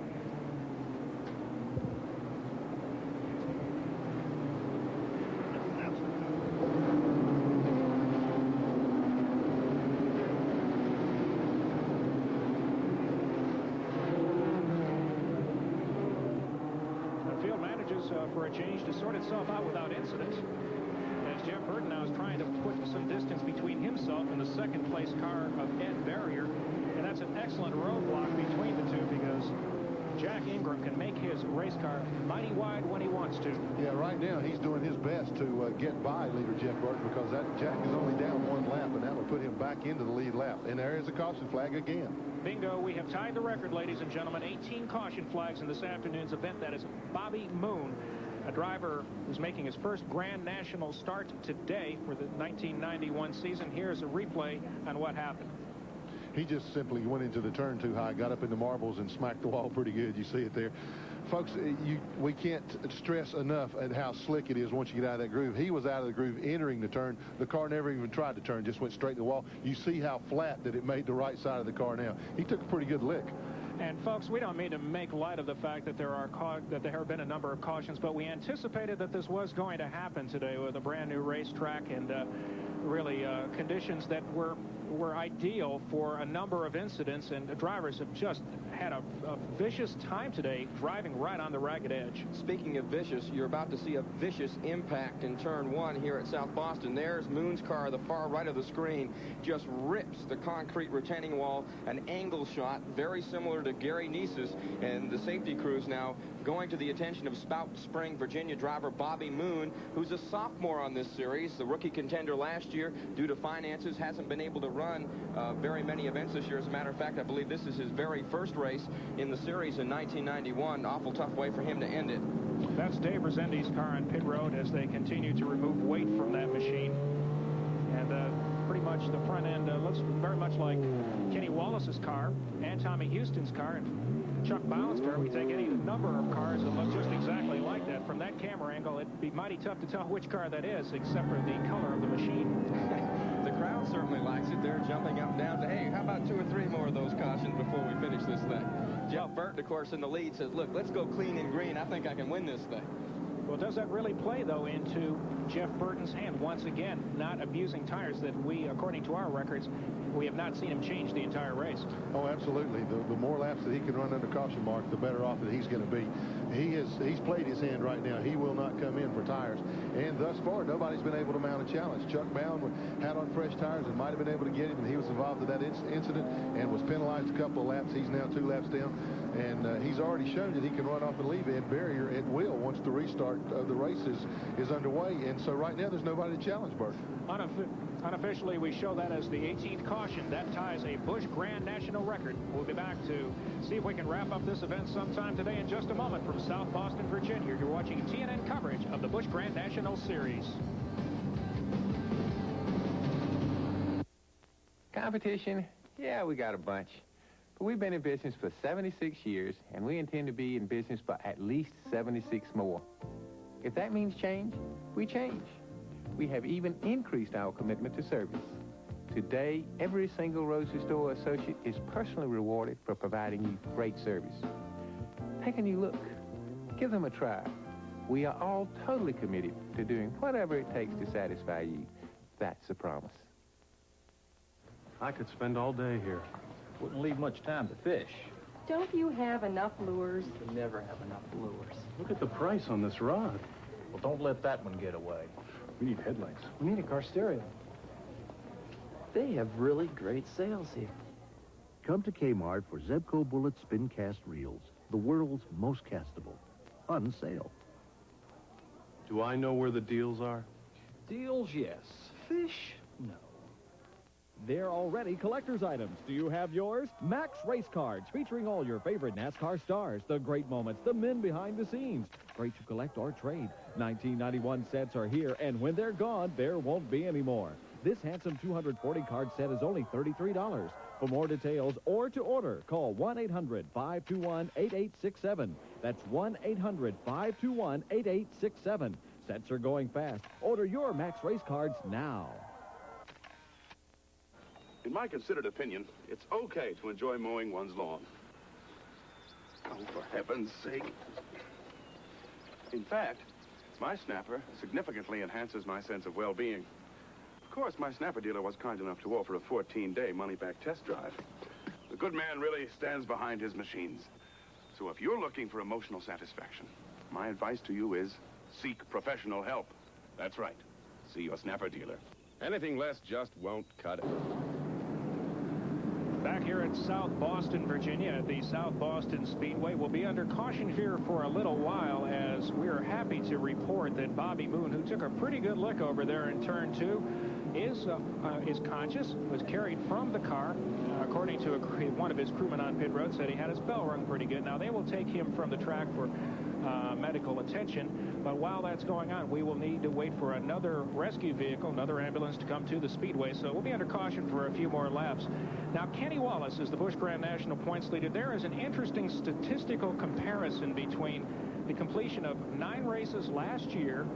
The field manages for a change to sort itself out without incident. Jeff Burton now is trying to put some distance between himself and the second-place car of Ed Barrier. And that's an excellent roadblock between the two, because Jack Ingram can make his race car mighty wide when he wants to. Yeah, right now he's doing his best to get by leader Jeff Burton, because that Jack is only down one lap, and that will put him back into the lead lap. And there is a caution flag again. Bingo, we have tied the record, ladies and gentlemen. 18 caution flags in this afternoon's event. That is Bobby Moon, a driver who's making his first Grand National start today for the 1991 season. Here's a replay on what happened. He just simply went into the turn too high, got up in the marbles, and smacked the wall pretty good. You see it there. Folks, we can't stress enough at how slick it is once you get out of that groove. He was out of the groove entering the turn. The car never even tried to turn, just went straight to the wall. You see how flat that it made the right side of the car now. He took a pretty good lick. And folks, we don't mean to make light of the fact that there have been a number of cautions, but we anticipated that this was going to happen today with a brand new racetrack and really conditions that were ideal for a number of incidents, and the drivers have just had a vicious time today driving right on the ragged edge. Speaking of vicious, you're about to see a vicious impact in turn one here at South Boston. There's Moon's car, the far right of the screen, just rips the concrete retaining wall, an angle shot very similar to Gary Neese's, and the safety crews now going to the attention of Spout Spring, Virginia driver Bobby Moon, who's a sophomore on this series, the rookie contender last year. Due to finances, hasn't been able to run very many events this year. As a matter of fact, I believe this is his very first race in the series in 1991. Awful tough way for him to end it. That's Dave Resendi's car on pit road as they continue to remove weight from that machine. And pretty much the front end looks very much like Kenny Wallace's car and Tommy Houston's car and Chuck Bound's car. We take any number of cars that look just exactly like that. From that camera angle, it'd be mighty tough to tell which car that is, except for the color of the machine. The crowd certainly likes it. They're jumping up and down to, hey, how about 2 or 3 more of those cautions before we finish this thing? Jeff Burton, of course, in the lead says, look, let's go clean and green. I think I can win this thing. Well, does that really play, though, into Jeff Burton's hand? Once again, not abusing tires that we, according to our records, we have not seen him change the entire race. Oh, absolutely. The more laps that he can run under caution mark, the better off that he's going to be. He's played his hand right now. He will not come in for tires. And thus far, nobody's been able to mount a challenge. Chuck Bound had on fresh tires and might have been able to get him, and he was involved in that incident and was penalized a couple of laps. He's now 2 laps down. And he's already shown that he can run off the lead barrier at will once the restart of the race is underway. And so right now, there's nobody to challenge Burt. Unofficially, we show that as the 18th caution. That ties a Busch Grand National record. We'll be back to see if we can wrap up this event sometime today in just a moment from South Boston, Virginia. You're watching TNN coverage of the Busch Grand National Series. Competition? Yeah, we got a bunch. But we've been in business for 76 years, and we intend to be in business for at least 76 more. If that means change, we change. We have even increased our commitment to service. Today, every single Rosary Store associate is personally rewarded for providing you great service. Take a new look. Give them a try. We are all totally committed to doing whatever it takes to satisfy you. That's a promise. I could spend all day here. Wouldn't leave much time to fish. Don't you have enough lures? You never have enough lures. Look at the price on this rod. Well, don't let that one get away. We need headlights. We need a car stereo. They have really great sales here. Come to Kmart for Zebco Bullet Spin Cast Reels, the world's most castable. On sale. Do I know where the deals are? Deals, yes. Fish, no. They're already collector's items. Do you have yours? Max Race Cards, featuring all your favorite NASCAR stars, the great moments, the men behind the scenes. Great to collect or trade. 1991 sets are here, and when they're gone, there won't be any more. This handsome 240-card set is only $33. For more details or to order, call 1-800-521-8867. That's 1-800-521-8867. Sets are going fast. Order your Max Race Cards now. In my considered opinion, it's okay to enjoy mowing one's lawn. Oh, for heaven's sake. In fact, my snapper significantly enhances my sense of well-being. Of course, my snapper dealer was kind enough to offer a 14-day money-back test drive. The good man really stands behind his machines. So if you're looking for emotional satisfaction, my advice to you is seek professional help. That's right. See your snapper dealer. Anything less just won't cut it. Back here at South Boston, Virginia, at the South Boston Speedway, we'll be under caution here for a little while, as we are happy to report that Bobby Moon, who took a pretty good lick over there in turn 2, is conscious, was carried from the car. According to one of his crewmen on pit road, said he had his bell rung pretty good. Now, they will take him from the track for medical attention, but while that's going on, we will need to wait for another rescue vehicle, another ambulance to come to the Speedway, so we'll be under caution for a few more laps. Now, Kenny Wallace is the Busch Grand National points leader. There is an interesting statistical comparison between the completion of 9 races last year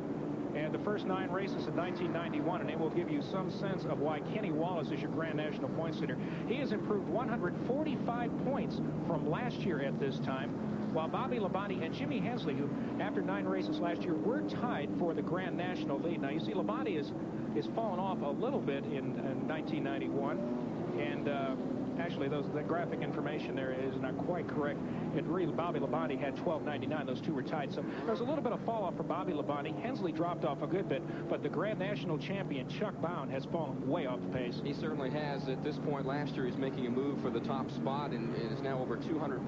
and the first 9 races of 1991, and it will give you some sense of why Kenny Wallace is your Grand National points leader. He has improved 145 points from last year at this time, while Bobby Labonte and Jimmy Hensley, who after 9 races last year were tied for the Grand National lead. Now, you see, Labonte is fallen off a little bit in 1991, and actually, the graphic information there is not quite correct. It really, Bobby Labonte had 12.99. Those two were tied. So there's a little bit of fall off for Bobby Labonte. Hensley dropped off a good bit, but the Grand National champion, Chuck Bound, has fallen way off the pace. He certainly has. At this point last year, he's making a move for the top spot and is now over 200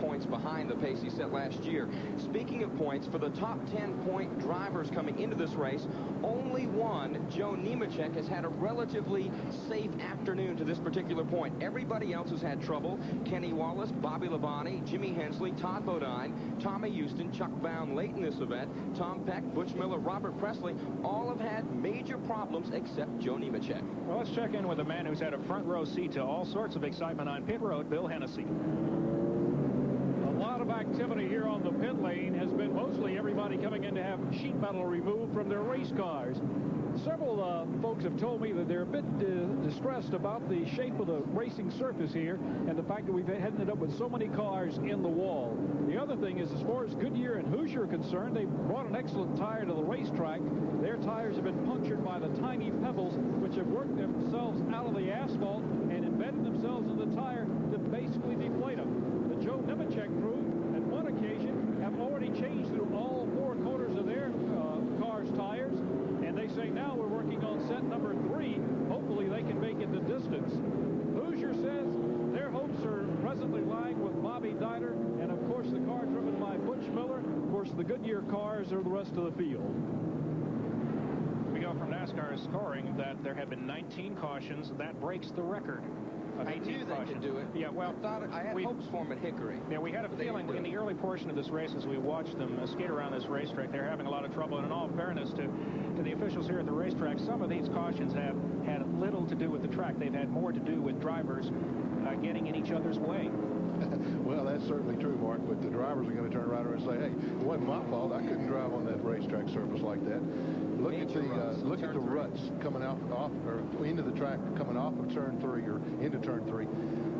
points behind the pace he set last year. Speaking of points, for the top 10-point drivers coming into this race, only one, Joe Nemechek, has had a relatively safe afternoon to this particular point. Everybody else has had trouble. Kenny Wallace, Bobby Labonte, Jimmy Hensley, Todd Bodine, Tommy Houston, Chuck Bound late in this event, Tom Peck, Butch Miller, Robert Presley, all have had major problems except Joe Nemechek. Well, let's check in with a man who's had a front row seat to all sorts of excitement on pit road, Bill Hennessy. A lot of activity here on the pit lane has been mostly everybody coming in to have sheet metal removed from their race cars. Several folks have told me that they're a bit distressed about the shape of the racing surface here and the fact that we've ended up with so many cars in the wall. The other thing is, as far as Goodyear and Hoosier are concerned, they brought an excellent tire to the racetrack. Their tires have been punctured by the tiny pebbles, which have worked themselves out of the asphalt and embedded themselves in the tire to basically deflate them. The Joe Nemechek crew, at one occasion, have already changed through all four quarters of their car's tires, and they say now we're working on set number 3. Hopefully they can make it the distance. Hoosier says their hopes are presently lying with Bobby Diner, and of course the car driven by Butch Miller. Of course the Goodyear cars are the rest of the field. We go from NASCAR scoring that there have been 19 cautions. That breaks the record. I knew they could do it. Yeah, well, I had hopes for them at Hickory. Yeah, we had a feeling in the early portion of this race as we watched them skate around this racetrack, they're having a lot of trouble. And in all fairness to the officials here at the racetrack, some of these cautions have had little to do with the track. They've had more to do with drivers getting in each other's way. Well, that's certainly true, Mark, but the drivers are going to turn right around and say, hey, it wasn't my fault. I couldn't drive on that racetrack surface like that. Look at the ruts coming off or into the track, coming off of turn 3 or into turn 3.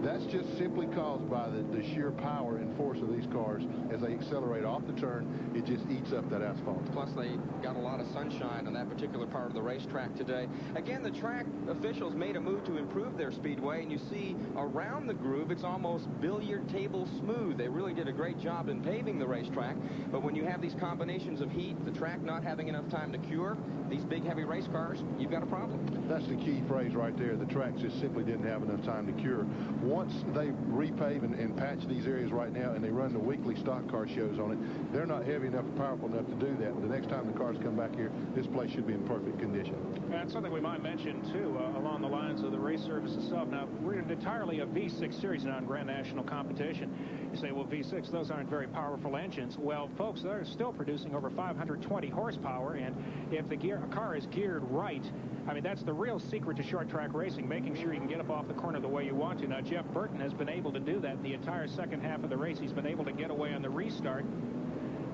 That's just simply caused by the sheer power and force of these cars. As they accelerate off the turn, it just eats up that asphalt. Plus, they got a lot of sunshine on that particular part of the racetrack today. Again, the track officials made a move to improve their speedway, and you see around the groove, it's almost billiard table smooth. They really did a great job in paving the racetrack, but when you have these combinations of heat, the track not having enough time to cure, these big, heavy race cars, you've got a problem. That's the key phrase right there. The track just simply didn't have enough time to cure. Once they repave and patch these areas right now and they run the weekly stock car shows on it, they're not heavy enough and powerful enough to do that. But the next time the cars come back here, this place should be in perfect condition. And something we might mention, too, along the lines of the race service itself. Now, we're entirely a V6 series now in Grand National competition. You say, well, V6, those aren't very powerful engines. Well, folks, they're still producing over 520 horsepower, and if the car is geared right, I mean, that's the real secret to short track racing, making sure you can get up off the corner the way you want to. Now, Jeff Burton has been able to do that in the entire second half of the race. He's been able to get away on the restart,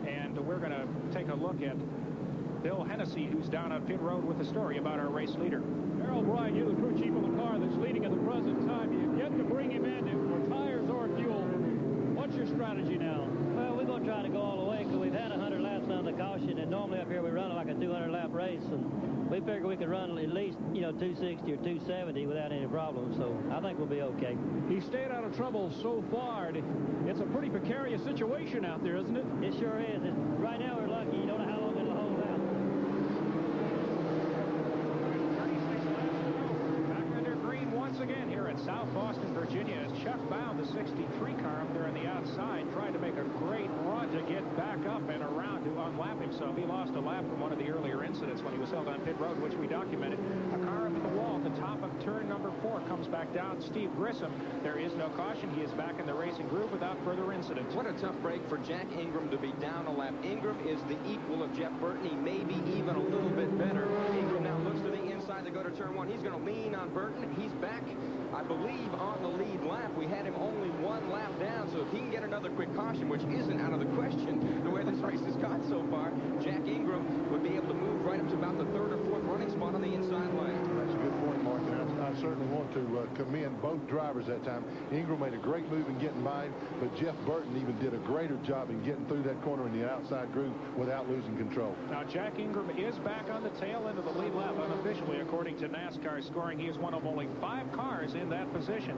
and we're going to take a look at Bill Hennessy, who's down on pit road with a story about our race leader. Harold Bryan, you're the crew chief of the car that's leading at the present time. You've yet to bring him in for tires or fuel. What's your strategy now? Well, we're going to try to go all the way because we've had 100 laps on the caution, and normally up here we run like a 200-lap race, and we figure we could run at least, 260 or 270 without any problems, so I think we'll be okay. He stayed out of trouble so far. It's a pretty precarious situation out there, isn't it? It sure is. Right now we're lucky. You don't know how long it'll hold out. Once again here at South Boston, Virginia, as Chuck Bound, the 63 car up there on the outside, tried to make a great run to get back up and around to unlap himself. He lost a lap from one of the earlier incidents when he was held on pit road, which we documented. A car up at the wall at the top of turn number 4 comes back down. Steve Grissom, there is no caution. He is back in the racing groove without further incident. What a tough break for Jack Ingram to be down a lap. Ingram is the equal of Jeff Burton. He may be even a little bit better. Ingram now looks to the inside to go to turn 1. He's going to lean on Burton. He's back, I believe, on the lead lap. We had him only 1 lap down, so if he can get another quick caution, which isn't out of the question the way this race has gone so far, Jack Ingram would be able to move right up to about the 3rd or 4th running spot on the inside lane. That's a good point, Mark, and I certainly want to commend both drivers that time. Ingram made a great move in getting by him, but Jeff Burton even did a greater job in getting through that corner in the outside groove without losing control. Now, Jack Ingram is back on the tail end of the lead lap unofficially, according to NASCAR scoring. He is one of only 5 cars in that position.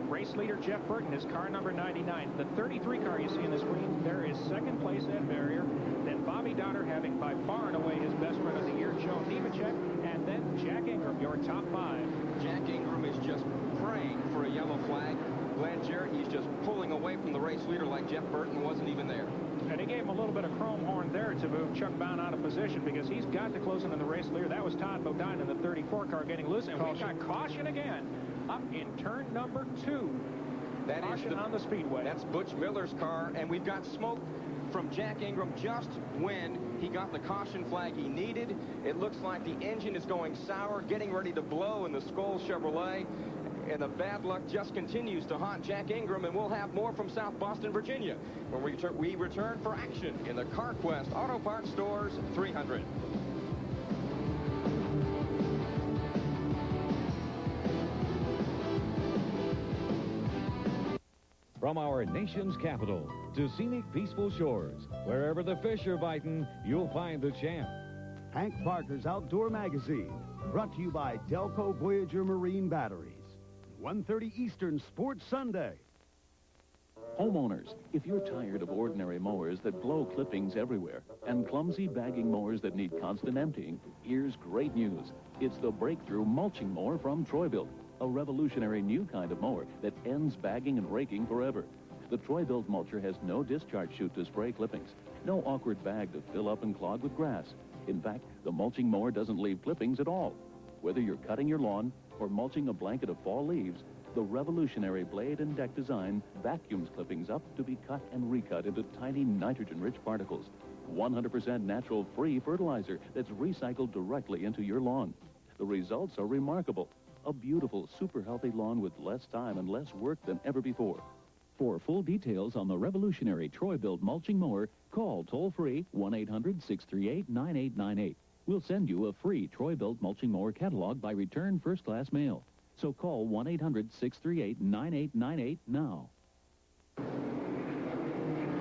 Race leader Jeff Burton is car number 99. The 33 car you see in the screen, there is second place at barrier. Then Bobby Donner having by far and away his best run of the year, Joe Nemechek, and then Jack Ingram, your top 5. Jack Ingram is just praying for a yellow flag. Glenn Jarrett, he's just pulling away from the race leader like Jeff Burton wasn't even there. And he gave him a little bit of chrome horn there to move Chuck Bound out of position because he's got to close in on the race leader. That was Todd Bodine in the 34 car getting loose, and we got caution again up in turn number 2. That caution is on the speedway. That's Butch Miller's car, and we've got smoke from Jack Ingram just when he got the caution flag he needed. It looks like the engine is going sour, getting ready to blow in the Skoll Chevrolet. And the bad luck just continues to haunt Jack Ingram, and we'll have more from South Boston, Virginia, when we return for action in the Carquest Auto Parts Stores 300. From our nation's capital to scenic, peaceful shores, wherever the fish are biting, you'll find the champ. Hank Parker's Outdoor Magazine, brought to you by Delco Voyager Marine Batteries. 1:30 Eastern Sports Sunday. Homeowners, if you're tired of ordinary mowers that blow clippings everywhere and clumsy bagging mowers that need constant emptying, here's great news. It's the breakthrough mulching mower from Troy-Bilt, a revolutionary new kind of mower that ends bagging and raking forever. The Troy-Bilt mulcher has no discharge chute to spray clippings, no awkward bag to fill up and clog with grass. In fact, the mulching mower doesn't leave clippings at all. Whether you're cutting your lawn or mulching a blanket of fall leaves, the revolutionary blade and deck design vacuums clippings up to be cut and recut into tiny nitrogen-rich particles. 100% natural free fertilizer that's recycled directly into your lawn. The results are remarkable. A beautiful, super healthy lawn with less time and less work than ever before. For full details on the revolutionary Troy-Bilt mulching mower, call toll-free 1-800-638-9898. We'll send you a free Troy-Bilt mulching mower catalog by return first-class mail. So call 1-800-638-9898 now.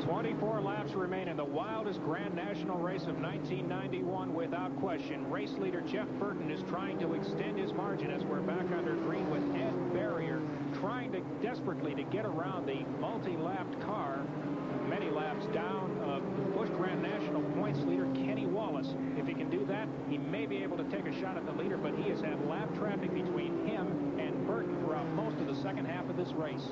24 laps remain in the wildest Grand National race of 1991 without question. Race leader Jeff Burton is trying to extend his margin as we're back under green with Ed Barrier trying desperately to get around the multi-lapped car. Many laps down of Busch Grand National points leader Kenny Wallace. If he can do that, he may be able to take a shot at the leader, but he has had lap traffic between him and Burton throughout most of the second half of this race.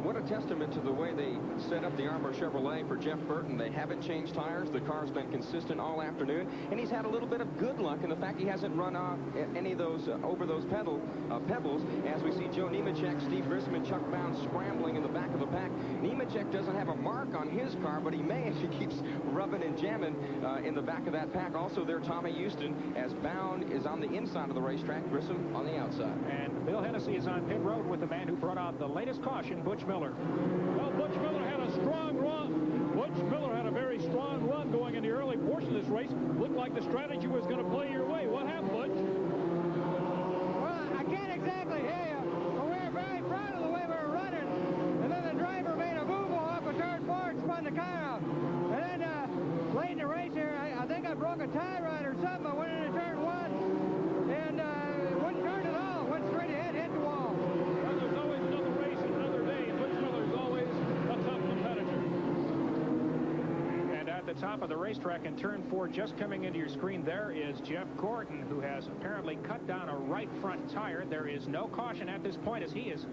What a testament to the way they set up the Armor Chevrolet for Jeff Burton. They haven't changed tires. The car's been consistent all afternoon, and he's had a little bit of good luck in the fact he hasn't run off any of those over those pebbles. As we see Joe Nemechek, Steve Grissom, and Chuck Bound scrambling in the back of the pack. Nemechek doesn't have a mark on his car, but he may if he keeps rubbing and jamming in the back of that pack. Also there, Tommy Houston, as Bound is on the inside of the racetrack, Grissom on the outside. And Bill Hennessy is on pit road with the man who brought out the latest caution, Butch Miller. Well, Butch Miller had a strong run. Butch Miller had a very strong run going in the early portion of this race. Looked like the strategy was going to play your way. What happened, Butch? Well, I can't exactly hear you, but we were very proud of the way we were running. And then the driver made a boo-boo off of turn 4 and spun the car out. And then late in the race here, I think I broke a tie rod or something. I went into turn 1 and wouldn't turn at all. Went straight ahead, hit the wall. Well, there's always another race, another day. Butch Miller's always a tough competitor. And at the top of the racetrack in turn 4, just coming into your screen, there is Jeff Gordon, who has apparently cut down a right front tire. There is no caution at this point as he is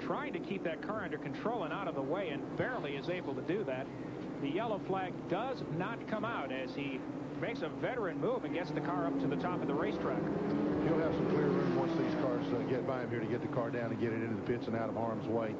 trying to keep that car under control and out of the way, and barely is able to do that. The yellow flag does not come out as he makes a veteran move and gets the car up to the top of the racetrack. He'll have some clear room once these cars get by him here to get the car down and get it into the pits and out of harm's way.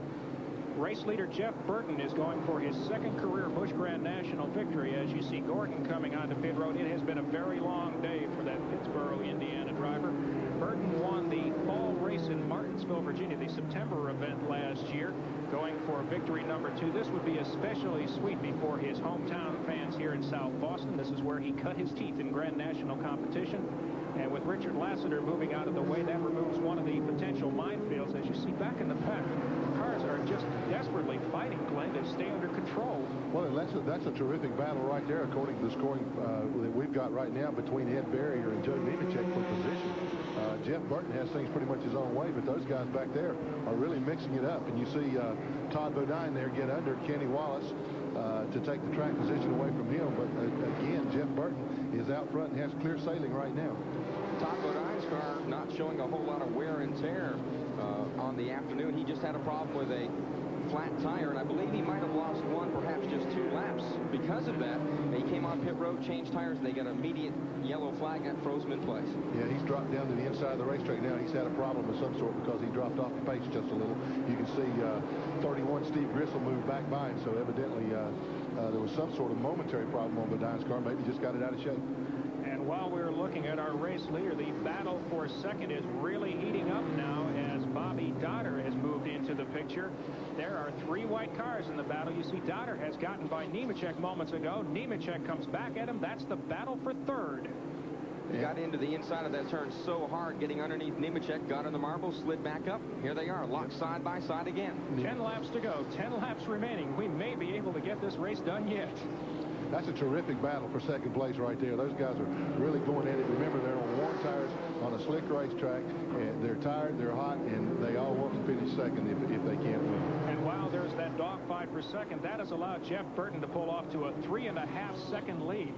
Race leader Jeff Burton is going for his second career Busch Grand National victory. As you see Gordon coming onto pit road, it has been a very long day for that Pittsboro, Indiana driver. Burton won the fall race in Martinsville, Virginia, the September event last year, going for victory number 2. This would be especially sweet before his hometown fans here in South Boston. This is where he cut his teeth in Grand National competition. And with Richard Lassiter moving out of the way, that removes one of the potential minefields. As you see back in the pack, cars are just desperately fighting, Glenn, to stay under control. Well, that's a terrific battle right there, according to the scoring that we've got right now between Ed Barrier and Joe Nemechek for position. Jeff Burton has things pretty much his own way, but those guys back there are really mixing it up. And you see Todd Bodine there get under Kenny Wallace to take the track position away from him. But again, Jeff Burton is out front and has clear sailing right now. Todd Bodine's car not showing a whole lot of wear and tear on the afternoon. He just had a problem with a flat tire, and I believe he might have lost one, perhaps just 2 laps. Because of that, he came on pit road, changed tires, and they got an immediate yellow flag that froze him in place. Yeah, he's dropped down to the inside of the racetrack now. He's had a problem of some sort because he dropped off the pace just a little. You can see 31 Steve Grissom moved back by him, so evidently there was some sort of momentary problem on Bodine's car. Maybe just got it out of shape. And while we're looking at our race leader, the battle for second is really heating up now as Bobby Dotter has moved into the picture. There are 3 white cars in the battle. You see Dotter has gotten by Nemechek moments ago. Nemechek comes back at him. That's the battle for third. Got into the inside of that turn so hard, getting underneath Nemechek, got on the marble, slid back up. Here they are, locked side by side again. 10 laps to go, 10 laps remaining. We may be able to get this race done yet. That's a terrific battle for second place right there. Those guys are really going at it. Remember, they're on worn tires on a slick racetrack, and they're tired, they're hot, and they all want to finish second if they can't win. And while there's that dogfight for second, that has allowed Jeff Burton to pull off to a 3.5-second lead.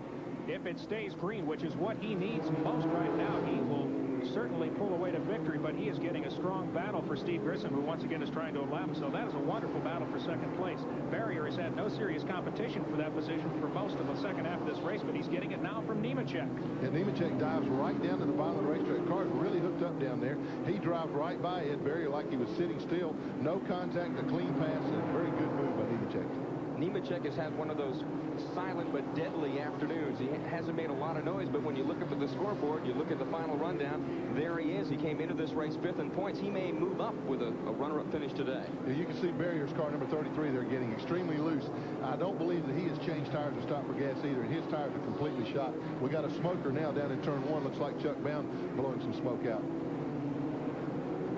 If it stays green, which is what he needs most right now, he will certainly pull away to victory, but he is getting a strong battle for Steve Grissom, who once again is trying to lap him. So that is a wonderful battle for second place. Barrier has had no serious competition for that position for most of the second half of this race, but he's getting it now from Nemechek. And Nemechek dives right down to the bottom of the racetrack. The car's really hooked up down there. He drives right by Ed Barrier like he was sitting still. No contact, a clean pass, and a very good move by Nemechek. Nemechek has had one of those silent but deadly afternoons. He hasn't made a lot of noise, but when you look up at the scoreboard, you look at the final rundown, there he is. He came into this race 5th in points. He may move up with a runner-up finish today. You can see Barrier's car, number 33, they're getting extremely loose. I don't believe that he has changed tires or stopped for gas either, and his tires are completely shot. We got a smoker now down in turn 1. Looks like Chuck Bound blowing some smoke out.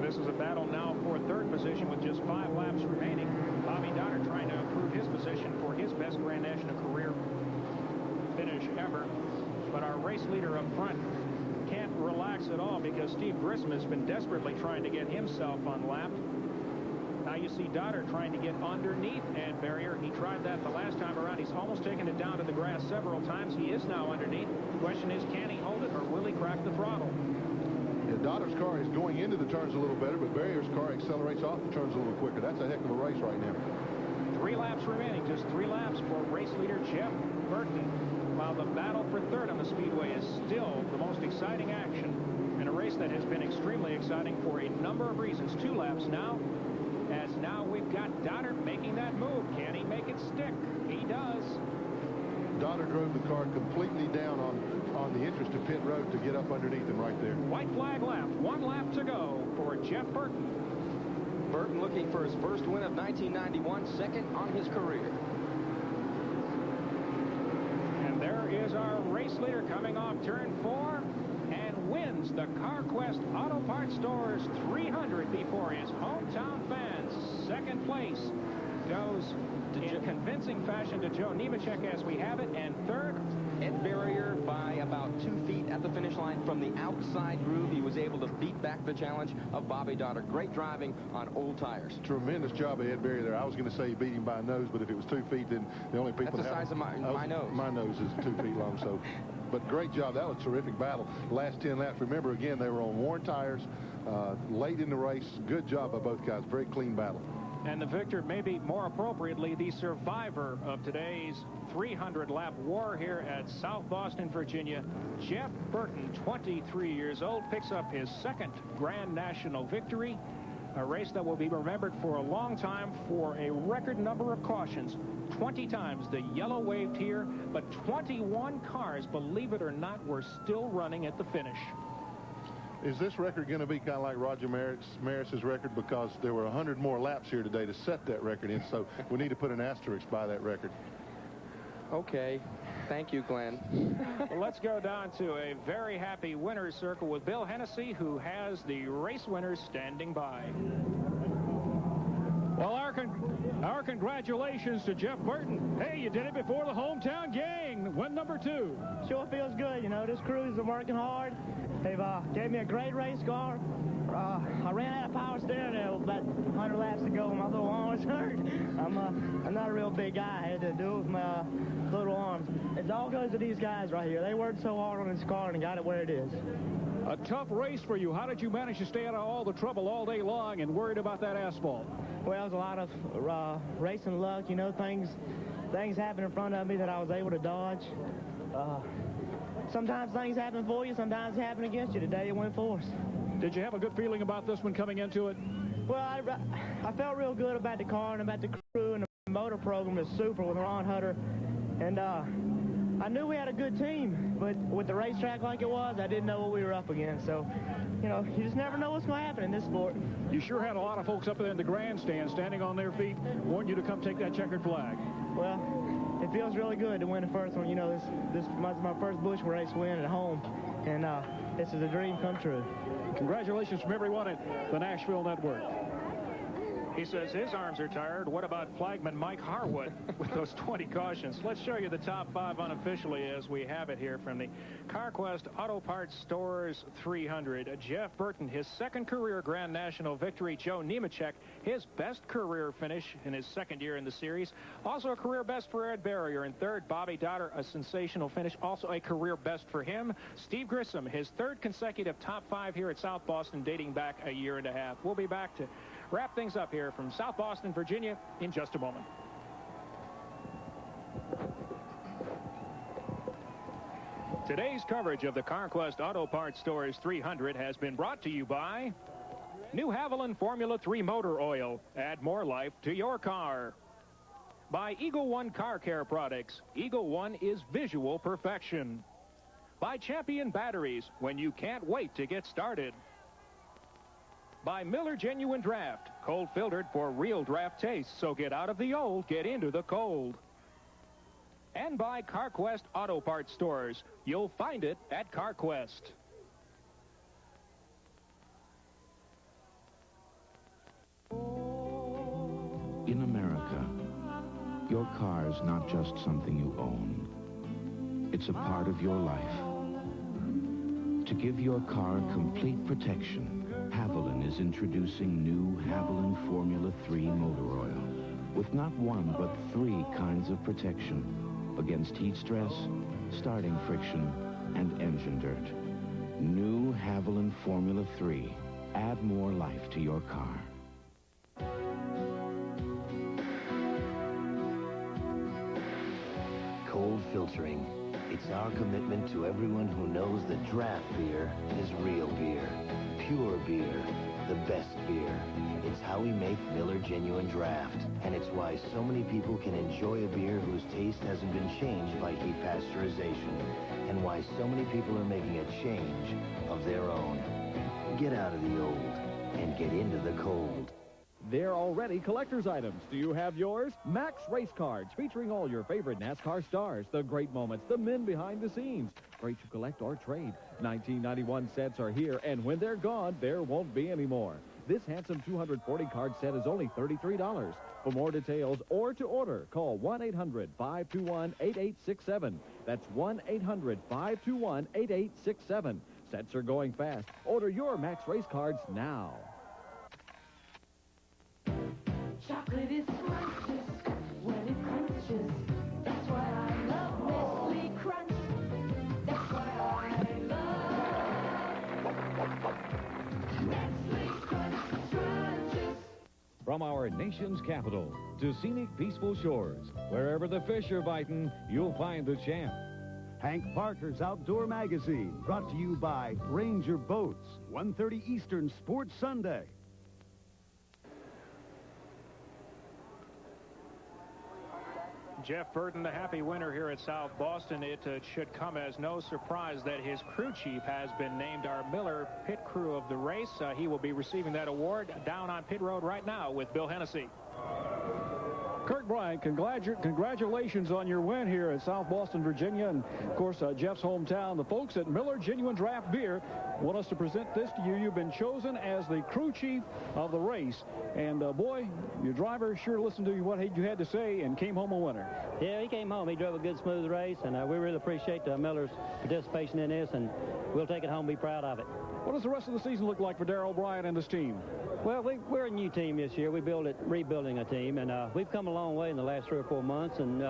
This is a battle now for third position with just 5 laps remaining. Bobby Donner trying to improve his position for his best Grand National career finish ever. But our race leader up front can't relax at all because Steve Grissom has been desperately trying to get himself unlapped. Now you see Donner trying to get underneath Ed Barrier. He tried that the last time around. He's almost taken it down to the grass several times. He is now underneath. The question is, can he hold it or will he crack the throttle? Donner's car is going into the turns a little better, but Barrier's car accelerates off the turns a little quicker. That's a heck of a race right now. 3 laps remaining, just 3 laps for race leader Jeff Burton, while the battle for third on the Speedway is still the most exciting action in a race that has been extremely exciting for a number of reasons. 2 laps now, as now we've got Donner making that move. Can he make it stick? He does. Donner drove the car completely down on the entrance to pit road to get up underneath him right there. White flag lap, 1 lap to go for Jeff Burton. Burton looking for his first win of 1991, second on his career. And there is our race leader coming off turn 4 and wins the Carquest Auto Parts Stores 300 before his hometown fans. Second place goes in convincing fashion to Joe Nemechek as we have it, and third, Ed Barrier by about 2 feet at the finish line from the outside groove. He was able to beat back the challenge of Bobby Donner. Great driving on old tires. Tremendous job of Ed Barrier there. I was going to say he beat him by a nose, but if it was 2 feet, then the only people... That's the size of my nose. My nose is 2 feet long, so... But great job. That was a terrific battle. Last 10 laps. Remember, again, they were on worn tires late in the race. Good job by both guys. Very clean battle. And the victor, maybe more appropriately, the survivor of today's 300-lap war here at South Boston, Virginia, Jeff Burton, 23 years old, picks up his second Grand National victory, a race that will be remembered for a long time for a record number of cautions. 20 times the yellow waved here, but 21 cars, believe it or not, were still running at the finish. Is this record going to be kind of like Roger Maris's record, because there were 100 more laps here today to set that record in, so we need to put an asterisk by that record. Okay. Thank you, Glenn. Well, let's go down to a very happy winner's circle with Bill Hennessy, who has the race winners standing by. Well, our congratulations to Jeff Burton. Hey, you did it before the hometown gang. Win number 2. Sure feels good. You know, this crew is working hard. They've gave me a great race car. I ran out of power steering there about 100 laps ago. My little arm was hurt. I'm not a real big guy. I had to do it with my little arms. It all goes to these guys right here. They worked so hard on this car and got it where it is. A tough race for you. How did you manage to stay out of all the trouble all day long and worried about that asphalt? Well, it was a lot of racing luck. You know, things happened in front of me that I was able to dodge. Sometimes things happen for you, sometimes they happen against you. Today it went for us. Did you have a good feeling about this one coming into it? Well, I felt real good about the car and about the crew, and the motor program is super with Ron Hutter. And I knew we had a good team, but with the racetrack like it was, I didn't know what we were up against. So, you know, you just never know what's going to happen in this sport. You sure had a lot of folks up there in the grandstand standing on their feet wanting you to come take that checkered flag. Well, it feels really good to win the first one. You know, this was my first Busch race win at home, and this is a dream come true. Congratulations from everyone at the Nashville Network. He says his arms are tired. What about flagman Mike Harwood with those 20 cautions? Let's show you the top 5 unofficially as we have it here from the Carquest Auto Parts Stores 300. Jeff Burton, his second career Grand National victory. Joe Nemechek, his best career finish in his second year in the series. Also a career best for Ed Barrier. In third, Bobby Dotter, a sensational finish. Also a career best for him. Steve Grissom, his third consecutive top 5 here at South Boston, dating back a year and a half. We'll be back to wrap things up here from South Boston, Virginia, in just a moment. Today's coverage of the Carquest Auto Parts Stores 300 has been brought to you by New Haviland Formula 3 Motor Oil. Add more life to your car. By Eagle One Car Care Products. Eagle One is visual perfection. By Champion Batteries, when you can't wait to get started. By Miller Genuine Draft, cold filtered for real draft taste, so get out of the old, get into the cold. And by Carquest Auto Parts Stores. You'll find it at Carquest. In America, your car is not just something you own. It's a part of your life. To give your car complete protection, Haviland is introducing new Haviland Formula 3 motor oil with not one but 3 kinds of protection against heat stress, starting friction, and engine dirt. New Haviland Formula 3. Add more life to your car. Cold filtering. It's our commitment to everyone who knows that draft beer is real beer. Pure beer, the best beer. It's how we make Miller Genuine Draft, and it's why so many people can enjoy a beer whose taste hasn't been changed by heat pasteurization, and why so many people are making a change of their own. Get out of the old and get into the cold. They're already collector's items. Do you have yours? Max Race Cards, featuring all your favorite NASCAR stars, the great moments, the men behind the scenes. Great to collect or trade. 1991 sets are here, and when they're gone, there won't be any more. This handsome 240-card set is only $33. For more details or to order, call 1-800-521-8867. That's 1-800-521-8867. Sets are going fast. Order your Max Race Cards now. Chocolate is scrumptious when it crunches. That's why I love Nestle Crunch. That's why I love Nestle Crunch Crunches. From our nation's capital to scenic, peaceful shores, wherever the fish are biting, you'll find the champ. Hank Parker's Outdoor Magazine, brought to you by Ranger Boats, 1:30 Eastern Sports Sunday. Jeff Burton, the happy winner here at South Boston. It should come as no surprise that his crew chief has been named our Miller Pit Crew of the race. He will be receiving that award down on pit road right now with Bill Hennessy. Kurt Bryant, congratulations on your win here at South Boston, Virginia, and of course Jeff's hometown. The folks at Miller Genuine Draft Beer want us to present this to you. You've been chosen as the crew chief of the race, and boy, your driver sure listened to what you had to say and came home a winner. Yeah, he came home. He drove a good, smooth race, and we really appreciate Miller's participation in this, and we'll take it home and be proud of it. What does the rest of the season look like for Darrell Bryant and his team? Well, we're a new team this year. We rebuilding a team, and we've come a long way in the last 3 or 4 months, and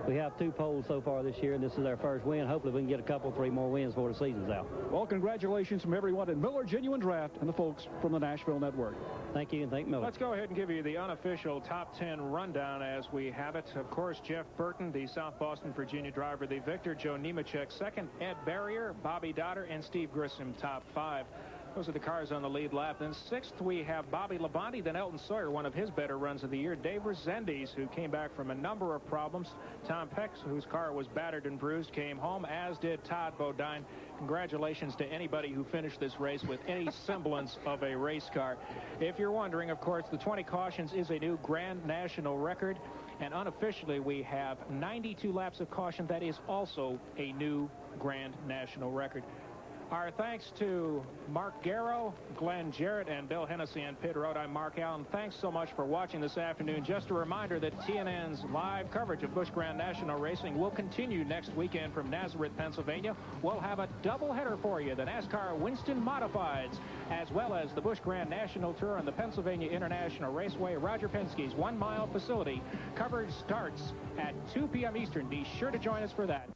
we have 2 poles so far this year, and this is our first win. Hopefully we can get a couple, 3 more wins before the season's out. Well, congratulations from everyone at Miller Genuine Draft and the folks from the Nashville Network. Thank you, and thank Miller. Let's go ahead and give you the unofficial top 10 rundown as we have it. Of course, Jeff Burton, the South Boston, Virginia driver, the victor. Joe Nemechek, second. Ed Barrier, Bobby Dotter, and Steve Grissom, top 5. Those are the cars on the lead lap. Then 6th, we have Bobby Labonte, then Elton Sawyer, one of his better runs of the year. Dave Rezendes, who came back from a number of problems. Tom Peck, whose car was battered and bruised, came home, as did Todd Bodine. Congratulations to anybody who finished this race with any semblance of a race car. If you're wondering, of course, the 20 cautions is a new Grand National record. And unofficially, we have 92 laps of caution. That is also a new Grand National record. Our thanks to Mark Garrow, Glenn Jarrett, and Bill Hennessy in pit road. I'm Mark Allen. Thanks so much for watching this afternoon. Just a reminder that TNN's live coverage of Busch Grand National Racing will continue next weekend from Nazareth, Pennsylvania. We'll have a doubleheader for you, the NASCAR Winston Modifieds, as well as the Busch Grand National Tour and the Pennsylvania International Raceway. Roger Penske's 1 mile facility coverage starts at 2 p.m. Eastern. Be sure to join us for that.